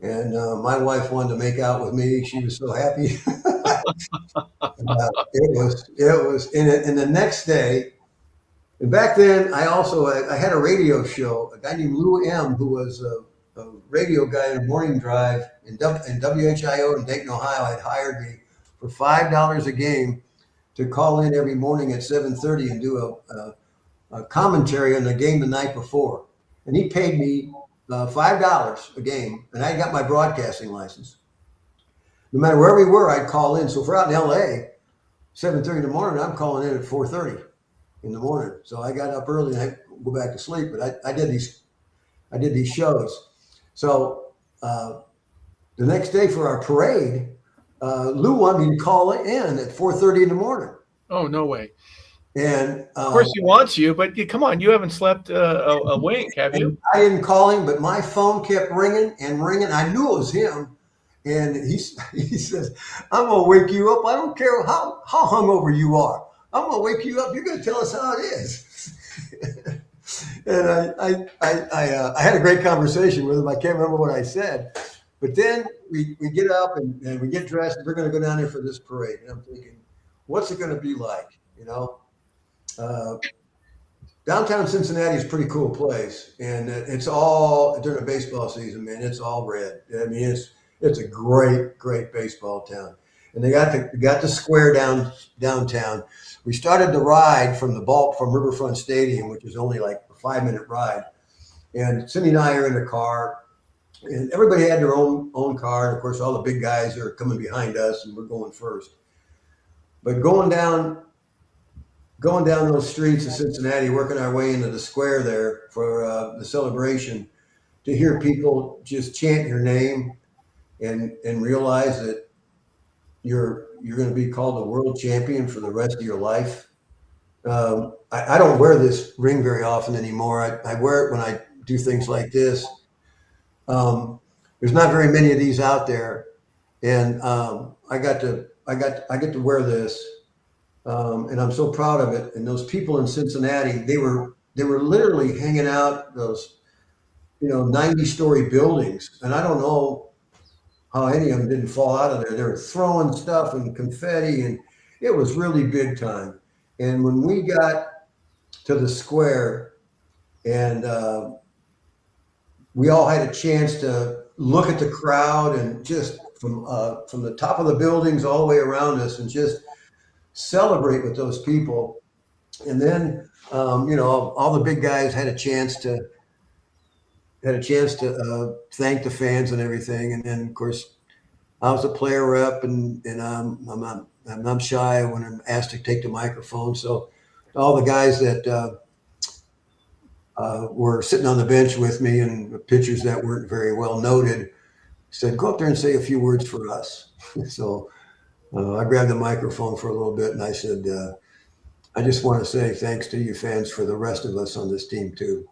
And my wife wanted to make out with me. She was so happy. It was. And the next day, and back then, I had a radio show. A guy named Lou M., who was a radio guy in a morning drive in WHIO in Dayton, Ohio, had hired me for $5 a game to call in every morning at 7:30 and do a commentary on the game the night before. And he paid me $5 a game, and I got my broadcasting license. No matter where we were, I'd call in. So if we're out in LA, 7:30 in the morning, I'm calling in at 4:30 in the morning. So I got up early and I go back to sleep. But I did these shows. So the next day for our parade, Lou wanted me to call in at 4:30 in the morning. Oh, no way. And of course he wants you, but come on, you haven't slept a wink, have you? I didn't call him, but my phone kept ringing and ringing. I knew it was him. And he says, I'm going to wake you up. I don't care how hungover you are. I'm going to wake you up. You're going to tell us how it is. And I had a great conversation with him. I can't remember what I said. But then we get up and we get dressed. And we're going to go down there for this parade. And I'm thinking, what's it going to be like, Downtown Cincinnati is a pretty cool place, and it's all during the baseball season, man. It's all red. I mean, it's a great baseball town, and they got the square downtown. We started the ride from Riverfront Stadium, which is only like a 5-minute ride, and Cindy and I are in the car, And everybody had their own car. And of course, all the big guys are coming behind us, and we're going first. But going down those streets of Cincinnati, working our way into the square there for the celebration, to hear people just chant your name and realize that you're going to be called a world champion for the rest of your life. I don't wear this ring very often anymore. I wear it when I do things like this. There's not very many of these out there, and I get to wear this, and I'm so proud of it. And those people in Cincinnati, they were literally hanging out those 90-story buildings, and I don't know how any of them didn't fall out of there. They were throwing stuff and confetti, and it was really big time. And when we got to the square, and we all had a chance to look at the crowd, and just from the top of the buildings all the way around us, and just celebrate with those people. And then all the big guys had a chance to thank the fans and everything. And then of course I was a player rep, and I'm shy when I'm asked to take the microphone. So all the guys that were sitting on the bench with me, and the pitchers that weren't very well noted, said, "Go up there and say a few words for us." So I grabbed the microphone for a little bit, and I said, "I just want to say thanks to you fans for the rest of us on this team too."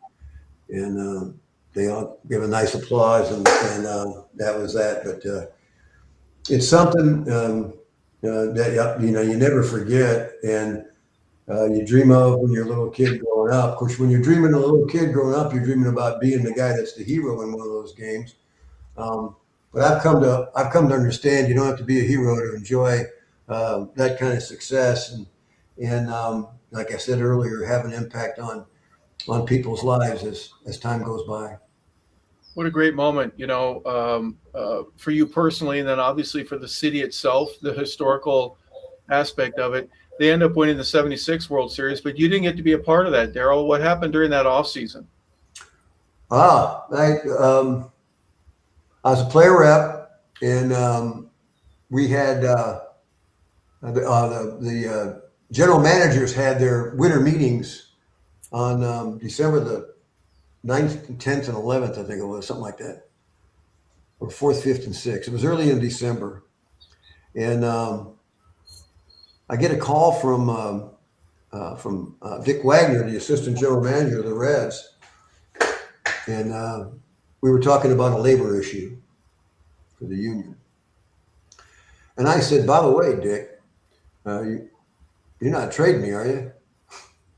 And they all gave a nice applause, and that was that. But it's something that you never forget, and you dream of when you're a little kid growing up. Of course, when you're dreaming a little kid growing up, you're dreaming about being the guy that's the hero in one of those games. But I've come to understand you don't have to be a hero to enjoy that kind of success, and like I said earlier, have an impact on people's lives as time goes by. What a great moment, for you personally, and then obviously for the city itself, the historical aspect of it. They end up winning the '76 World Series, but you didn't get to be a part of that, Darrell. What happened during that offseason? I was a player rep, and we had the general managers had their winter meetings on December the 9th, 10th, and 11th, I think it was, something like that, or 4th, 5th, and 6th. It was early in December, and I get a call from Dick Wagner, the assistant general manager of the Reds, and we were talking about a labor issue for the union. And I said, "By the way, Dick, you're not trading me, are you?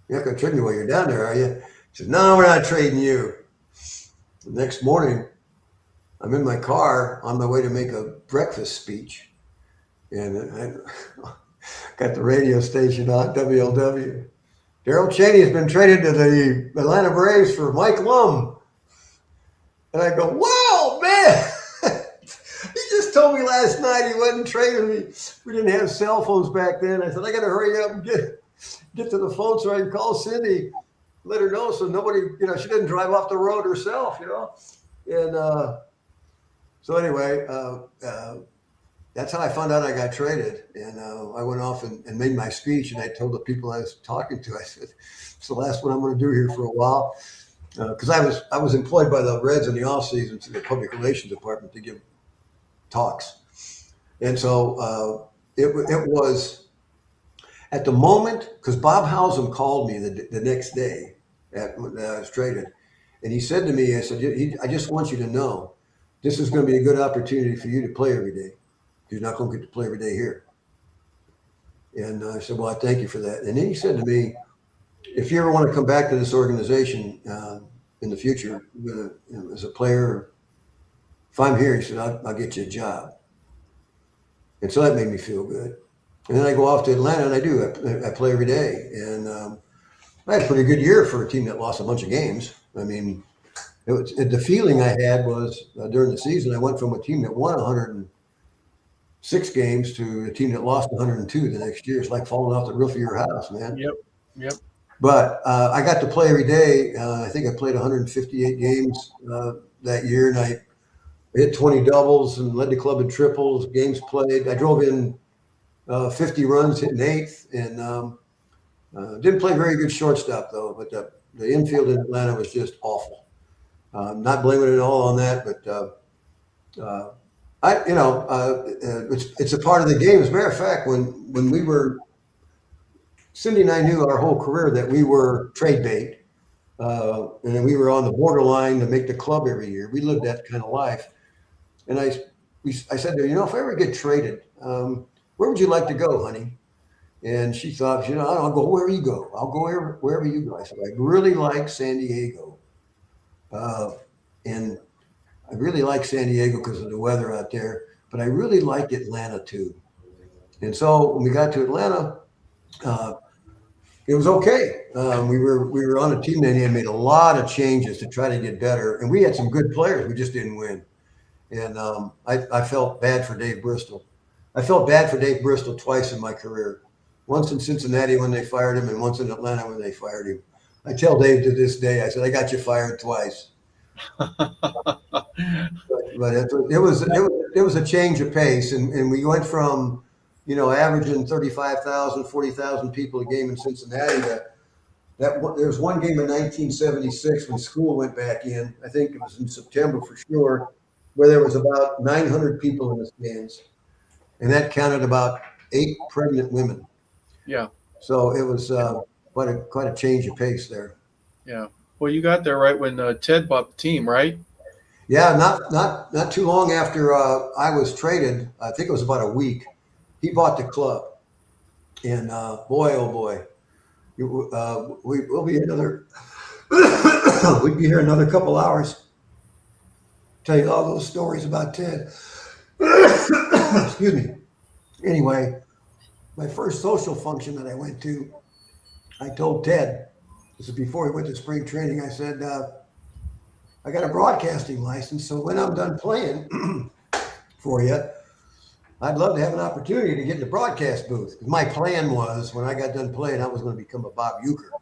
You're not going to trade me while you're down there, are you?" He said, "No, we're not trading you." The next morning, I'm in my car on my way to make a breakfast speech, and I got the radio station on, WLW. "Darrell Chaney has been traded to the Atlanta Braves for Mike Lum." And I go, "Wow, man, he just told me last night he wasn't trading me." We didn't have cell phones back then. I said, "I got to hurry up and get to the phone so I can call Cindy, let her know, so nobody, she didn't drive off the road herself, And so anyway, that's how I found out I got traded. And I went off and made my speech, and I told the people I was talking to, I said, "It's the last one I'm going to do here for a while." Because I was employed by the Reds in the off season to the public relations department to give talks, and so it was at the moment, because Bob Howsam called me the next day when I was traded, and he said to me, I said, "I just want you to know, this is going to be a good opportunity for you to play every day. You're not going to get to play every day here." And I said, "Well, I thank you for that." And then he said to me, "If you ever want to come back to this organization in the future as a player, if I'm here," he said, I'll get you a job." And so that made me feel good. And then I go off to Atlanta, and I play every day. And I had a pretty good year for a team that lost a bunch of games. I mean, the feeling I had was during the season, I went from a team that won 106 games to a team that lost 102 the next year. It's like falling off the roof of your house, man. Yep. But I got to play every day. I think I played 158 games that year, and I hit 20 doubles and led the club in triples, games played. I drove in 50 runs, hitting eighth, and didn't play very good shortstop though. But the infield in Atlanta was just awful. Not blaming it all on that, but it's a part of the game. As a matter of fact, when we were Cindy and I knew our whole career that we were trade bait, and we were on the borderline to make the club every year. We lived that kind of life, and I said to her, if I ever get traded, where would you like to go, honey? And she thought, I'll go wherever you go. I'll go wherever you go. I said, I really like San Diego, and I really like San Diego because of the weather out there, but I really like Atlanta too. And so when we got to Atlanta, it was okay. We were on a team that had made a lot of changes to try to get better, and we had some good players. We just didn't win. And I felt bad for Dave Bristol. I felt bad for Dave Bristol twice in my career. Once in Cincinnati when they fired him, and once in Atlanta when they fired him. I tell Dave to this day, I said, I got you fired twice. but it was a change of pace, and we went from averaging 35,000, 40,000 people a game in Cincinnati. There was one game in 1976 when school went back in. I think it was in September for sure, where there was about 900 people in the stands, and that counted about 8 pregnant women. Yeah. So it was quite a change of pace there. Yeah. Well, you got there right when Ted bought the team, right? Yeah, not too long after I was traded. I think it was about a week. He bought the club, and boy, oh boy, we'll be another. We'd be here another couple hours. Tell you all those stories about Ted. Excuse me. Anyway, my first social function that I went to, I told Ted, this is before he went to spring training, I said, I got a broadcasting license, so when I'm done playing for you, I'd love to have an opportunity to get in the broadcast booth. My plan was, when I got done playing, I was going to become a Bob Uecker.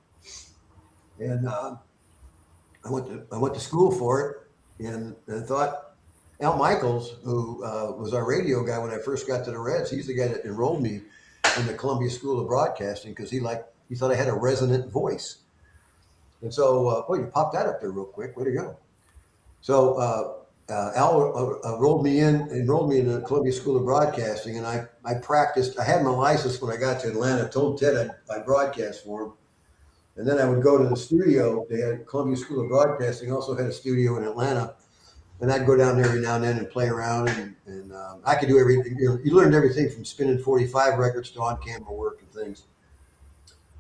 And I went to school for it, and I thought Al Michaels, who was our radio guy when I first got to the Reds, he's the guy that enrolled me in the Columbia School of Broadcasting because he thought I had a resonant voice. And so, boy, you popped that up there real quick. Way to go. So Al enrolled me in the Columbia School of Broadcasting, and I practiced. I had my license when I got to Atlanta. I told Ted I'd broadcast for him. And then I would go to the studio. They had Columbia School of Broadcasting, also had a studio in Atlanta. And I'd go down there every now and then and play around, and I could do everything. You learned everything from spinning 45 records to on-camera work and things.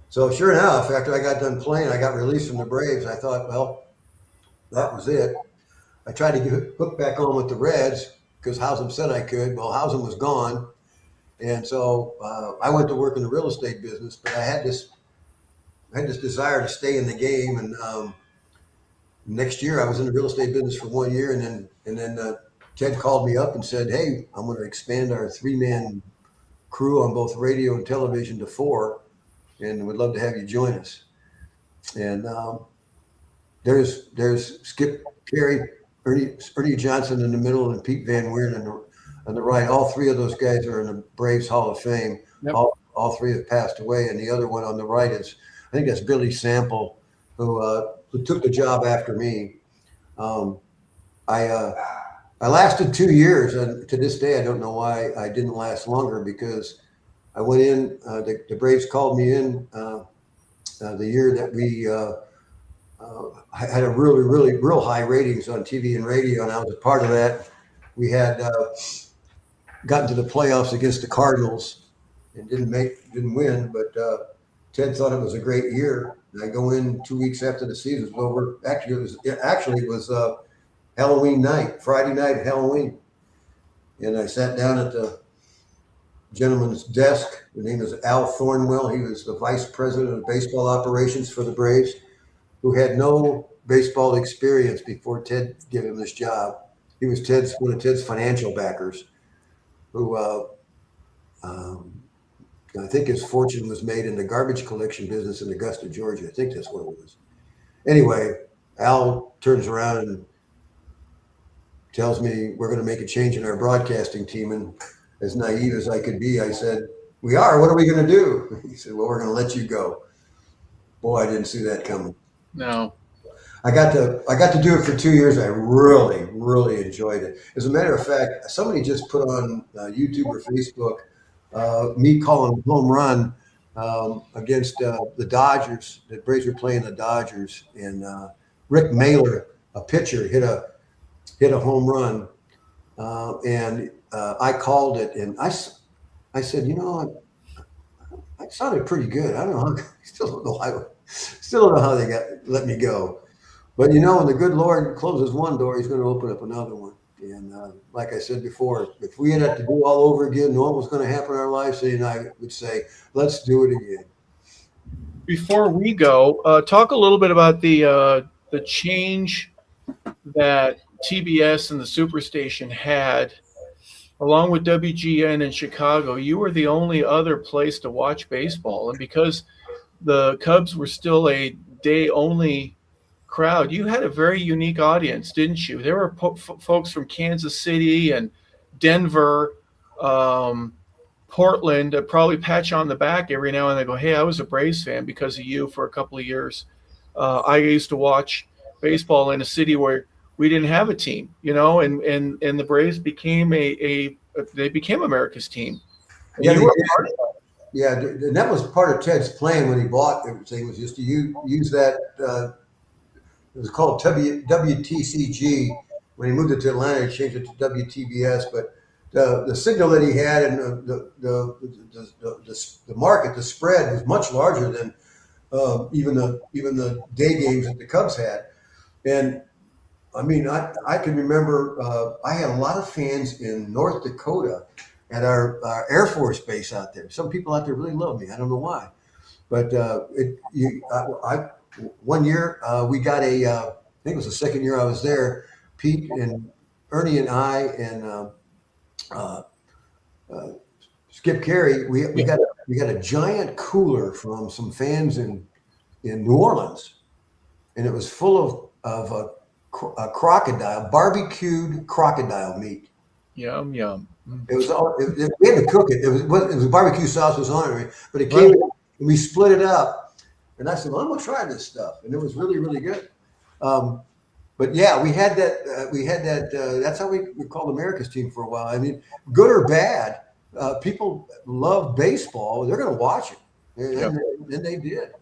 So sure enough, after I got done playing, I got released from the Braves. I thought, well, that was it. I tried to get hooked back on with the Reds because Housen said I could. Well, Housen was gone, and so I went to work in the real estate business. But I had this desire to stay in the game, and next year I was in the real estate business for 1 year, and then Ted called me up and said, hey, I'm going to expand our 3-man crew on both radio and television to 4, and would love to have you join us. And there's Skip Carey, Ernie Johnson in the middle, and Pete Van Weeren on the right. All 3 of those guys are in the Braves Hall of Fame. Yep. All 3 have passed away, and the other one on the right is, I think that's Billy Sample, who took the job after me. I lasted 2 years, and to this day, I don't know why I didn't last longer, because I went in, the Braves called me in the year that we had a real high ratings on TV and radio, and I was a part of that. We had gotten to the playoffs against the Cardinals and didn't win, but Ted thought it was a great year. And I go in 2 weeks after the season was over. Actually, it was Halloween night, Friday night, Halloween. And I sat down at the gentleman's desk. His name is Al Thornwell. He was the vice president of baseball operations for the Braves, who had no baseball experience before Ted gave him this job. He was one of Ted's financial backers, who I think his fortune was made in the garbage collection business in Augusta, Georgia. I think that's what it was. Anyway, Al turns around and tells me we're going to make a change in our broadcasting team. And as naive as I could be, I said, "We are. What are we going to do?" He said, "Well, we're going to let you go." Boy, I didn't see that coming. No. I got to do it for 2 years. I really, really enjoyed it. As a matter of fact, somebody just put on YouTube or Facebook me calling a home run against the Dodgers. The Braves were playing the Dodgers, and Rick Mailer, a pitcher, hit a home run, and I called it, and I said, I sounded pretty good. I don't know. Still don't know how they let me go. But when the good Lord closes one door, He's going to open up another one. And like I said before, if we had to do all over again, know what was going to happen in our lives, and I would say, let's do it again. Before we go, talk a little bit about the change that TBS and the Superstation had, along with WGN in Chicago. You were the only other place to watch baseball, and because the Cubs were still a day-only crowd, you had a very unique audience, didn't you? There were folks from Kansas City and Denver, Portland, that probably pat you on the back every now and then, go, "Hey, I was a Braves fan because of you for a couple of years." I used to watch baseball in a city where we didn't have a team, and the Braves became they became America's team. Yeah, and that was part of Ted's plan when he bought everything, was just to use that. It was called WTCG. When he moved it to Atlanta, he changed it to WTBS. But the signal that he had and the market, the spread, was much larger than even the day games that the Cubs had. And I mean, I can remember I had a lot of fans in North Dakota at our Air Force base out there. Some people out there really love me. I don't know why, but one year we got I think it was the second year I was there. Pete and Ernie and I and Skip Carey, we got a giant cooler from some fans in New Orleans, and it was full of a crocodile, barbecued crocodile meat. Yum, yum. It was we had to cook it. It was barbecue sauce was on it, but it came. And we split it up. And I said, "Well, I'm gonna try this stuff," and it was really, really good. But yeah, we had that. That's how we called America's team for a while. I mean, good or bad, people love baseball. They're going to watch it, and they did.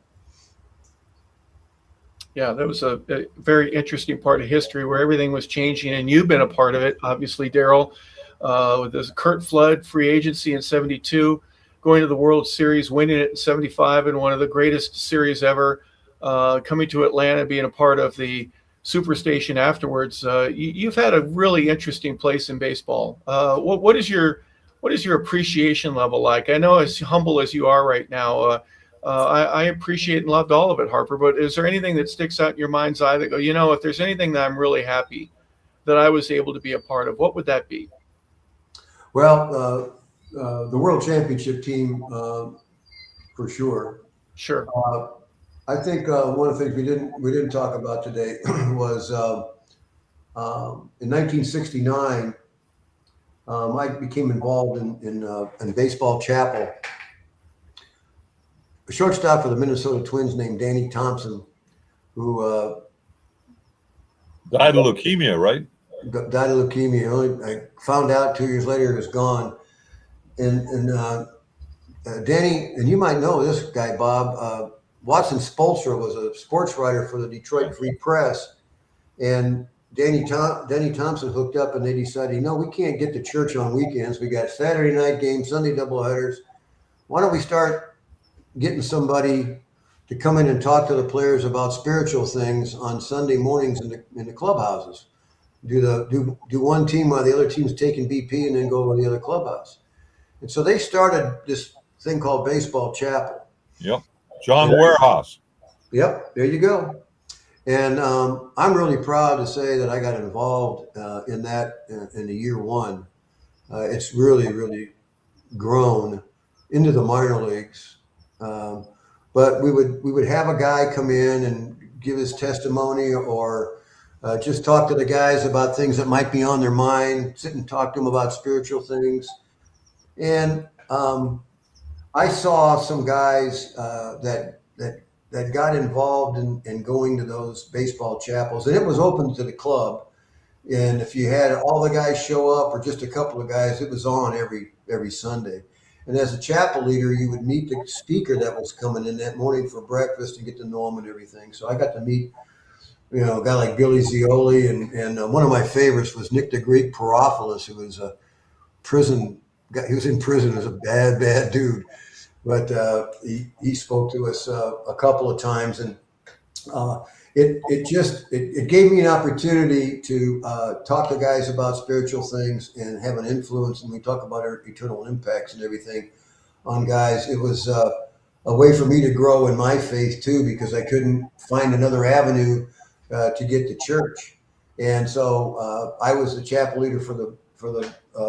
Yeah, that was a very interesting part of history where everything was changing, and you've been a part of it, obviously, Darrell. With this Curt Flood free agency in '72. Going to the World Series, winning it in '75, and one of the greatest series ever, coming to Atlanta, being a part of the Superstation afterwards. You've had a really interesting place in baseball. What is your appreciation level like? I know, as humble as you are right now, I appreciate and loved all of it, Harper, but is there anything that sticks out in your mind's eye that go, if there's anything that I'm really happy that I was able to be a part of, what would that be? Well, the World Championship team, for sure. Sure. I think one of the things we didn't talk about today was in 1969. I became involved in baseball chapel. A shortstop for the Minnesota Twins named Danny Thompson, who died of leukemia, right? Died of leukemia. I found out 2 years later he was gone. And Danny, and you might know this guy, Bob. Watson Spolstra was a sports writer for the Detroit Free Press, and Danny Thompson hooked up, and they decided, we can't get to church on weekends. We got Saturday night games, Sunday doubleheaders. Why don't we start getting somebody to come in and talk to the players about spiritual things on Sunday mornings in the clubhouses? Do one team while the other team's taking BP, and then go to the other clubhouse. And so they started this thing called Baseball Chapel. Yep. John Warehouse. Yep. There you go. And I'm really proud to say that I got involved in that in the year one. It's really, really grown into the minor leagues. But we would have a guy come in and give his testimony, or just talk to the guys about things that might be on their mind, sit and talk to them about spiritual things. And I saw some guys that got involved in going to those baseball chapels, and it was open to the club. And if you had all the guys show up or just a couple of guys, it was on every Sunday. And as a chapel leader, you would meet the speaker that was coming in that morning for breakfast and get to know him and everything. So I got to meet, a guy like Billy Zioli, and one of my favorites was Nick the Greek Perophilos, who was a prison guy. He was in prison as a bad dude, but he spoke to us a couple of times, and it gave me an opportunity to talk to guys about spiritual things and have an influence. And we talk about our eternal impacts and everything on guys. It was a way for me to grow in my faith too, because I couldn't find another avenue to get to church. And so I was the chapel leader for the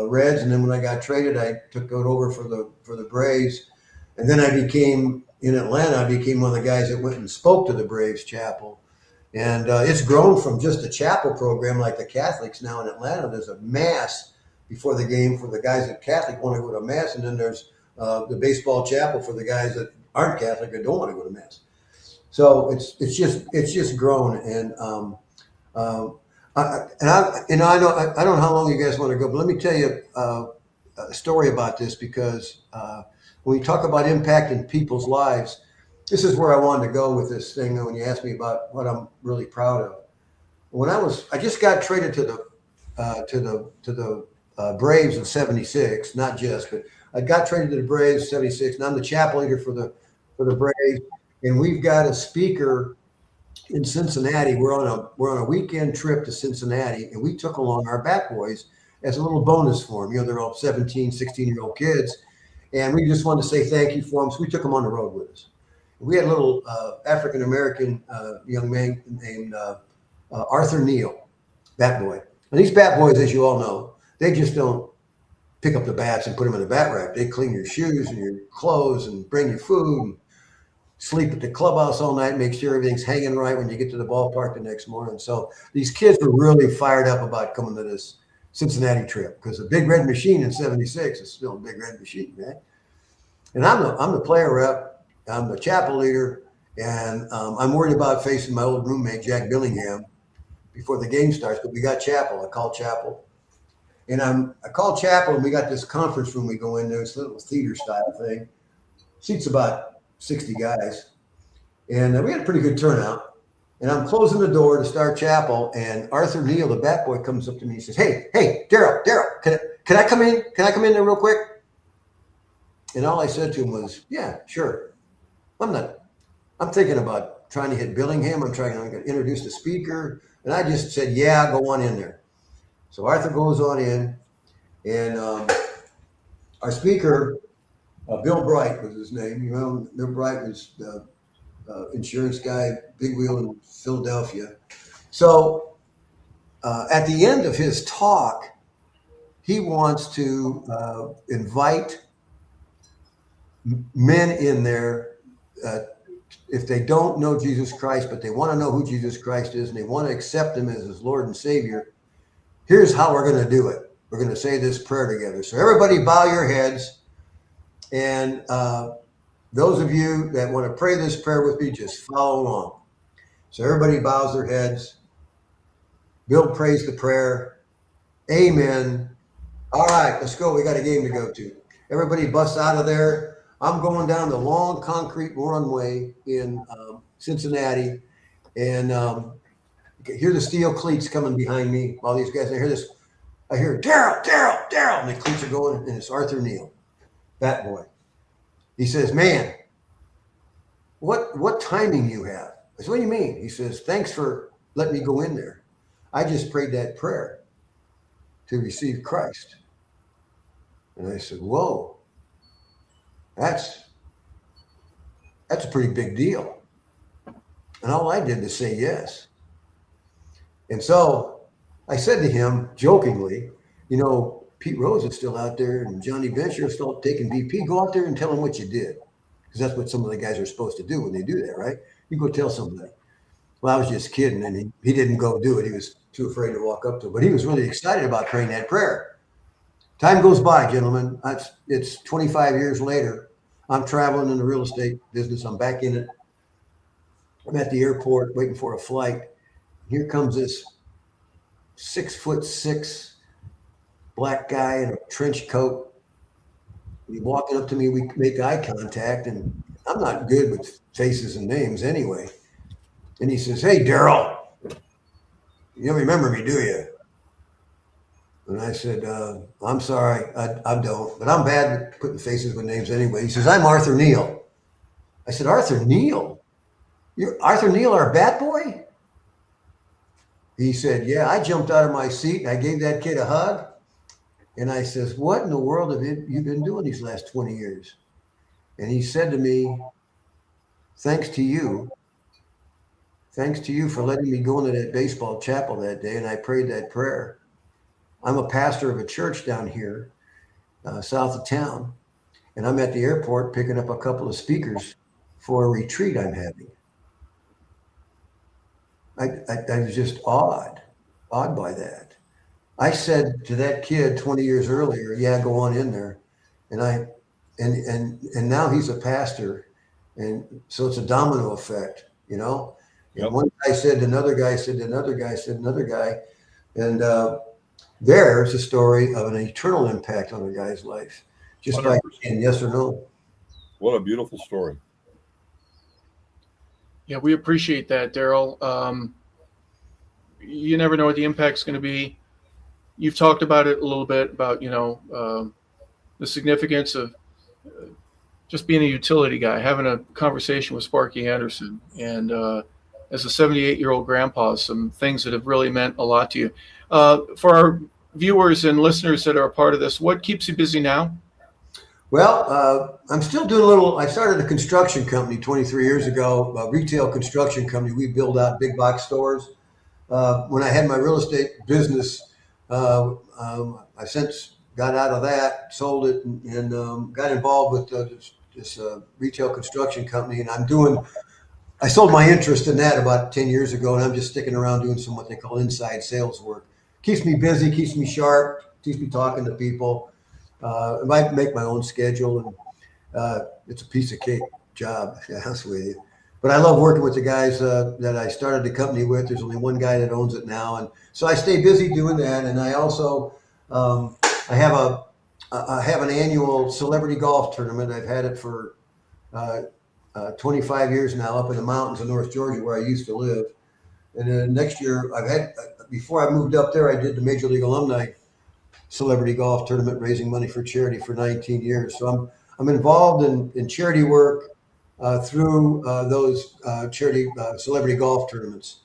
Reds, and then when I got traded, I took it over for the Braves. And then in Atlanta, I became one of the guys that went and spoke to the Braves chapel. And it's grown from just a chapel program like the Catholics now in Atlanta. There's a mass before the game for the guys that Catholic want to go to mass, and then there's the baseball chapel for the guys that aren't Catholic and don't want to go to mass. So it's just grown, and I don't know how long you guys want to go, but let me tell you a story about this, because when you talk about impacting people's lives, this is where I wanted to go with this thing when you asked me about what I'm really proud of. When I just got traded to the Braves in '76, not just, but I got traded to the Braves in '76, and I'm the chapel leader for the Braves, and we've got a speaker in Cincinnati. We're on a weekend trip to Cincinnati, and we took along our bat boys as a little bonus for them. They're all 17, 16-year-old kids, and we just wanted to say thank you for them, so we took them on the road with us. We had a little African-American young man named Arthur Neal, bat boy. And these bat boys, as you all know, they just don't pick up the bats and put them in the bat rack. They clean your shoes and your clothes and bring you food and sleep at the clubhouse all night, make sure everything's hanging right when you get to the ballpark the next morning. So these kids were really fired up about coming to this Cincinnati trip, because the Big Red Machine in '76 is still a Big Red Machine, man. And I'm the player rep. I'm the chapel leader, and I'm worried about facing my old roommate, Jack Billingham, before the game starts. But we got chapel. I call chapel. And I call chapel, and we got this conference room we go in there. It's a little theater-style thing. Seats about 60 guys. And we had a pretty good turnout. And I'm closing the door to start chapel, and Arthur Neal, the bat boy, comes up to me and says, Hey, Darrell, can I come in? Can I come in there real quick? And all I said to him was, yeah, sure. I'm thinking about trying to hit Billingham. I'm trying to introduce the speaker. And I just said, yeah, go on in there. So Arthur goes on in, and our speaker, Bill Bright was his name. Bill Bright was the insurance guy, big wheel in Philadelphia. So at the end of his talk, he wants to invite men in there, if they don't know Jesus Christ, but they want to know who Jesus Christ is and they want to accept him as his Lord and Savior. Here's how we're going to do it. We're going to say this prayer together. So everybody bow your heads. And those of you that want to pray this prayer with me, just follow along. So everybody bows their heads. Bill prays the prayer. Amen. All right, let's go. We got a game to go to. Everybody busts out of there. I'm going down the long concrete runway in Cincinnati, and hear the steel cleats coming behind me. All these guys, I hear Darrell, and the cleats are going, and it's Arthur Neal, bat boy. He says, man, what timing you have? I said, what do you mean? He says, thanks for letting me go in there. I just prayed that prayer to receive Christ. And I said, whoa. That's a pretty big deal. And all I did was say yes. And so I said to him jokingly, Pete Rose is still out there and Johnny Bench is still taking BP. Go out there and tell them what you did. Because that's what some of the guys are supposed to do when they do that, right? You go tell somebody. Well, I was just kidding, and he didn't go do it. He was too afraid to walk up to it, but he was really excited about praying that prayer. Time goes by, gentlemen. It's 25 years later. I'm traveling in the real estate business. I'm back in it. I'm at the airport waiting for a flight. Here comes this 6'6" black guy in a trench coat. He's walking up to me. We make eye contact, and I'm not good with faces and names anyway. And he says, "Hey, Darrell, you don't remember me, do you?" And I said, "I'm sorry, I don't, but I'm bad at putting faces with names anyway." He says, "I'm Arthur Neal." I said, "Arthur Neal? You're Arthur Neal, our bat boy?" He said, "Yeah." I jumped out of my seat and I gave that kid a hug. And I says, "What in the world have you been doing these last 20 years? And he said to me, "Thanks to you. Thanks to you for letting me go into that baseball chapel that day." And I prayed that prayer. I'm a pastor of a church down here, south of town. And I'm at the airport picking up a couple of speakers for a retreat I'm having. I was just awed by that. I said to that kid 20 years earlier, "Yeah, go on in there." And now he's a pastor. And so it's a domino effect, you know? And one guy said to another guy, said to another guy, said to another guy. And there's a story of an eternal impact on a guy's life, just 100%. By saying yes or no. What a beautiful story. Yeah, we appreciate that, Darrell. You never know what the impact's going to be. You've talked about it a little bit about, the significance of just being a utility guy, having a conversation with Sparky Anderson, and as a 78-year-old grandpa, some things that have really meant a lot to you. For our viewers and listeners that are a part of this, what keeps you busy now? Well, I'm still doing I started a construction company 23 years ago, a retail construction company. We build out big box stores. When I had my real estate business, I since got out of that, sold it, and got involved with this retail construction company. And I sold my interest in that about 10 years ago, and I'm just sticking around doing some what they call inside sales work. Keeps me busy, keeps me sharp, keeps me talking to people. I might make my own schedule, and it's a piece of cake job, to be honest with you. But I love working with the guys that I started the company with. There's only one guy that owns it now, and so I stay busy doing that. And I also I have an annual celebrity golf tournament. I've had it for 25 years now, up in the mountains of North Georgia, where I used to live. And then next year, before I moved up there, I did the Major League Alumni Celebrity Golf Tournament, raising money for charity for 19 years. So I'm involved in charity work through those charity celebrity golf tournaments.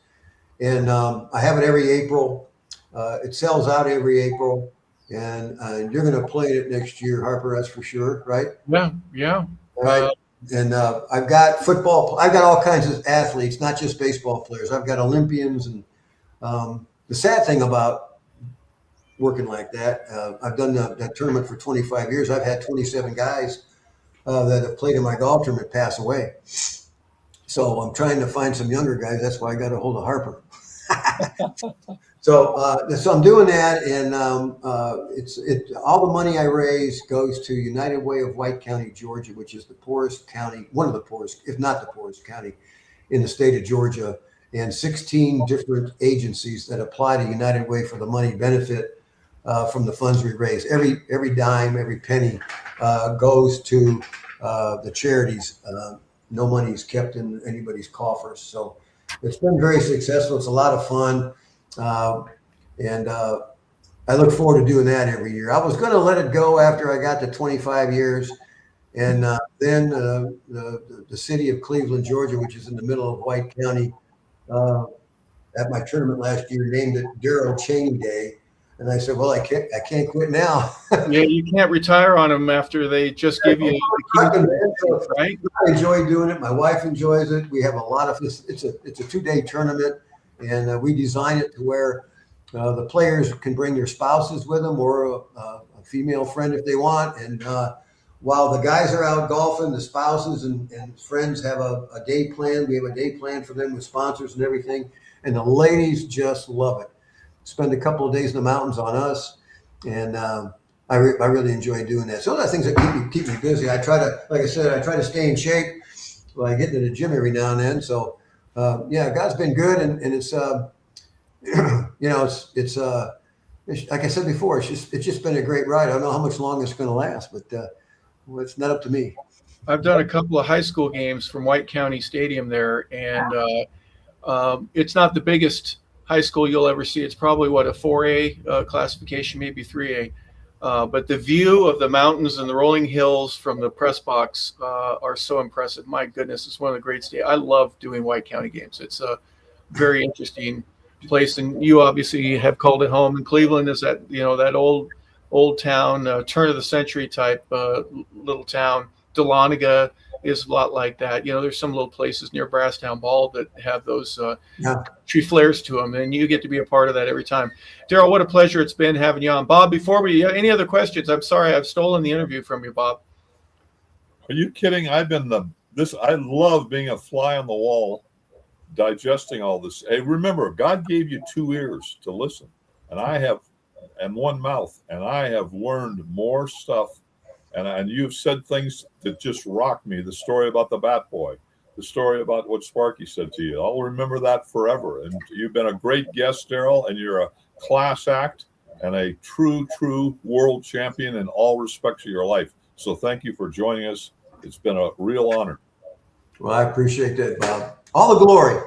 And I have it every April. It sells out every April. And you're going to play it next year, Harper, that's for sure, right? Yeah. All right. And I've got football. I've got all kinds of athletes, not just baseball players. I've got Olympians. And the sad thing about working like that, I've done that tournament for 25 years. I've had 27 guys that have played in my golf tournament pass away. So I'm trying to find some younger guys. That's why I got a hold of Harper. So I'm doing that, and all the money I raise goes to United Way of White County, Georgia, which is the poorest county, one of the poorest, if not the poorest county in the state of Georgia, and 16 different agencies that apply to United Way for the money benefit from the funds we raise. Every dime, every penny goes to the charities. No money is kept in anybody's coffers. So it's been very successful. It's a lot of fun. And I look forward to doing that every year. I was going to let it go after I got to 25 years. And then the city of Cleveland, Georgia, which is in the middle of White County, at my tournament last year, named it Darrell Chaney Day. And I said, well, I can't quit now. Yeah, you can't retire on them after they just give you right? I enjoy doing it. My wife enjoys it. We have a lot of this. It's a 2-day tournament, and we design it to where the players can bring their spouses with them or a female friend if they want. And while the guys are out golfing, the spouses and friends have a day plan. We have a day plan for them with sponsors and everything. And the ladies just love it. Spend a couple of days in the mountains on us. And I really enjoy doing that. So those are things that keep me busy. I try to, like I said, I try to stay in shape by getting to the gym every now and then. So, God's been good. And it's, it's like I said before, it's just been a great ride. I don't know how much longer it's going to last, but it's not up to me. I've done a couple of high school games from White County Stadium there, and it's not the biggest high school you'll ever see. It's probably a 4A classification, maybe 3A. But the view of the mountains and the rolling hills from the press box are so impressive. My goodness, it's one of the great stadiums. I love doing White County games. It's a very interesting place, and you obviously have called it home. And Cleveland is that old town, turn of the century type little town. Dahlonega is a lot like that. There's some little places near Brasstown Ball that have those tree flares to them, and you get to be a part of that every time. Darrell, what a pleasure it's been having you on. Bob, before any other questions? I'm sorry I've stolen the interview from you, Bob. Are you kidding? I love being a fly on the wall, digesting all this. Hey, remember, God gave you 2 ears to listen, and 1 mouth, and I have learned more stuff. And you've said things that just rock me. The story about the Bat Boy, the story about what Sparky said to you. I'll remember that forever. And you've been a great guest, Darrell, and you're a class act and a true world champion in all respects of your life. So thank you for joining us. It's been a real honor. Well, I appreciate that, Bob. All the glory.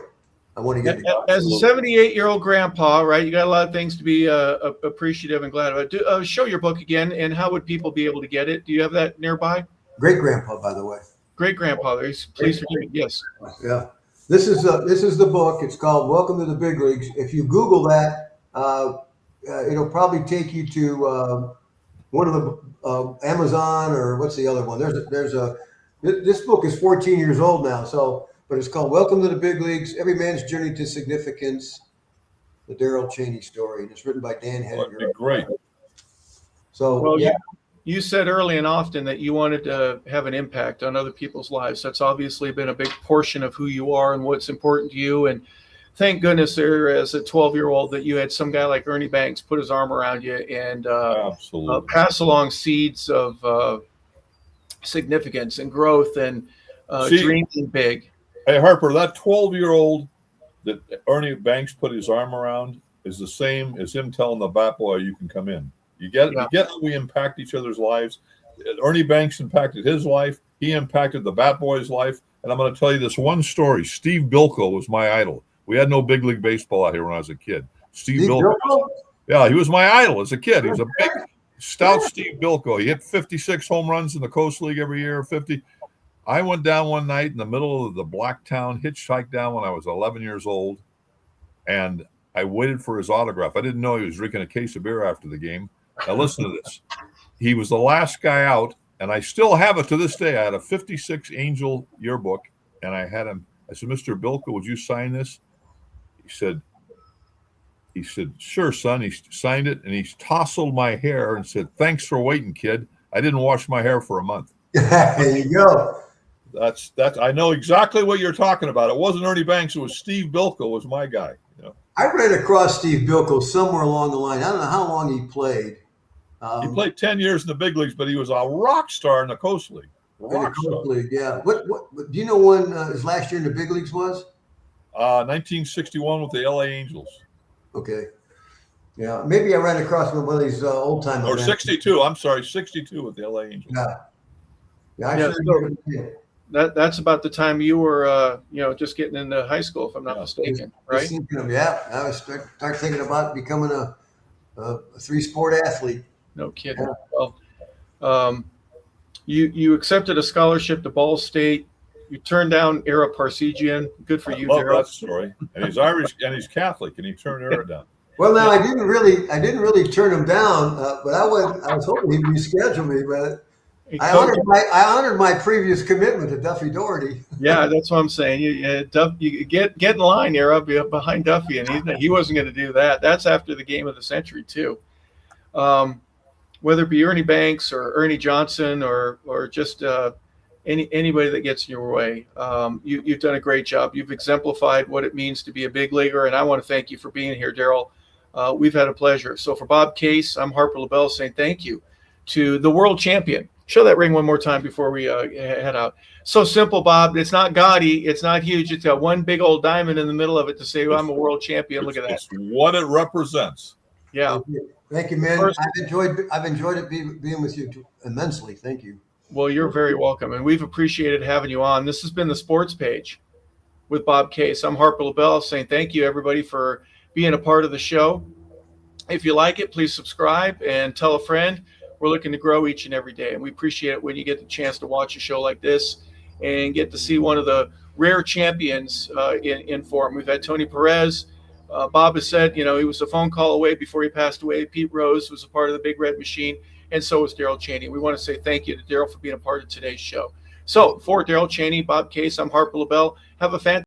I want to get as a 78-year-old grandpa, right? You got a lot of things to be appreciative and glad about. Show your book again, and how would people be able to get it? Do you have that nearby? Great grandpa, by the way. Great grandpa. Please forgive me. Yes. Yeah. This is the book. It's called Welcome to the Big Leagues. If you Google that, it'll probably take you to one of the Amazon, or what's the other one? This book is 14 years old now, but it's called Welcome to the Big Leagues, Every Man's Journey to Significance, the Darrell Chaney story. And it's written by Dan Henninger. That'd be great. So, you said early and often that you wanted to have an impact on other people's lives. That's obviously been a big portion of who you are and what's important to you. And thank goodness there, as a 12-year-old, that you had some guy like Ernie Banks put his arm around you and pass along seeds of significance and growth and dreaming big. Hey, Harper, that 12-year-old that Ernie Banks put his arm around is the same as him telling the Bat Boy, you can come in. You get how we impact each other's lives. Ernie Banks impacted his life. He impacted the Bat Boy's life. And I'm going to tell you this one story. Steve Bilko was my idol. We had no big league baseball out here when I was a kid. Steve Bilko? Yeah, he was my idol as a kid. He was a big, stout Steve Bilko. He hit 56 home runs in the Coast League every year, 50. I went down one night in the middle of the Blacktown, hitchhiked down when I was 11 years old, and I waited for his autograph. I didn't know he was drinking a case of beer after the game. Now listen to this. He was the last guy out, and I still have it to this day. I had a 56 Angel yearbook, and I had him. I said, Mr. Bilko, would you sign this? He said, sure, son. He signed it, and he tousled my hair and said, thanks for waiting, kid. I didn't wash my hair for a month. There you go. That's I know exactly what you're talking about. It wasn't Ernie Banks. It was Steve Bilko was my guy. I ran across Steve Bilko somewhere along the line. I don't know how long he played. He played 10 years in the big leagues, but he was a rock star in the Coast League. League, yeah. What do you know when his last year in the big leagues was? 1961 with the LA Angels. Okay. Yeah, maybe I ran across one of these old time. Or 62. I'm sorry, 62 with the LA Angels. That's about the time you were, just getting into high school, if I'm not mistaken, right? I was start thinking about becoming a 3-sport athlete. No kidding. Yeah. Well, you accepted a scholarship to Ball State. You turned down Era Parsegian. Good for you, Darrell. That story. And he's Irish and he's Catholic, and he turned Era down. Well, now I didn't really turn him down, but I was hoping he'd reschedule me, but I honored my previous commitment to Duffy Doherty. Yeah, that's what I'm saying. You get in line, Era, behind Duffy, and he wasn't going to do that. That's after the game of the century too. whether it be Ernie Banks or Ernie Johnson or just anybody that gets in your way. You've done a great job. You've exemplified what it means to be a big leaguer, and I want to thank you for being here, Darrell. We've had a pleasure. So for Bob Case, I'm Harper LeBel saying thank you to the world champion. Show that ring one more time before we head out. So simple, Bob. It's not gaudy. It's not huge. It's got one big old diamond in the middle of it to say, well, I'm a world champion. Look at that. It's what it represents. Yeah. Thank you, man. I've enjoyed it being with you immensely. Thank you. Well, you're very welcome, and we've appreciated having you on. This has been the Sports Page with Bob Case. I'm Harper LeBel saying thank you, everybody, for being a part of the show. If you like it, please subscribe and tell a friend. We're looking to grow each and every day, and we appreciate it when you get the chance to watch a show like this and get to see one of the rare champions in form. We've had Tony Perez. Bob has said, he was a phone call away before he passed away. Pete Rose was a part of the Big Red Machine, and so was Darrell Chaney. We want to say thank you to Darrell for being a part of today's show. So for Darrell Chaney, Bob Case, I'm Harper LeBel. Have a fantastic